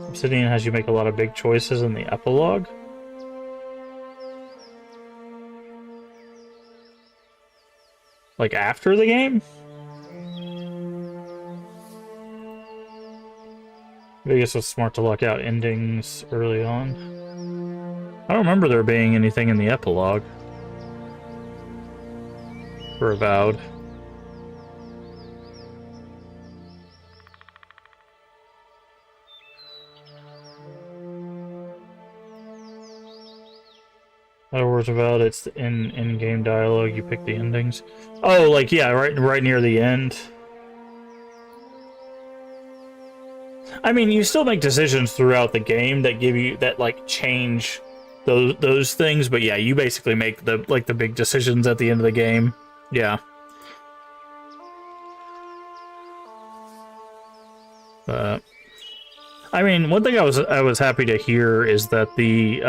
Obsidian has you make a lot of big choices in the epilogue. Like after the game? I guess it's smart to lock out endings early on. I don't remember there being anything in the epilogue for Avowed. Other words about it's in-game dialogue. You pick the endings. Oh, like yeah, right near the end. I mean, you still make decisions throughout the game that give you that like change those things, but yeah, you basically make the big decisions at the end of the game. Yeah. I mean, one thing I was happy to hear is that the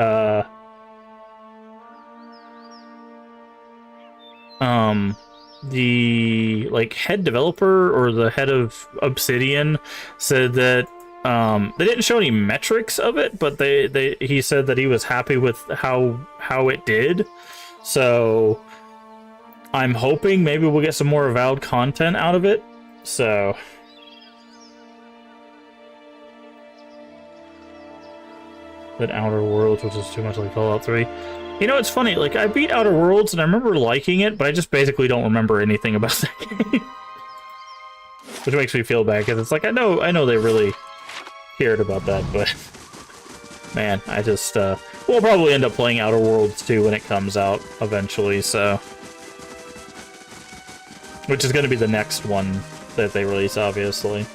like head developer or the head of Obsidian said that they didn't show any metrics of it, but he said that he was happy with how it did. So I'm hoping maybe we'll get some more Avowed content out of it. So that Outer Worlds, which is too much like Fallout 3. You know, it's funny, like, I beat Outer Worlds, and I remember liking it, but I just basically don't remember anything about that game. Which makes me feel bad, because it's like, I know they really cared about that, but... Man, I just, we'll probably end up playing Outer Worlds 2 when it comes out, eventually, so... Which is going to be the next one that they release, obviously.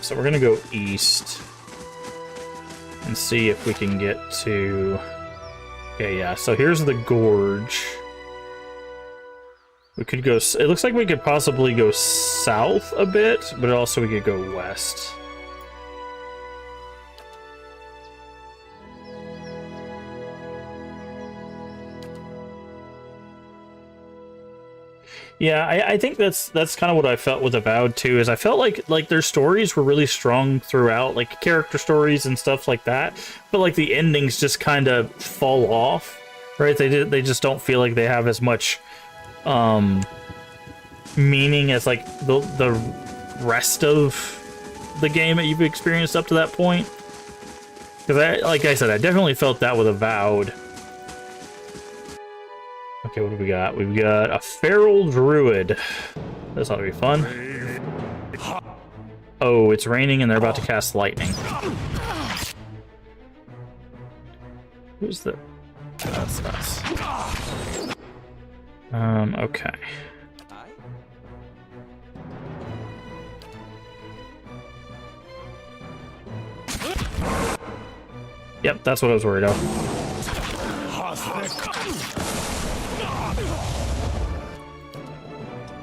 So we're gonna go east and see if we can get to... Okay, yeah, so here's the gorge. We could go... It looks like we could possibly go south a bit, but also we could go west. Yeah, I think that's kind of what I felt with Avowed too. Is I felt like their stories were really strong throughout, like character stories and stuff like that. But like the endings just kind of fall off, right? They just don't feel like they have as much meaning as like the rest of the game that you've experienced up to that point. Because like I said, I definitely felt that with Avowed. Okay, what do we got? We've got a feral druid. This ought to be fun. Oh, it's raining and they're about to cast lightning. Who's the... That's us. Okay. Yep, that's what I was worried about.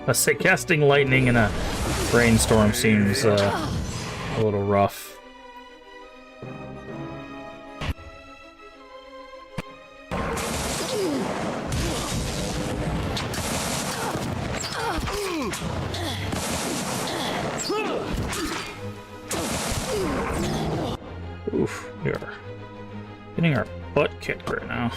Let's say casting lightning in a rainstorm seems a little rough. Oof, we are getting our butt kicked right now.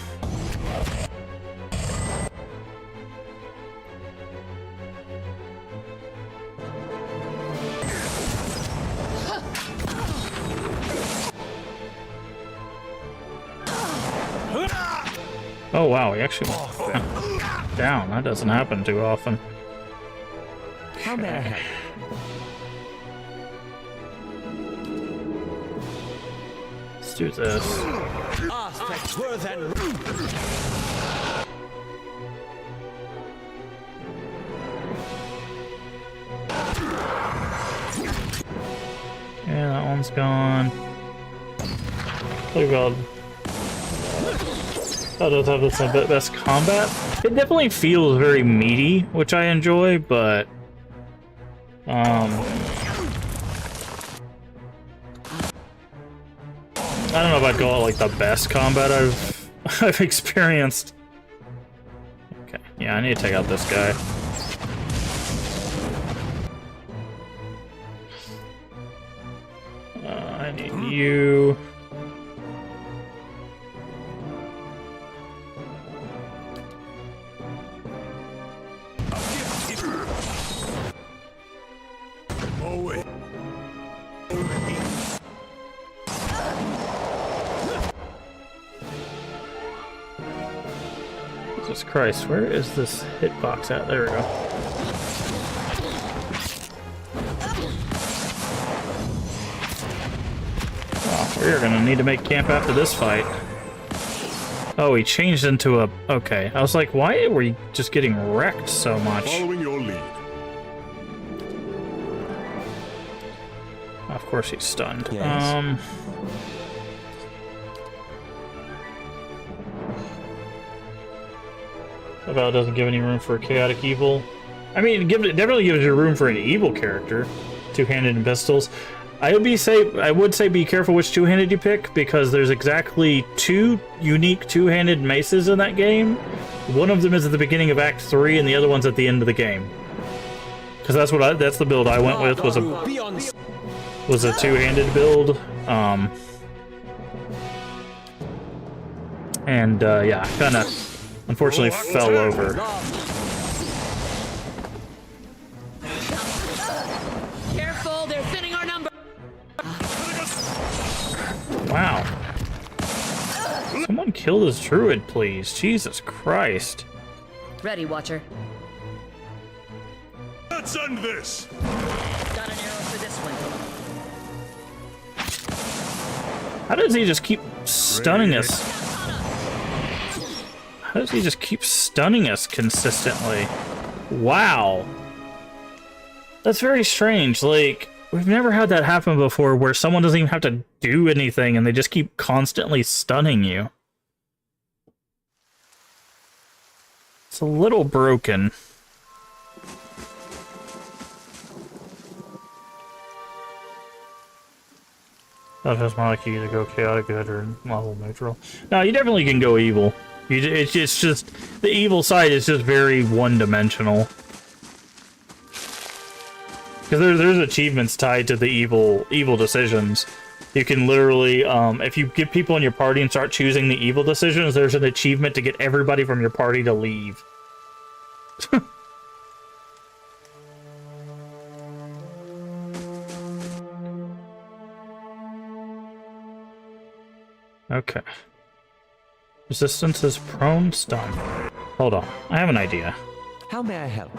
Oh wow, he actually went down. That doesn't happen too often. How may I help? Let's do this. Yeah, that one's gone. Look at I don't know if it's the best combat. It definitely feels very meaty, which I enjoy, but I don't know if I'd call it like the best combat I've experienced. Okay, yeah, I need to take out this guy. I need you. Jesus Christ, where is this hitbox at? There we go. Oh, we're gonna need to make camp after this fight. Oh, he changed into a... Okay, I was like, why were you just getting wrecked so much? Following your lead. Of course he's stunned. Yes. About doesn't give any room for a chaotic evil. I mean, it definitely gives you room for an evil character. Two-handed and pistols. I would say be careful which two-handed you pick, because there's exactly 2 unique two-handed maces in that game. One of them is at the beginning of Act 3, and the other one's at the end of the game. Because that's the build I went with, was a two-handed build. Yeah, kind of unfortunately fell over. Careful, they're thinning our number. Wow. Someone kill this druid, please. Jesus Christ. Ready, Watcher. Let's end this! Got an arrow for this one. How does he just keep stunning us? How does he just keep stunning us consistently? Wow. That's very strange. Like, we've never had that happen before where someone doesn't even have to do anything and they just keep constantly stunning you. It's a little broken. That feels more like you either go chaotic good or level neutral. No, you definitely can go evil. It's just the evil side is just very one-dimensional. Because there's achievements tied to the evil decisions. You can literally, if you get people in your party and start choosing the evil decisions, there's an achievement to get everybody from your party to leave. Okay. Resistance is prone stun. Hold on, I have an idea. How may I help?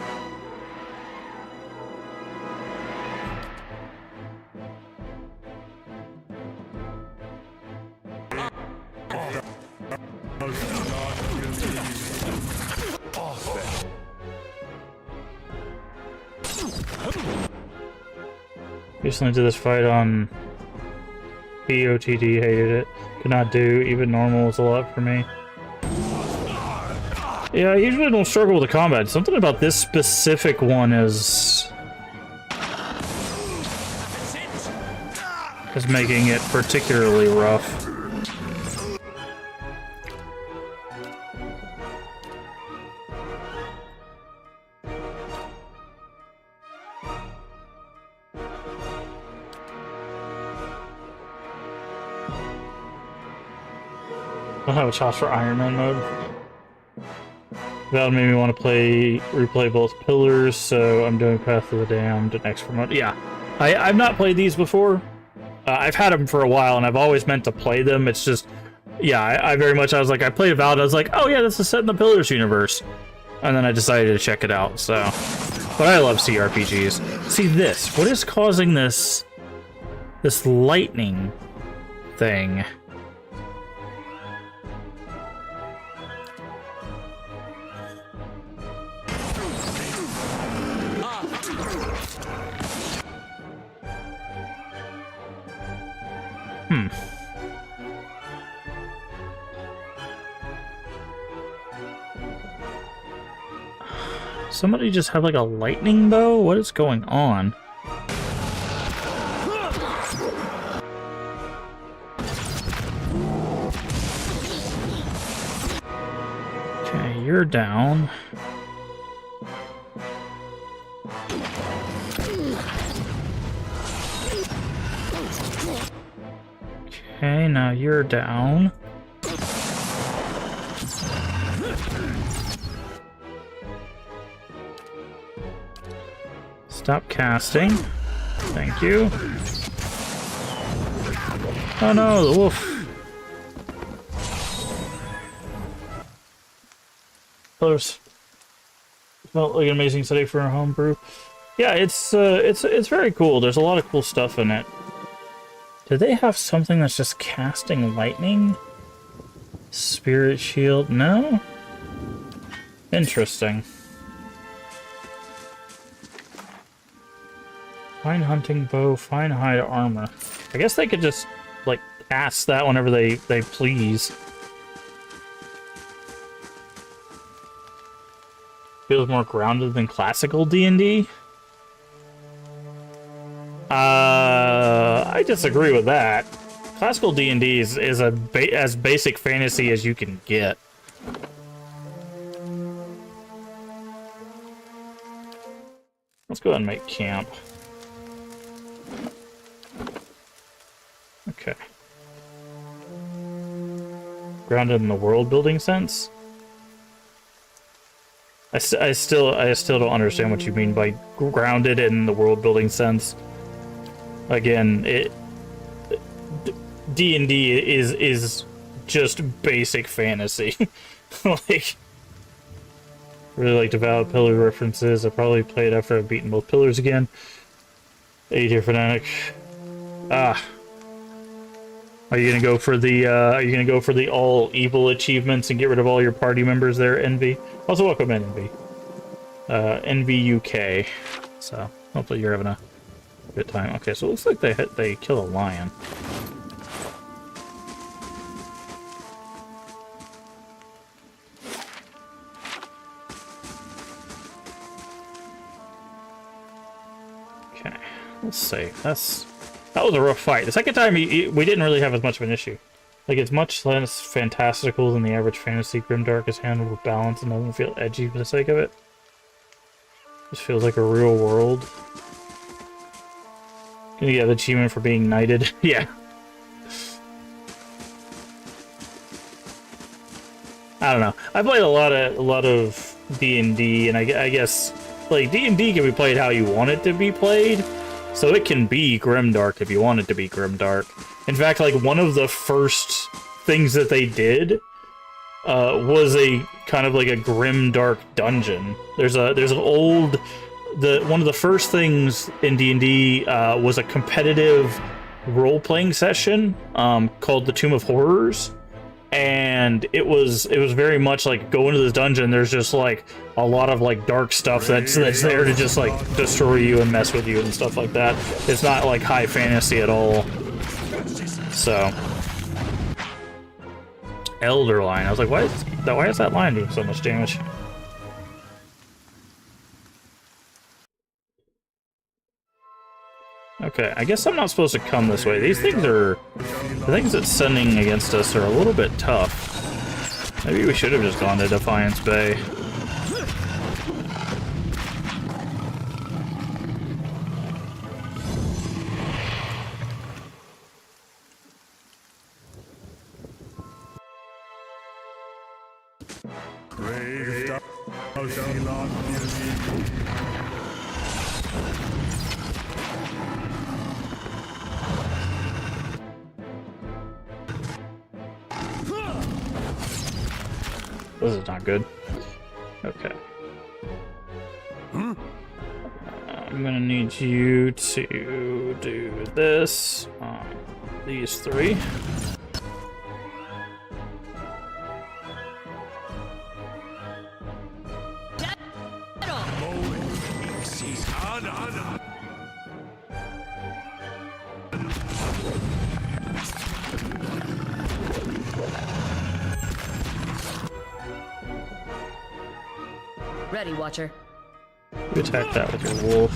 Recently did this fight on BOTD, hated it. Could not do, even normal was a lot for me. Yeah, I usually don't struggle with the combat. Something about this specific one is making it particularly rough. I don't have a choice for Iron Man mode. That would make me want to replay both Pillars, so I'm doing Path of the Damned and Extra mode. Yeah, I've not played these before. I've had them for a while, and I've always meant to play them. It's just, yeah, I very much, I was like, I played Valve, I was like, oh yeah, this is set in the Pillars universe. And then I decided to check it out, so. But I love CRPGs. See this, what is causing this lightning thing? Somebody just have like a lightning bow? What is going on? Okay, you're down. Okay, now you're down. Stop casting. Thank you. Oh no, the wolf. Pillars. Felt like an amazing setting for a homebrew. Yeah, it's very cool. There's a lot of cool stuff in it. Do they have something that's just casting lightning? Spirit shield? No? Interesting. Fine hunting bow, fine hide armor. I guess they could just, like, cast that whenever they please. Feels more grounded than classical D&D? I disagree with that. Classical D&D is as basic fantasy as you can get. Let's go ahead and make camp. Okay. Grounded in the world building sense? I still don't understand what you mean by grounded in the world building sense. Again, D&D is just basic fantasy. Like, really like devout pillar references. I probably played after I've beaten both pillars again. 8 here fanatic. Ah. Are you gonna go for the all evil achievements and get rid of all your party members there, Envy? Also welcome in, Envy. Envy UK. So hopefully you're having a good time. Okay, so it looks like they kill a lion. Okay, let's see. That was a rough fight. The second time, we didn't really have as much of an issue. Like, it's much less fantastical than the average fantasy. Grimdark is handled with balance and doesn't feel edgy for the sake of it. Just feels like a real world. Gonna get an achievement for being knighted. Yeah. I don't know. I played a lot of D&D, and I guess like D&D can be played how you want it to be played. So it can be grimdark if you want it to be grimdark. In fact, like, one of the first things that they did was a kind of like a grimdark dungeon. There's an old one of the first things in D&D was a competitive role-playing session called the Tomb of Horrors. And it was very much like go into this dungeon. There's just like a lot of like dark stuff that's there to just like destroy you and mess with you and stuff like that. It's not like high fantasy at all. So Elder Lion. I was like, why is that lion doing so much damage? Okay, I guess I'm not supposed to come this way. These things are... The things that's sending against us are a little bit tough. Maybe we should have just gone to Defiance Bay. This is not good. Okay. I'm gonna need you to do this on these three. Ready, Watcher. You attack that with your wolf.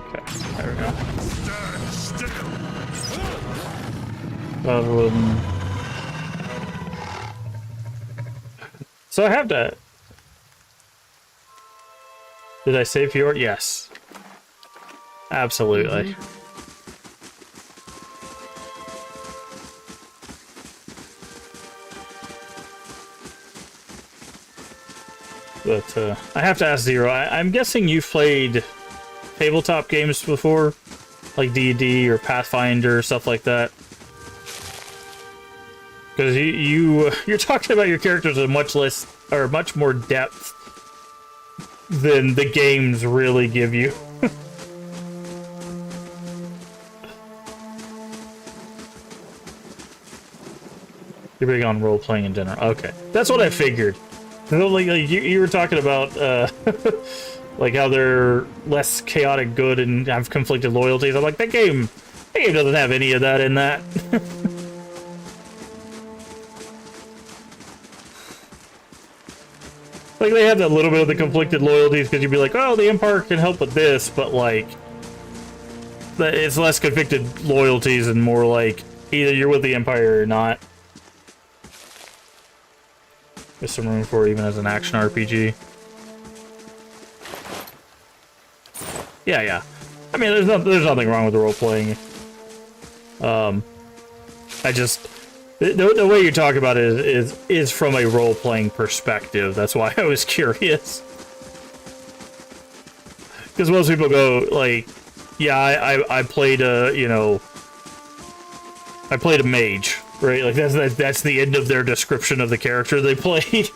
Okay, there we go. So I have to... Did I save Fjord? Yes. Absolutely. But I have to ask Zero, I'm guessing you've played tabletop games before? Like D&D or Pathfinder, stuff like that? Because you're talking about your characters in much less, or much more depth than the games really give you. You're big on role-playing in general. Okay. That's what I figured. Like you were talking about, like how they're less chaotic good and have conflicted loyalties. I'm like, that game doesn't have any of that in that. Like, they have that little bit of the conflicted loyalties, because you'd be like, oh, the Empire can help with this, but, like, it's less conflicted loyalties and more like, either you're with the Empire or not. There's some room for it even as an action RPG. Yeah. I mean, there's nothing wrong with the role-playing. I just... The way you talk about it is from a role-playing perspective. That's why I was curious. Because most people go, like, yeah, I played a, you know... I played a mage, right? Like, that's the end of their description of the character they played.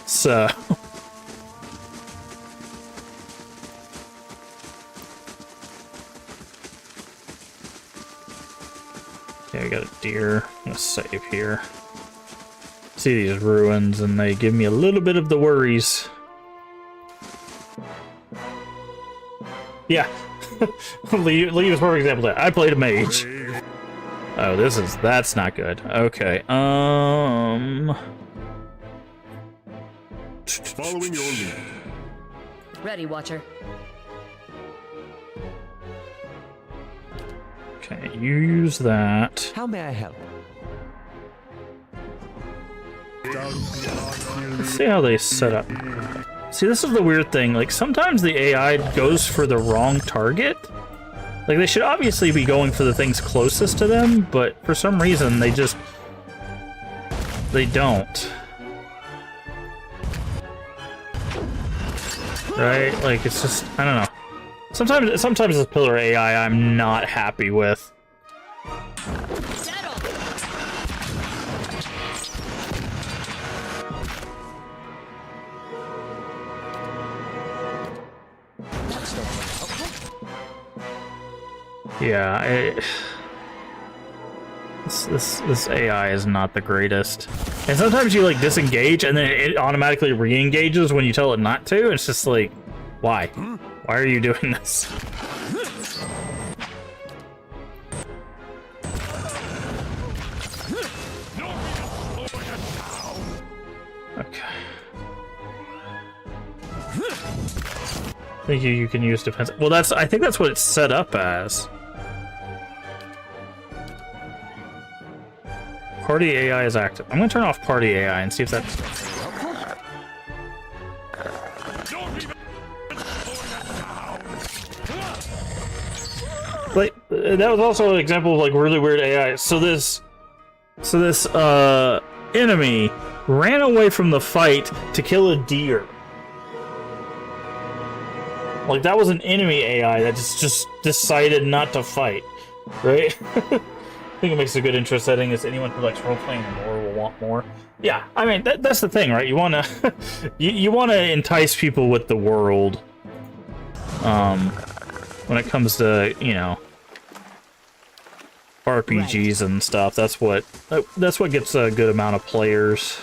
So... Okay, I got a deer. I'm gonna save here. See these ruins, and they give me a little bit of the worries. Yeah. Lee is a perfect example of that. I played a mage. Oh, that's not good. Okay, Following your lead. Ready, Watcher. Okay, you use that. How may I help? Let's see how they set up. See, this is the weird thing. Like, sometimes the AI goes for the wrong target. Like, they should obviously be going for the things closest to them, but for some reason, they don't. Right? Like, it's just, I don't know. Sometimes this pillar AI I'm not happy with. Yeah, this AI is not the greatest. And sometimes you like disengage and then it automatically re-engages when you tell it not to. It's just like, why? Why are you doing this? Okay. I think you can use defense. Well, I think that's what it's set up as. Party AI is active. I'm gonna turn off party AI and see if that... Like, that was also an example of like really weird AI. So this enemy ran away from the fight to kill a deer. Like, that was an enemy AI that just decided not to fight, right? I think it makes a good intro setting. Is anyone who likes role-playing more will want more. Yeah, I mean, that's the thing, right? You want to you want to entice people with the world. When it comes to, you know, RPGs and stuff, that's what gets a good amount of players.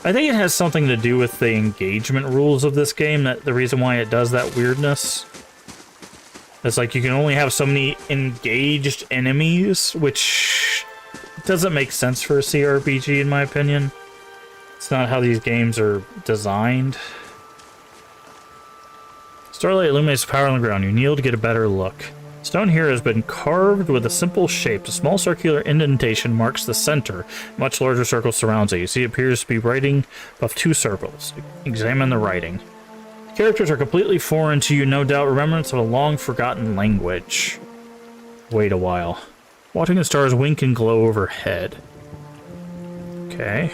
I think it has something to do with the engagement rules of this game, that the reason why it does that weirdness. It's like you can only have so many engaged enemies, which doesn't make sense for a CRPG in my opinion. It's not how these games are designed. Starlight illuminates the power on the ground. You kneel to get a better look. Stone here has been carved with a simple shape. A small circular indentation marks the center. A much larger circle surrounds it. You see it appears to be writing above 2 circles. Examine the writing. The characters are completely foreign to you, no doubt remembrance of a long-forgotten language. Wait a while. Watching the stars wink and glow overhead. Okay.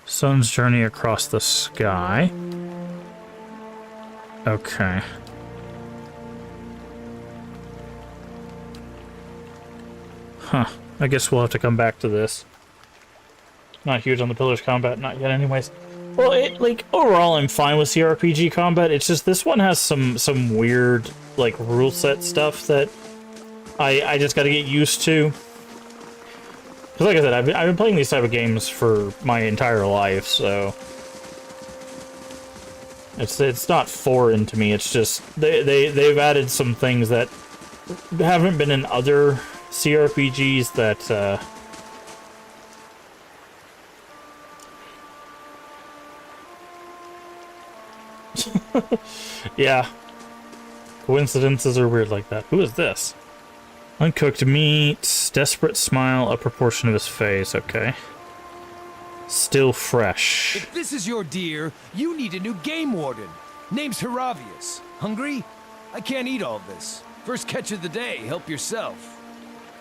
Sun's journey across the sky. Okay. Huh. I guess we'll have to come back to this. Not huge on the Pillars combat, not yet anyways. Well, overall I'm fine with CRPG combat. It's just this one has some weird, rule set stuff that I just gotta get used to. Because like I said, I've been playing these type of games for my entire life, so... It's not foreign to me, it's just... They've added some things that haven't been in other CRPGs that, yeah. Coincidences are weird like that. Who is this? Uncooked meat, desperate smile, a proportion of his face, okay. Still fresh. If this is your deer, you need a new game warden. Name's Heravius. Hungry? I can't eat all this. First catch of the day, help yourself.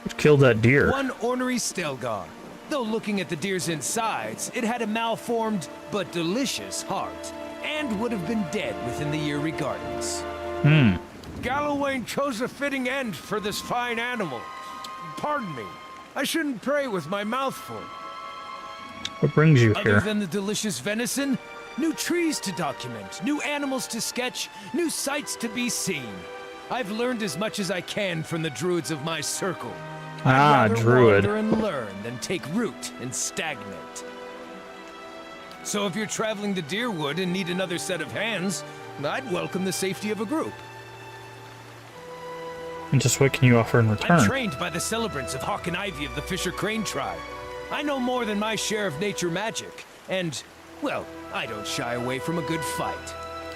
What killed that deer? One ornery Stelgar. Though looking at the deer's insides, it had a malformed but delicious heart, and would have been dead within the year regardless. Gallowayne chose a fitting end for this fine animal. Pardon me, I shouldn't pray with my mouth full. What brings you Other here? than the delicious venison, new trees to document, new animals to sketch, new sights to be seen. I've learned as much as I can from the druids of my circle. I'd rather druid. wander and learn than take root and stagnate. So if you're traveling to Deerwood and need another set of hands, I'd welcome the safety of a group. And just what can you offer in return? I'm trained by the celebrants of Hawk and Ivy of the Fisher Crane tribe. I know more than my share of nature magic, and, well, I don't shy away from a good fight.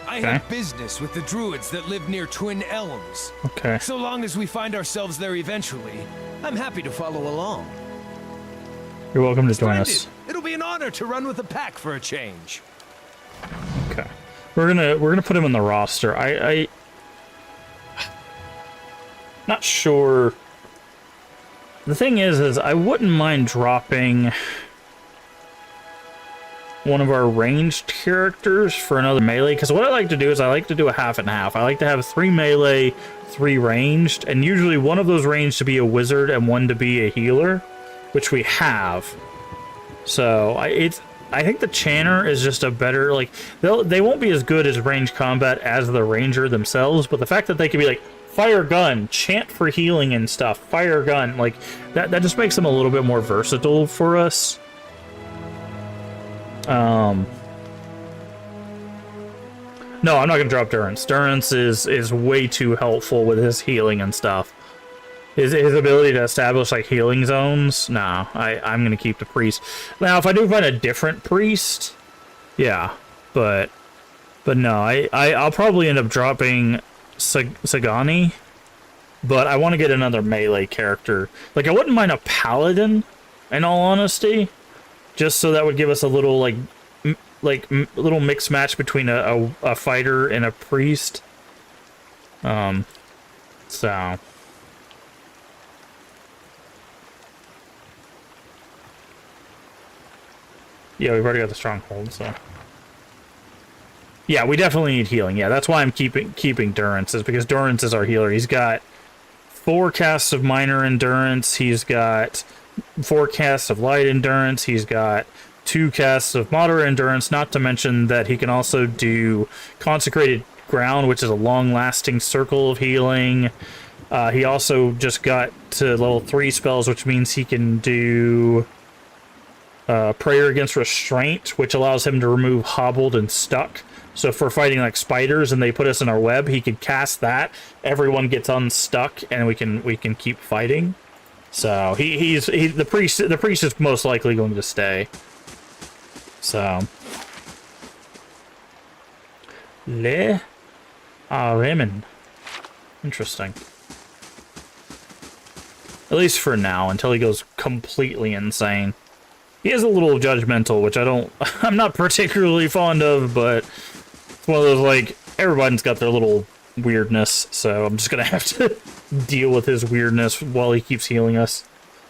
I have business with the druids that live near Twin Elms. Okay. So long as we find ourselves there eventually, I'm happy to follow along. You're welcome to join Splendid. us. It'll be an honor to run with a pack for a change. Okay. We're gonna put him in the roster. I not sure. The thing is I wouldn't mind dropping one of our ranged characters for another melee, because what I like to do is I like to do a half and half. I like to have 3 melee, 3 ranged, and usually one of those ranged to be a wizard and one to be a healer, which we have. So I think the Channer is just a better, they won't be as good as ranged combat as the ranger themselves, but the fact that they can be like fire gun, chant for healing and stuff, fire gun, that just makes them a little bit more versatile for us. No, I'm not gonna drop Durance. Durance is way too helpful with his healing and stuff. His ability to establish healing zones. No, I'm gonna keep the priest. Now, if I do find a different priest, yeah, but no, I'll probably end up dropping Sagani. But I want to get another melee character. I wouldn't mind a paladin, in all honesty, just so that would give us a little little mixed match between a fighter and a priest. So. Yeah, we've already got the stronghold, so. Yeah, we definitely need healing. Yeah, that's why I'm keeping Durance, is because Durance is our healer. He's got 4 casts of minor endurance. He's got 4 casts of light endurance. He's got 2 casts of moderate endurance, not to mention that he can also do consecrated ground, which is a long-lasting circle of healing. He also just got to level 3 spells, which means he can do Prayer Against Restraint, which allows him to remove hobbled and stuck. So if we're fighting like spiders and they put us in our web, he could cast that. Everyone gets unstuck, and we can keep fighting. So the priest is most likely going to stay. So Le Aremen. Interesting. At least for now, until he goes completely insane. He is a little judgmental, which I'm not particularly fond of, but it's one of those, like, everyone's got their little weirdness, so I'm just gonna have to deal with his weirdness while he keeps healing us.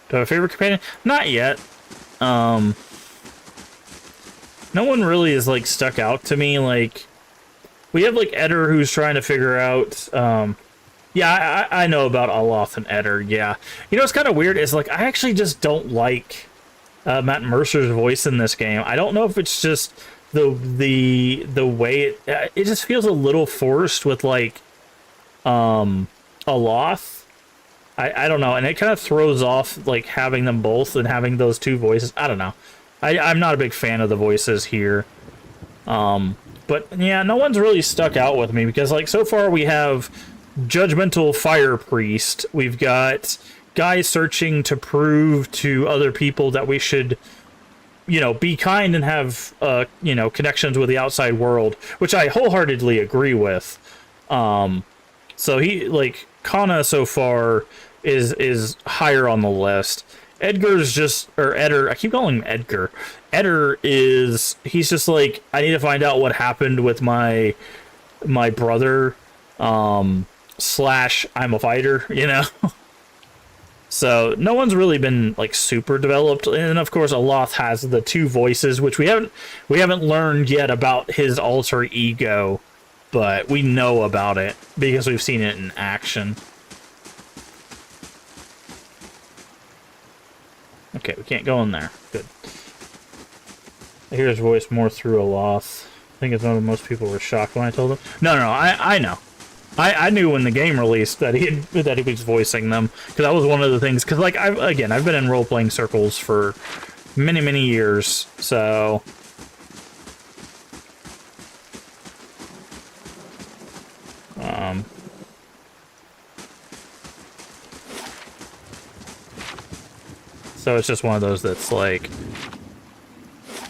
Do I have a favorite companion? Not yet. No one really is, like, stuck out to me. Like, we have, like, Eder, who's trying to figure out, yeah, I know about Aloth and Eder, yeah. You know what's kind of weird is, like, I actually just don't like Matt Mercer's voice in this game. I don't know if it's just the way it just feels a little forced with, like, Aloth. I don't know, and it kind of throws off, like, having them both and having those two voices. I don't know. I'm not a big fan of the voices here. But yeah, no one's really stuck out with me because, like, so far we have Judgmental Fire Priest. We've got guys searching to prove to other people that we should, you know, be kind and have, you know, connections with the outside world, which I wholeheartedly agree with. So he, like, Kana so far is higher on the list. Edgar's just, or Eder, I keep calling him Edgar. Eder he's just like, I need to find out what happened with my brother, slash I'm a fighter, you know? So no one's really been, like, super developed. And of course Aloth has the two voices, which we haven't learned yet about his alter ego, but we know about it because we've seen it in action. Okay, we can't go in there. Good. I hear his voice more through Aloth. I think it's one of most people were shocked when I told them. No, I know. I knew when the game released that he was voicing them, because that was one of the things. Because, like, I've been in role-playing circles for many years, so so it's just one of those that's like,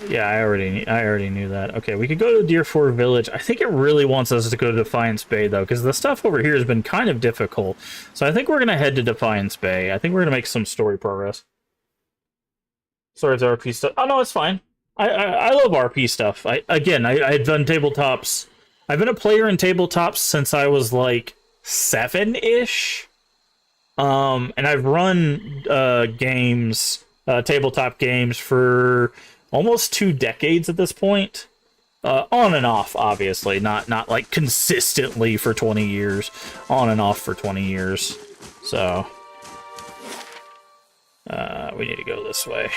yeah, I already knew that. Okay, we could go to Deerford Village. I think it really wants us to go to Defiance Bay, though, because the stuff over here has been kind of difficult. So I think we're going to head to Defiance Bay. I think we're going to make some story progress. Sorry, it's RP stuff. Oh, no, it's fine. I love RP stuff. I've done tabletops. I've been a player in tabletops since I was, like, 7-ish. And I've run games, tabletop games for almost 2 decades at this point. On and off, obviously. Not like consistently for 20 years. On and off for 20 years. So we need to go this way.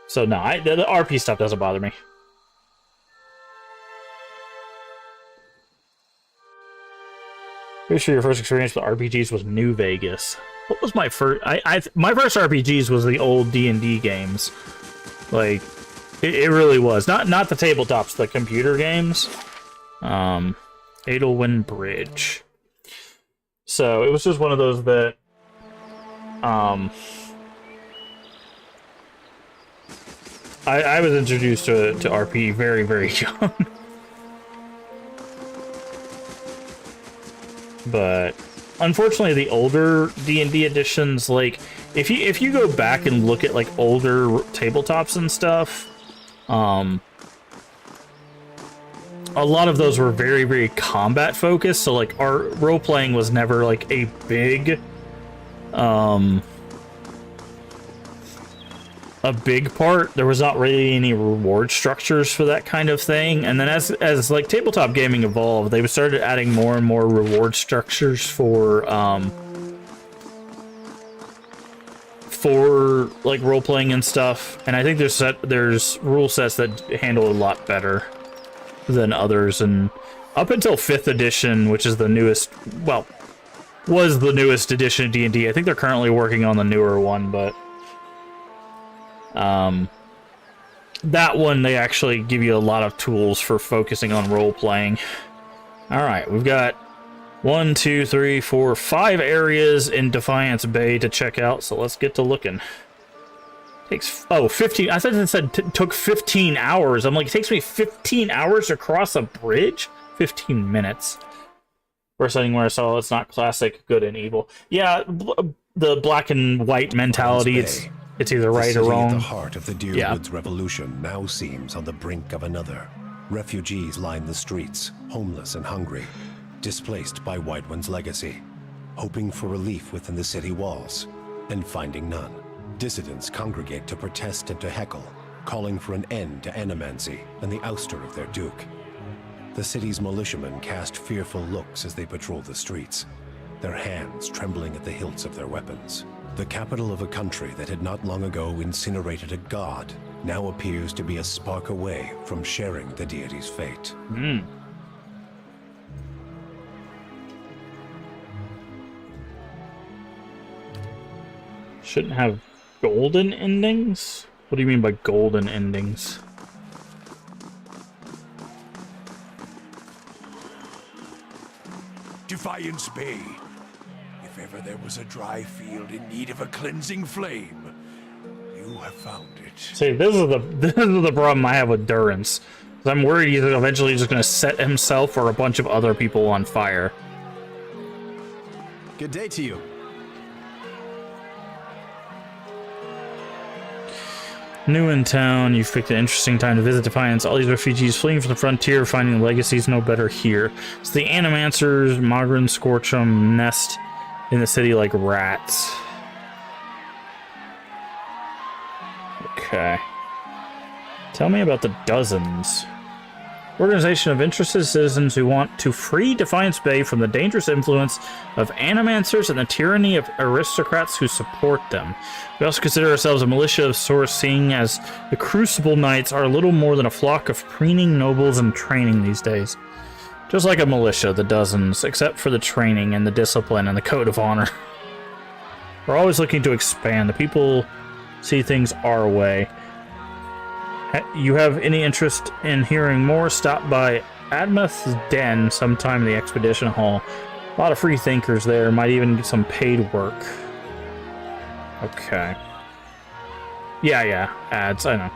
So no, the RP stuff doesn't bother me. Pretty sure your first experience with RPGs was New Vegas. What was my first? My first RPGs was the old D&D games. Like, it really was. Not the tabletops, the computer games. Edelwyn Bridge. So it was just one of those that, I was introduced to RP very, very young. But unfortunately, the older D&D editions, like, if you go back and look at, like, older tabletops and stuff, a lot of those were very, very combat focused. So, like, our role playing was never, like, a big part. There was not really any reward structures for that kind of thing. And then as like tabletop gaming evolved, they started adding more and more reward structures for like role playing and stuff. And I think there's rule sets that handle it a lot better than others. And up until 5th edition, which is the newest, well, was the newest edition of D&D. I think they're currently working on the newer one, but That one, they actually give you a lot of tools for focusing on role-playing. Alright, we've got 1, 2, 3, 4, 5 areas in Defiance Bay to check out, so let's get to looking. Takes 15. I thought it said took 15 hours. I'm like, it takes me 15 hours to cross a bridge? 15 minutes. First setting where I saw it's not classic good and evil. Yeah, the black and white mentality, it's either right or wrong. The heart of the Deerwoods Revolution now seems on the brink of another. Refugees line the streets, homeless and hungry, displaced by White One's legacy, hoping for relief within the city walls, and finding none. Dissidents congregate to protest and to heckle, calling for an end to animancy and the ouster of their duke. The city's militiamen cast fearful looks as they patrol the streets, their hands trembling at the hilts of their weapons. The capital of a country that had not long ago incinerated a god now appears to be a spark away from sharing the deity's fate. Shouldn't have golden endings? What do you mean by golden endings? Defiance Bay. If ever there was a dry field in need of a cleansing flame, you have found it. See, this is the problem I have with Durance. I'm worried he's eventually just going to set himself or a bunch of other people on fire. Good day to you. New in town, you've picked an interesting time to visit Defiance. All these refugees fleeing from the frontier, finding legacies no better here. It's the Animancers, Magrin Scorchum, nest in the city like rats. Okay. Tell me about the Dozens. Organization of interested citizens who want to free Defiance Bay from the dangerous influence of Animancers and the tyranny of aristocrats who support them. We also consider ourselves a militia of sorts, seeing as the Crucible Knights are little more than a flock of preening nobles in training these days. Just like a militia, the Dozens, except for the training and the discipline and the code of honor. We're always looking to expand. The people see things our way. You have any interest in hearing more? Stop by Admath's Den sometime in the Expedition Hall. A lot of free thinkers there. Might even get some paid work. Okay. Yeah, ads, I know.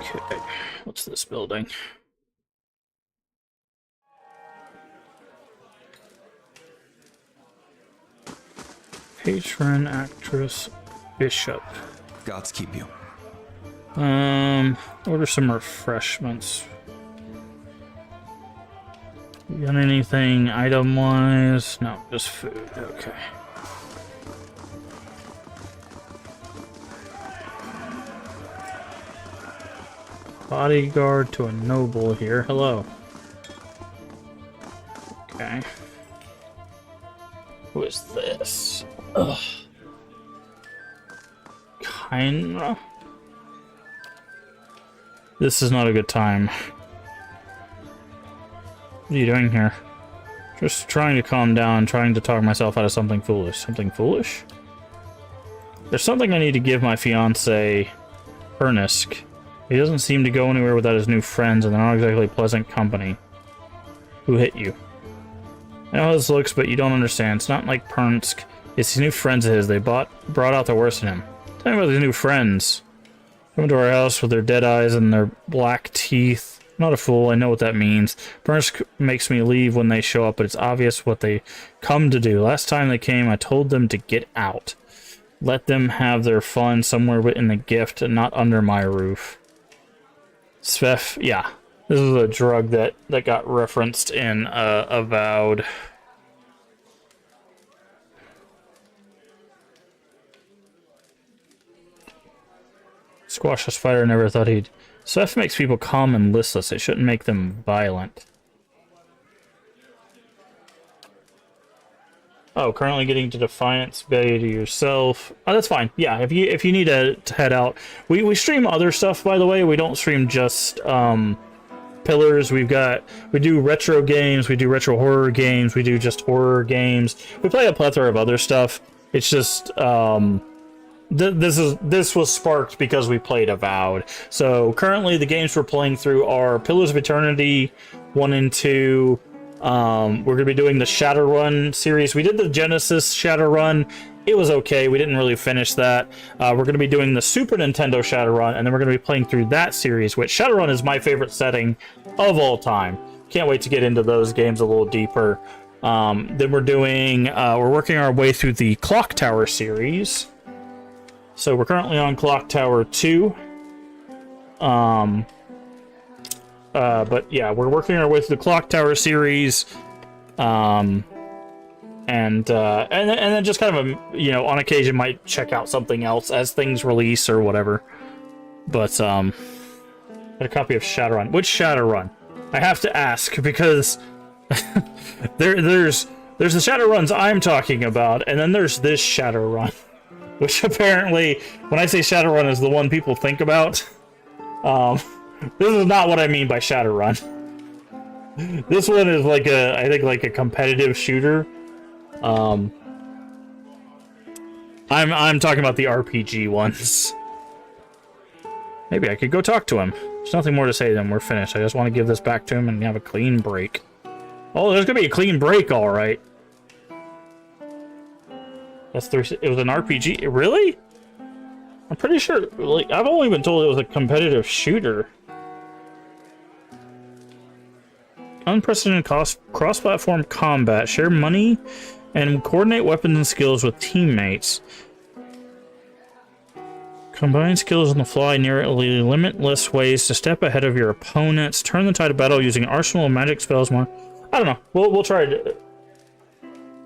Okay, what's this building? Patron, actress, bishop. Gods keep you. Order some refreshments. You got anything item-wise? No, just food. Okay. Bodyguard to a noble here. Hello. Okay. Who is this? Ugh. Kinda. This is not a good time. What are you doing here? Just trying to calm down, trying to talk myself out of something foolish. Something foolish? There's something I need to give my fiancé, Pernisk. He doesn't seem to go anywhere without his new friends, and they're not exactly pleasant company. Who hit you? I know how this looks, but you don't understand. It's not like Pernisk. It's his new friends of his. They brought out the worst in him. Tell me about these new friends. Coming to our house with their dead eyes and their black teeth. I'm not a fool, I know what that means. Pernisk makes me leave when they show up, but it's obvious what they come to do. Last time they came, I told them to get out. Let them have their fun somewhere in the gift and not under my roof. Svef, yeah. This is a drug that got referenced in Avowed. Squash this fighter, never thought he'd... Svef makes people calm and listless. It shouldn't make them violent. Oh, currently getting to Defiance Bay to yourself. Oh, that's fine. Yeah, if you need to head out. We stream other stuff, by the way. We don't stream just Pillars. We do retro games, we do retro horror games, we do just horror games. We play a plethora of other stuff. It's just this was sparked because we played Avowed. So currently the games we're playing through are Pillars of Eternity 1 and 2. We're going to be doing the Shadowrun series. We did the Genesis Shadowrun. It was okay. We didn't really finish that. We're going to be doing the Super Nintendo Shadowrun, and then we're going to be playing through that series, which Shadowrun is my favorite setting of all time. Can't wait to get into those games a little deeper. Then we're working our way through the Clock Tower series. So we're currently on Clock Tower 2. But yeah, we're working our way through the Clock Tower series. And then just kind of on occasion might check out something else as things release or whatever. But got a copy of Shadowrun. Which Shadowrun? I have to ask because there's the Shadowruns I'm talking about, and then there's this Shadowrun, which apparently, when I say Shadowrun, is the one people think about. This is not what I mean by Shadowrun. This one is I think like a competitive shooter. I'm talking about the RPG ones. Maybe I could go talk to him. There's nothing more to say then we're finished. I just want to give this back to him and have a clean break. Oh, there's gonna be a clean break, all right. It was an RPG. Really? I'm pretty sure. I've only been told it was a competitive shooter. Unprecedented cross-platform combat. Share money and coordinate weapons and skills with teammates. Combine skills on the fly, nearly limitless ways to step ahead of your opponents. Turn the tide of battle using arsenal of magic spells. More. I don't know. We'll try to.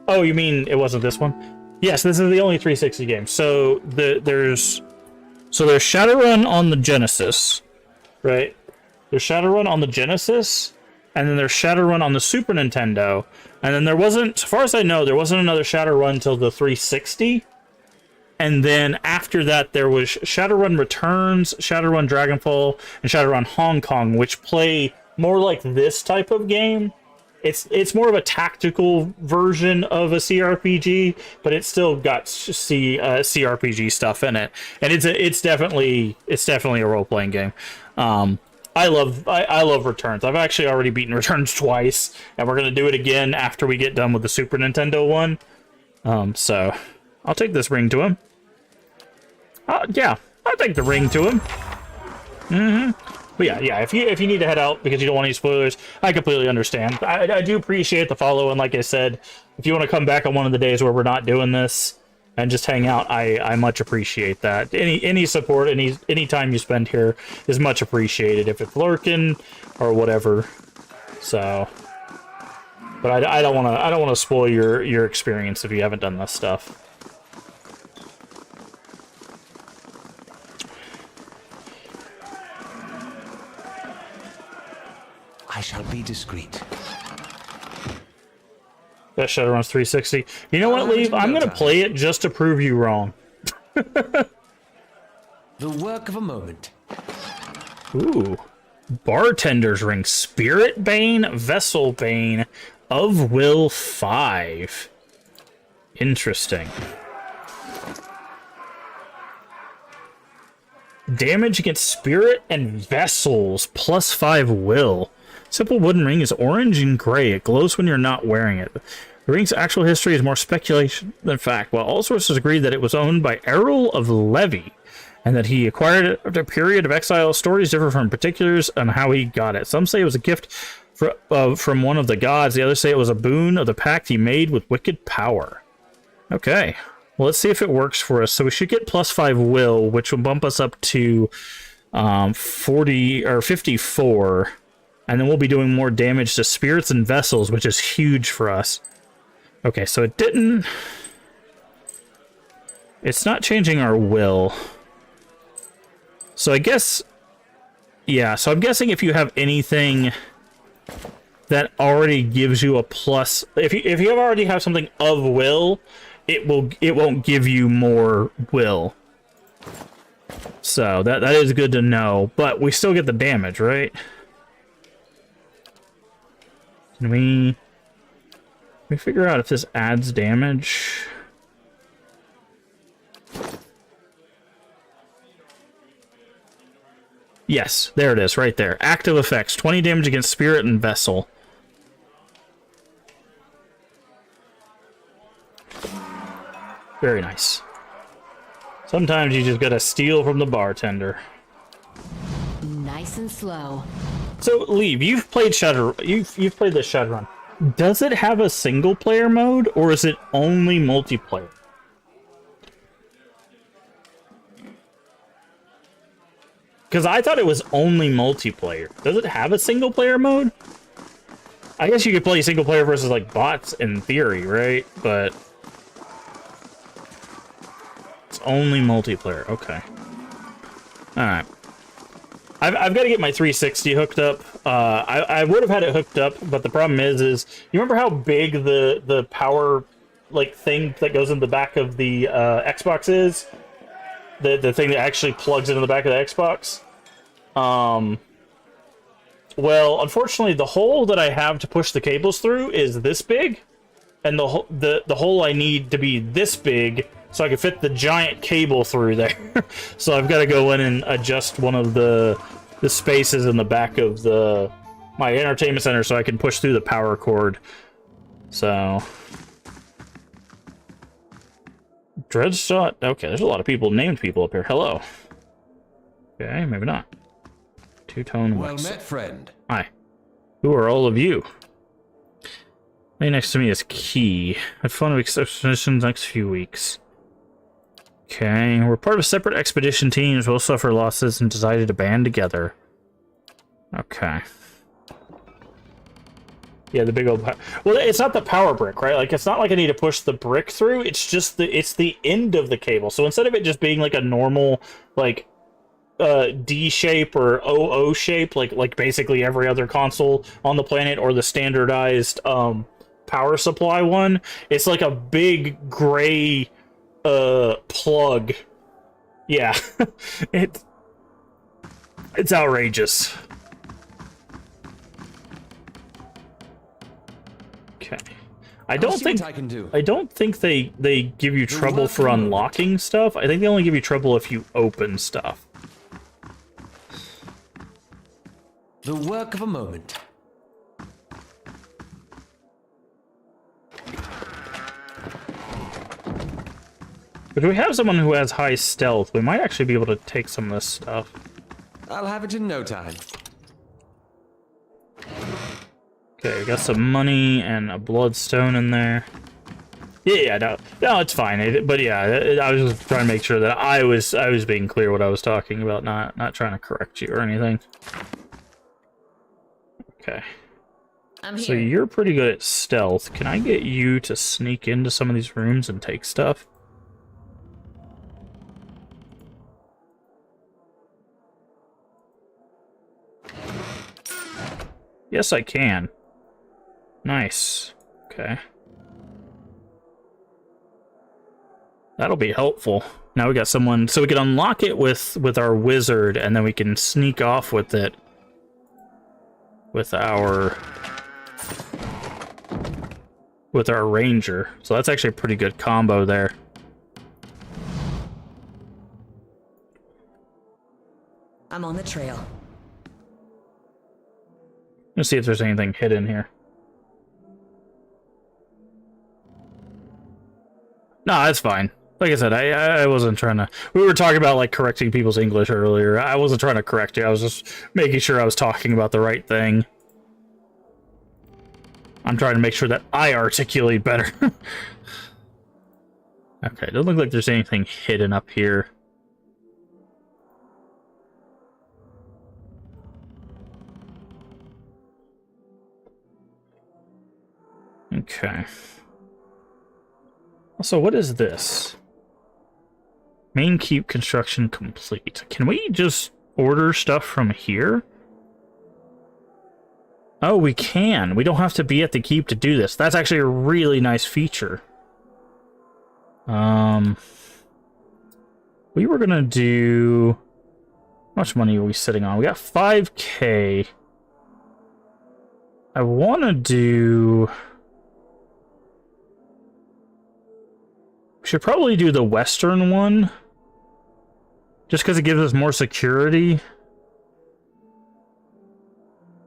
Oh, you mean it wasn't this one? Yes, this is the only 360 game. So there's Shadowrun on the Genesis, right? There's Shadowrun on the Genesis, and then there's Shadowrun on the Super Nintendo, and then there wasn't, as far as I know, there wasn't another Shadowrun until the 360. And then after that, there was Shadowrun Returns, Shadowrun Dragonfall, and Shadowrun Hong Kong, which play more like this type of game. It's more of a tactical version of a CRPG, but it's still got CRPG stuff in it, and it's definitely a role playing game. I love Returns. I've actually already beaten Returns twice, and we're gonna do it again after we get done with the Super Nintendo one. So I'll take this ring to him. Yeah, I'll take the ring to him. But yeah, if you need to head out because you don't want any spoilers, I completely understand. I do appreciate the follow, and like I said, if you want to come back on one of the days where we're not doing this and just hang out, I much appreciate that. Any support, any time you spend here is much appreciated, if it's lurking or whatever. So, but I don't want to spoil your experience if you haven't done this stuff. I shall be discreet. That Shadowrun's 360. You know what, Leave? I'm gonna play it just to prove you wrong. The work of a moment. Ooh. Bartender's Ring. Spirit Bane, Vessel Bane, of Will 5. Interesting. Damage against spirit and vessels, +5 will. Simple wooden ring is orange and gray. It glows when you're not wearing it. The ring's actual history is more speculation than fact, while all sources agree that it was owned by Errol of Levy, and that he acquired it after a period of exile. Stories differ from particulars on how he got it. Some say it was a gift from one of the gods. The others say it was a boon of the pact he made with wicked power. Okay. Well, let's see if it works for us. So we should get +5 will, which will bump us up to 40 or 54. And then we'll be doing more damage to spirits and vessels, which is huge for us. Okay, so it didn't... It's not changing our will. So I guess... Yeah, so I'm guessing if you have anything that already gives you a plus. If you already have something of will, it won't give you more will. So that is good to know, but we still get the damage, right? Can we figure out if this adds damage? Yes, there it is, right there. Active effects, 20 damage against spirit and vessel. Very nice. Sometimes you just gotta steal from the bartender. Nice and slow. So, Leave, you've played you've played the Shadowrun. Does it have a single player mode, or is it only multiplayer? Because I thought it was only multiplayer. Does it have a single player mode? I guess you could play single player versus like bots in theory, right? But it's only multiplayer. Okay. All right. I've got to get my 360 hooked up. I would have had it hooked up, but the problem is you remember how big the power like thing that goes in the back of the Xbox is? The thing that actually plugs into the back of the Xbox. Well, unfortunately, the hole that I have to push the cables through is this big, and the hole I need to be this big so I can fit the giant cable through there. So I've got to go in and adjust one of the spaces in the back of my entertainment center so I can push through the power cord. So Dreadshot. Okay, there's a lot of named people up here. Hello. Okay, maybe not. Two-tone Well West. met, friend. Hi. Who are all of you? Laying next to me is Key. Have fun with expeditions next few weeks. Okay, we're part of separate expedition teams. We'll suffer losses and decided to band together. Okay. Yeah, the big old... Well, it's not the power brick, right? Like, it's not like I need to push the brick through. It's just it's the end of the cable. So instead of it just being like a normal, like, D shape or OO shape, like basically every other console on the planet, or the standardized power supply one, it's like a big gray plug. Yeah. It's outrageous. Okay. I don't think they give you trouble for unlocking stuff. I think they only give you trouble if you open stuff. The work of a moment. But we have someone who has high stealth. We might actually be able to take some of this stuff. I'll have it in no time. Okay, we got some money and a bloodstone in there. Yeah, no, it's fine. But yeah, I was just trying to make sure that I was being clear what I was talking about, not trying to correct you or anything. Okay. I'm here. So you're pretty good at stealth. Can I get you to sneak into some of these rooms and take stuff? Yes, I can. Nice. Okay. That'll be helpful. Now we got someone, so we can unlock it with our wizard, and then we can sneak off with it with our ranger. So that's actually a pretty good combo there. I'm on the trail. Let's see if there's anything hidden here. No, that's fine. Like I said, I wasn't trying to... We were talking about, like, correcting people's English earlier. I wasn't trying to correct you. I was just making sure I was talking about the right thing. I'm trying to make sure that I articulate better. Okay, doesn't look like there's anything hidden up here. Okay. Also, what is this? Main keep construction complete. Can we just order stuff from here? Oh, we can. We don't have to be at the keep to do this. That's actually a really nice feature. We were gonna do... How much money are we sitting on? We got 5K. I want to do... We should probably do the western one. Just because it gives us more security.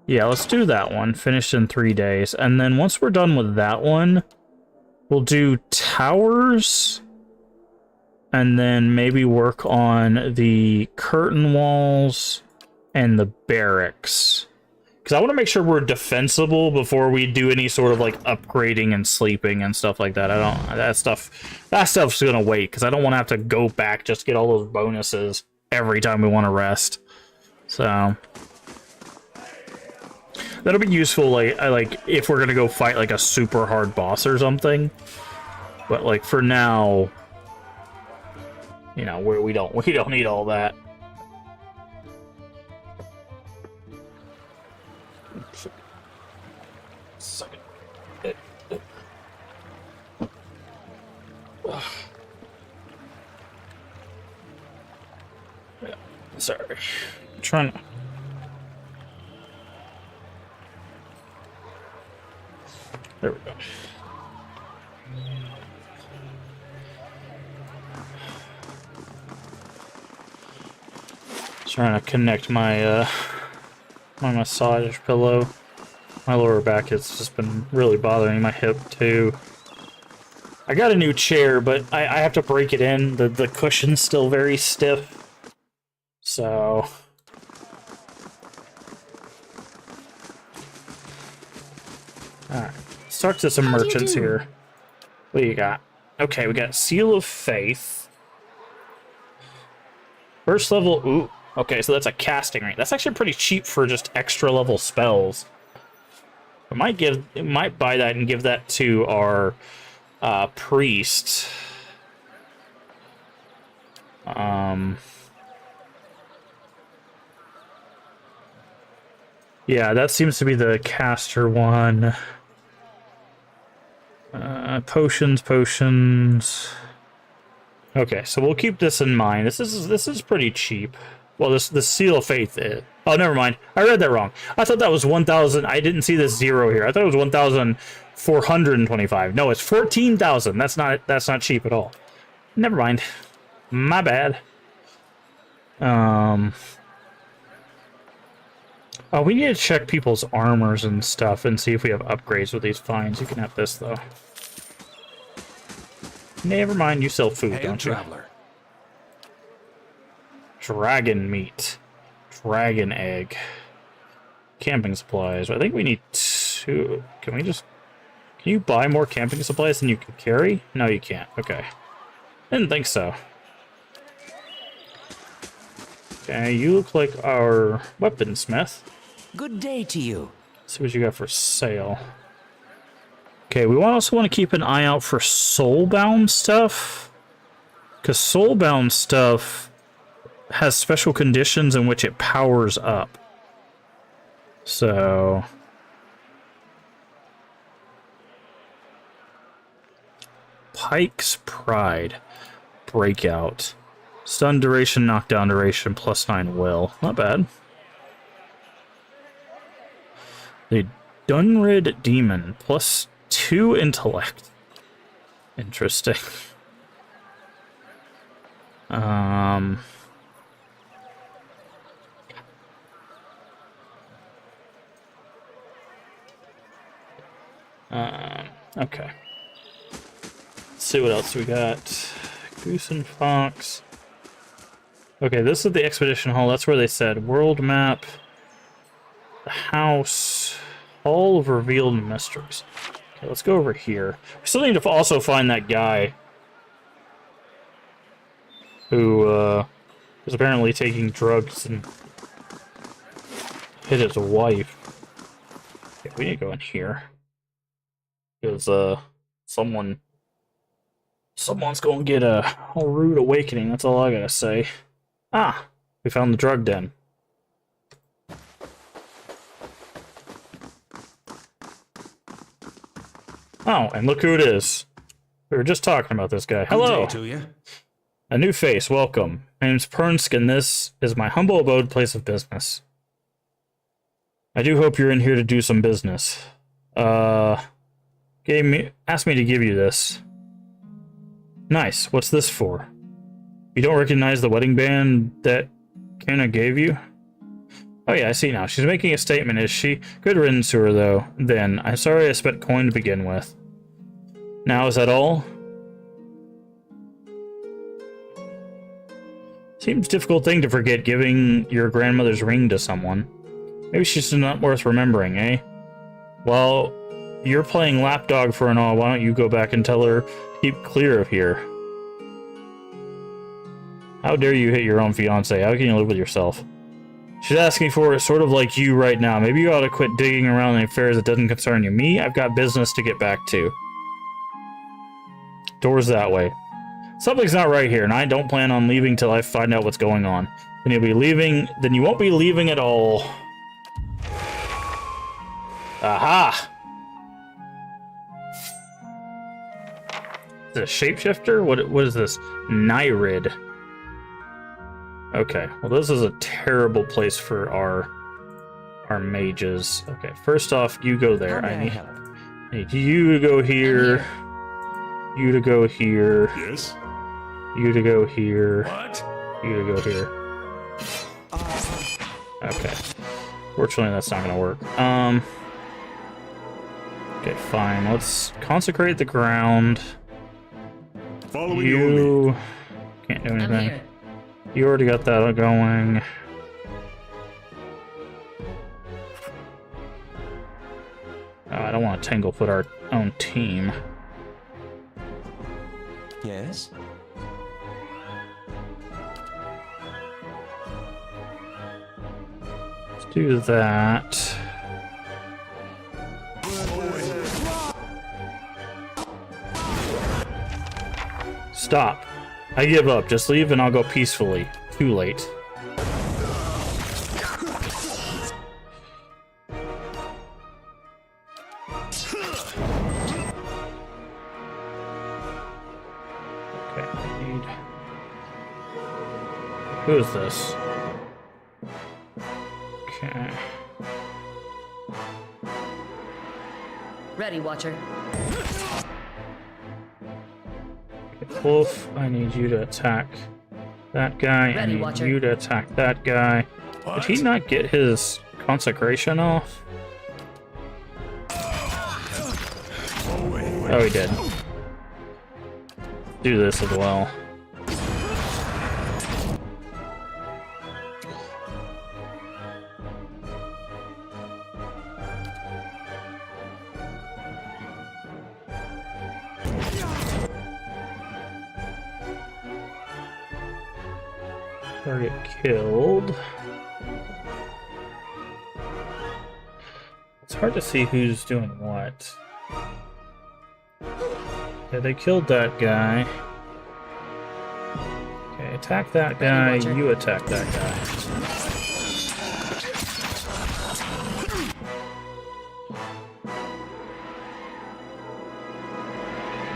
Yeah, let's do that one. Finished in 3 days. And then once we're done with that one, we'll do towers. And then maybe work on the curtain walls and the barracks. Because I want to make sure we're defensible before we do any sort of like upgrading and sleeping and stuff like that. That stuff's gonna wait because I don't want to have to go back just to get all those bonuses every time we want to rest. So that'll be useful. Like if we're gonna go fight like a super hard boss or something. But like for now, you know, we don't need all that. Yeah, sorry. I'm trying to... There we go. Trying to connect my my massage pillow. My lower back has just been really bothering my hip too. I got a new chair, but I have to break it in. The cushion's still very stiff. So alright. Let's talk to some merchants here. What do you got? Okay, we got Seal of Faith. First level, ooh. Okay, so that's a casting rate. That's actually pretty cheap for just extra level spells. It might buy that and give that to our priest. Yeah, that seems to be the caster one. Potions. Okay, so we'll keep this in mind. This is pretty cheap. Well, the Seal of Faith is. Oh, never mind. I read that wrong. I thought that was 1,000. I didn't see the 0 here. I thought it was 1,425. No, it's 14,000. That's not cheap at all. Never mind. My bad. Oh, we need to check people's armors and stuff and see if we have upgrades with these finds. You can have this though. Never mind. You sell food, don't you? Traveler. Dragon meat. Dragon egg. Camping supplies. I think we need 2. Can you buy more camping supplies than you can carry? No, you can't. Okay. Didn't think so. Okay, you look like our weaponsmith. Good day to you. Let's see what you got for sale. Okay, we also want to keep an eye out for soulbound stuff. Because soulbound stuff has special conditions in which it powers up. So Pike's Pride. Breakout. Stun duration, knockdown duration, +9 will. Not bad. The Dunrid Demon, +2 intellect. Interesting. Okay. Let's see what else we got. Goose and Fox. Okay, this is the expedition hall. That's where they said world map, the house, hall of revealed mysteries. Okay, let's go over here. We still need to also find that guy who was apparently taking drugs and hit his wife. Okay, we need to go in here. Because someone's gonna get a rude awakening, that's all I gotta say. Ah, we found the drug den. Oh, and look who it is. We were just talking about this guy. Hello. Good day to you. A new face, welcome. My name's Pernsk, and this is my humble abode place of business. I do hope you're in here to do some business. Asked me to give you this. Nice. What's this for? You don't recognize the wedding band that Kenna gave you? Oh yeah, I see now. She's making a statement, is she? Good riddance to her, though. Then, I'm sorry I spent coin to begin with. Now, is that all? Seems a difficult thing to forget giving your grandmother's ring to someone. Maybe she's not worth remembering, eh? Well, you're playing lapdog for an all. Why don't you go back and tell her to keep clear of here? How dare you hit your own fiancé? How can you live with yourself? She's asking for it sort of like you right now. Maybe you ought to quit digging around in affairs that doesn't concern you. Me, I've got business to get back to. Door's that way. Something's not right here, and I don't plan on leaving till I find out what's going on. Then you'll be leaving. Then you won't be leaving at all. Aha! Is it a shapeshifter? What is this? Nyrid. Okay, well this is a terrible place for our mages. Okay, first off, you go there. I need you to go here. You to go here. Yes? You to go here. What? You to go here. Okay. Fortunately, that's not gonna work. Okay, fine. Let's consecrate the ground. Following your lead. You can't do anything. You already got that going. Oh, I don't want to Tanglefoot our own team. Yes? Let's do that. Stop. I give up. Just leave and I'll go peacefully. Too late. Okay, I need... Who is this? Okay. Ready, Watcher. Wolf, I need you to attack that guy. Ready, I need Watcher. you to attack that guy. What? Did he not get his consecration off? Oh, he did. Do this as well. Target killed. It's hard to see who's doing what. Okay, they killed that guy. Okay, attack that guy, you attack that guy.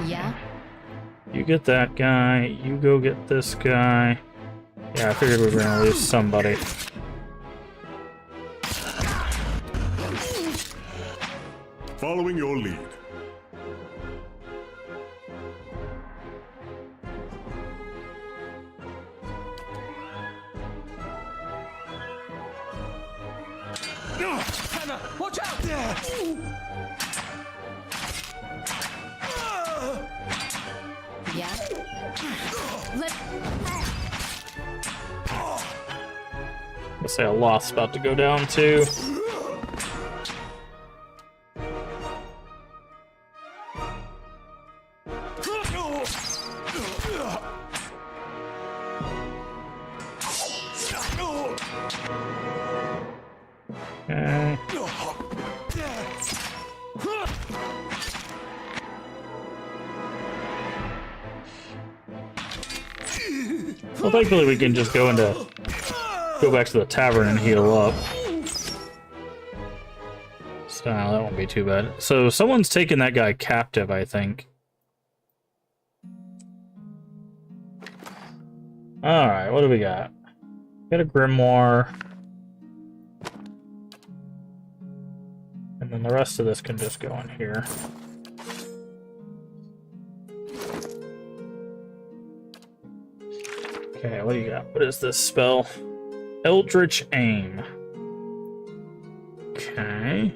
Yeah? You get that guy, you go get this guy. Yeah, I figured we were gonna lose somebody. Following your lead. Hannah, watch out! Yeah? Let... Let's say a loss about to go down too. Okay. Well, thankfully we can just go back to the tavern and heal up. So that won't be too bad. So someone's taken that guy captive, I think. Alright, what do we got? Got a grimoire. And then the rest of this can just go in here. Okay, what do you got? What is this spell? Eldritch Aim. Okay.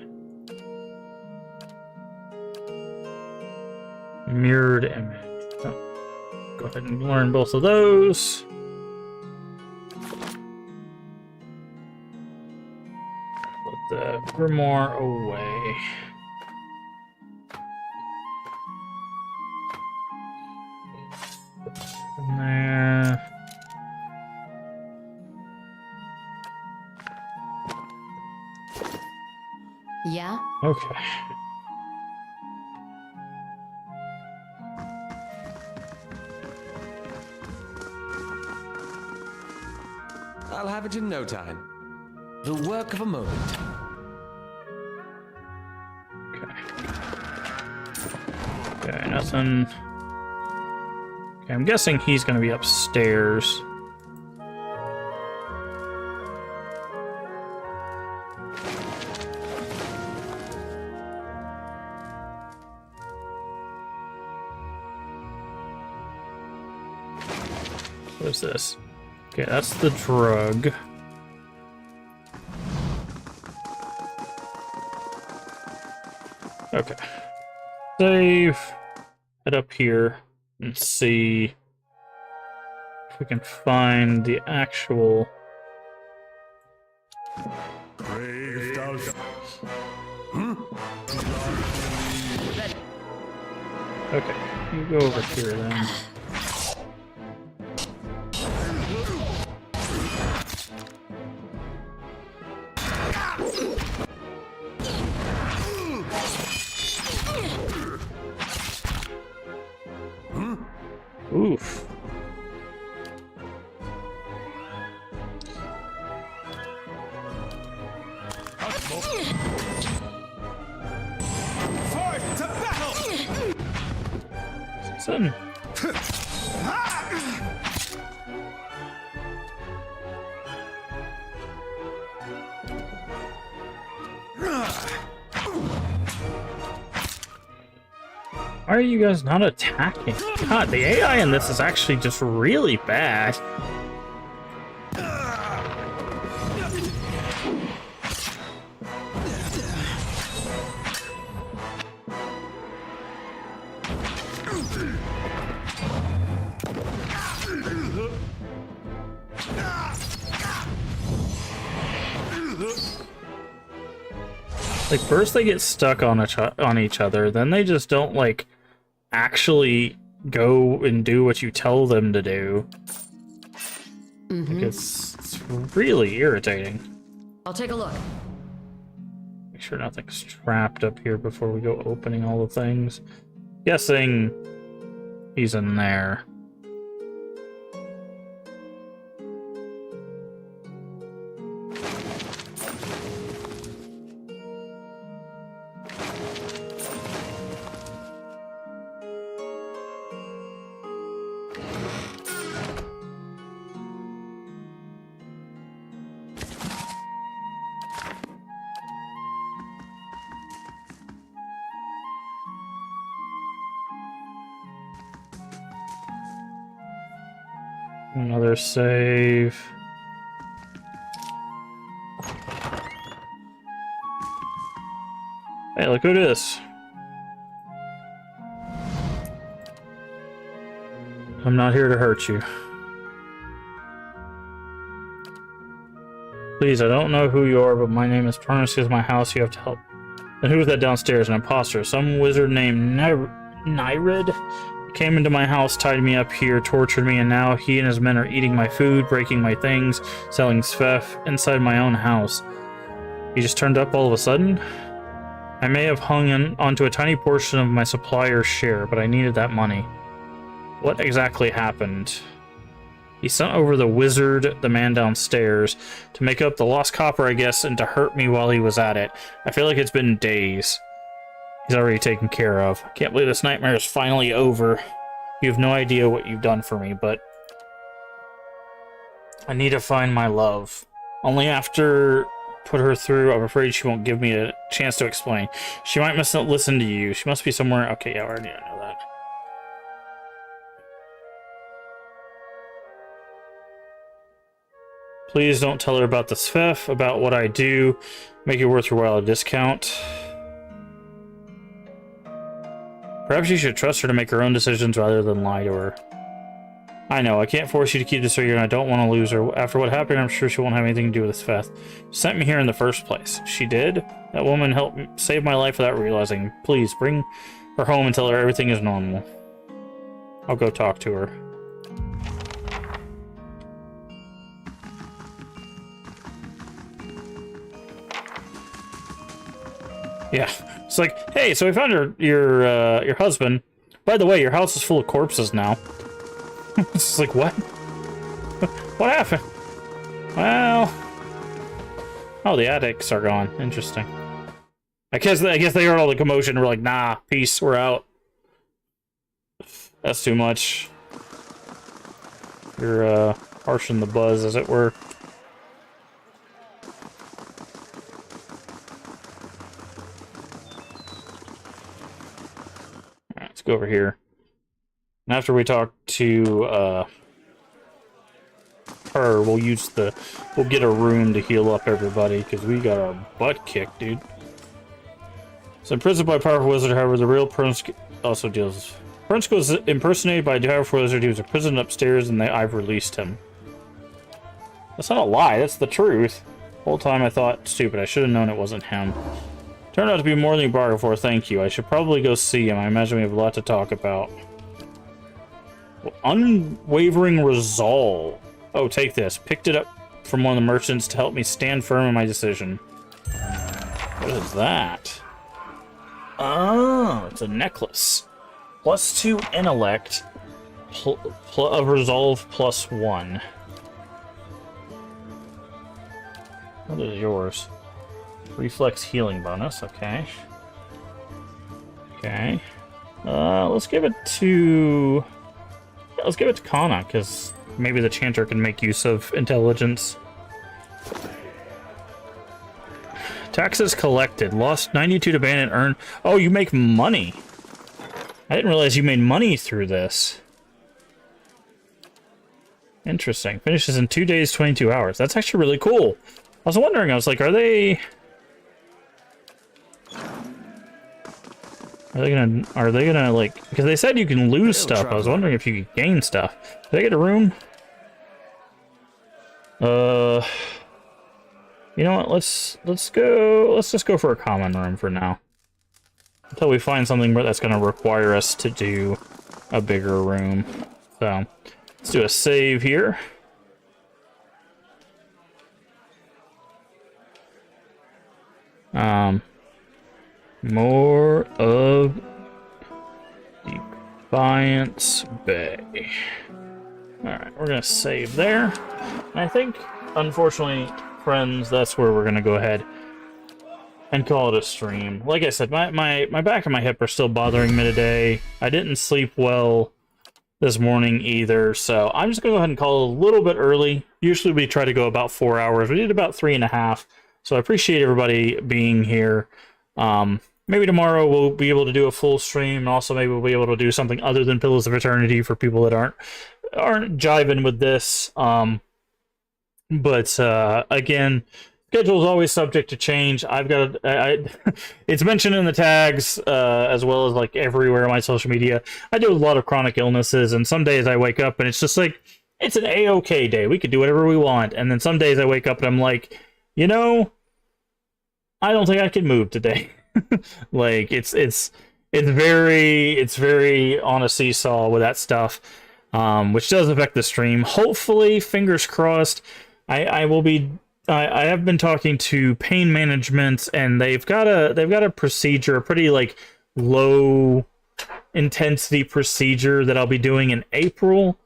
Mirrored Image. Oh. Go ahead and learn both of those. Put the grimoire away. In there. Yeah? Okay. I'll have it in no time. The work of a moment. Okay, nothing. Okay, I'm guessing he's gonna be upstairs. What is this? Okay, that's the drug. Okay. Save. Head up here and see if we can find the actual... Okay, you go over here then. Oof. Fight to battle! Son. Why are you guys not attacking? God, the AI in this is actually just really bad. Like, first they get stuck on each other, then they just don't, like, actually go and do what you tell them to do. Like, it's really irritating. I'll take a look. Make sure nothing's trapped up here before we go opening all the things. Guessing he's in there. Another save. Hey, look who it is. I'm not here to hurt you. Please, I don't know who you are, but my name is Turnus. Is my house. You have to help. And who is that downstairs? An imposter. Some wizard named Nyrid came into my house, tied me up here, tortured me, and now he and his men are eating my food, breaking my things, selling Svef inside my own house. He just turned up all of a sudden? I may have hung onto a tiny portion of my supplier's share, but I needed that money. What exactly happened? He sent over the wizard, the man downstairs, to make up the lost copper, I guess, and to hurt me while he was at it. I feel like it's been days. He's already taken care of. I can't believe this nightmare is finally over. You have no idea what you've done for me, but I need to find my love. Only after put her through, I'm afraid she won't give me a chance to explain. She might not listen to you. She must be somewhere... Okay, yeah, I already know that. Please don't tell her about the Sfef, about what I do. Make it worth your while, a discount. Perhaps you should trust her to make her own decisions rather than lie to her. I know, I can't force you to keep this secret, and I don't want to lose her. After what happened, I'm sure she won't have anything to do with this Sfef. She sent me here in the first place. She did? That woman helped save my life without realizing. Please, bring her home and tell her everything is normal. I'll go talk to her. Yeah, it's like, hey, so we found your husband. By the way, your house is full of corpses now. It's like, what? What happened? Well, oh, the attics are gone. Interesting. I guess they heard all the commotion and were like, nah, peace, we're out. That's too much. You're harshing the buzz, as it were. Let's go over here. And after we talk to her, we'll get a room to heal up everybody, because we got our butt kicked, dude. So imprisoned by a powerful wizard, however, the real Pernsk also deals. Pernsk was impersonated by a powerful wizard. He was imprisoned upstairs, and I've released him. That's not a lie, that's the truth. The whole time I thought, stupid, I should have known it wasn't him. Turned out to be more than you bargained for, thank you. I should probably go see him. I imagine we have a lot to talk about. Well, unwavering resolve. Oh, take this. Picked it up from one of the merchants to help me stand firm in my decision. What is that? Oh, it's a necklace. +2 intellect. Of resolve +1. What is yours? Reflex healing bonus, okay. Okay. Let's give it to... Yeah, let's give it to Kana, because maybe the Chanter can make use of intelligence. Taxes collected. Lost 92 to ban and earn... Oh, you make money! I didn't realize you made money through this. Interesting. Finishes in 2 days, 22 hours. That's actually really cool. I was wondering, I was like, are they gonna like, because they said you can lose stuff. I was wondering if you could gain stuff. Did I get a room? You know what, let's just go for a common room for now. Until we find something that's gonna require us to do a bigger room. So let's do a save here. More of Defiance Bay. Alright, we're gonna save there. And I think, unfortunately, friends, that's where we're gonna go ahead and call it a stream. Like I said, my back and my hip are still bothering me today. I didn't sleep well this morning either, so I'm just gonna go ahead and call it a little bit early. Usually we try to go about 4 hours. We did about 3.5. So I appreciate everybody being here. Maybe tomorrow we'll be able to do a full stream, and also maybe we'll be able to do something other than Pillars of Eternity for people that aren't jiving with this. But again, schedule is always subject to change. I've got it's mentioned in the tags as well as like everywhere on my social media. I do a lot of chronic illnesses, and some days I wake up and it's just like it's an A-OK day. We could do whatever we want, and then some days I wake up and I'm like, you know, I don't think I can move today. Like it's very on a seesaw with that stuff, which does affect the stream. Hopefully, fingers crossed. I have been talking to pain management, and they've got a procedure, a pretty like low intensity procedure that I'll be doing in April.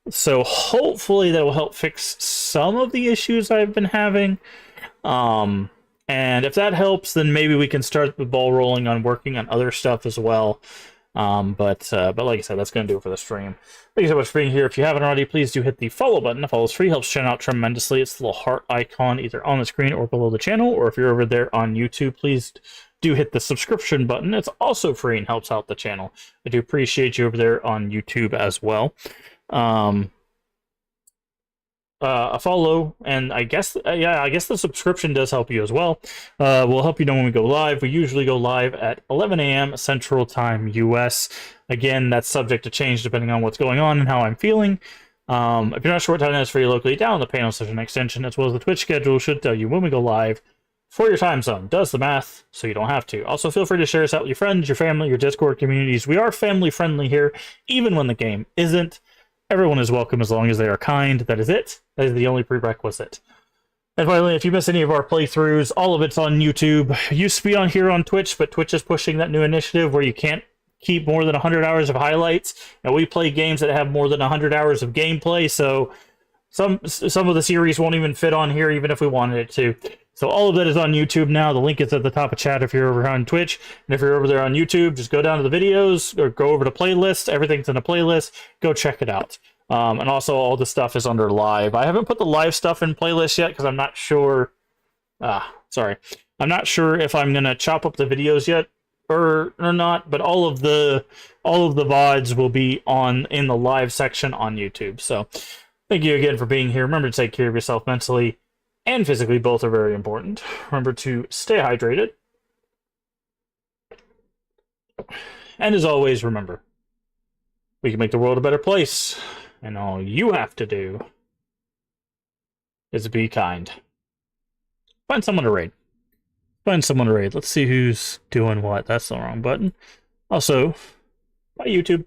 So hopefully that will help fix some of the issues I've been having. And if that helps, then maybe we can start the ball rolling on working on other stuff as well. But like I said, that's going to do it for the stream. Thank you so much for being here. If you haven't already, please do hit the follow button. The follow is free, helps channel out tremendously. It's the little heart icon either on the screen or below the channel. Or if you're over there on YouTube, please do hit the subscription button. It's also free and helps out the channel. I do appreciate you over there on YouTube as well. A follow, and I guess the subscription does help you as well. We'll help you know when we go live. We usually go live at 11 a.m. Central Time US. Again, that's subject to change depending on what's going on and how I'm feeling. If you're not sure what time it is for you locally, down the panel session extension as well as the Twitch schedule should tell you when we go live for your time zone. Does the math so you don't have to. Also, feel free to share us out with your friends, your family, your Discord communities. We are family friendly here, even when the game isn't. Everyone is welcome as long as they are kind. That is it. That is the only prerequisite. And finally, if you miss any of our playthroughs, all of it's on YouTube. It used to be on here on Twitch, but Twitch is pushing that new initiative where you can't keep more than 100 hours of highlights. And we play games that have more than 100 hours of gameplay, so some of the series won't even fit on here even if we wanted it to. So all of that is on YouTube now. The link is at the top of chat if you're over on Twitch. And if you're over there on YouTube, just go down to the videos or go over to playlists. Everything's in a playlist. Go check it out. And also all the stuff is under live. I haven't put the live stuff in playlist yet because I'm not sure. I'm not sure if I'm going to chop up the videos yet or not, but all of the VODs will be in the live section on YouTube. So thank you again for being here. Remember to take care of yourself mentally and physically. Both are very important. Remember to stay hydrated. And as always, remember, we can make the world a better place. And all you have to do is be kind. Find someone to raid. Let's see who's doing what. That's the wrong button. Also, bye YouTube.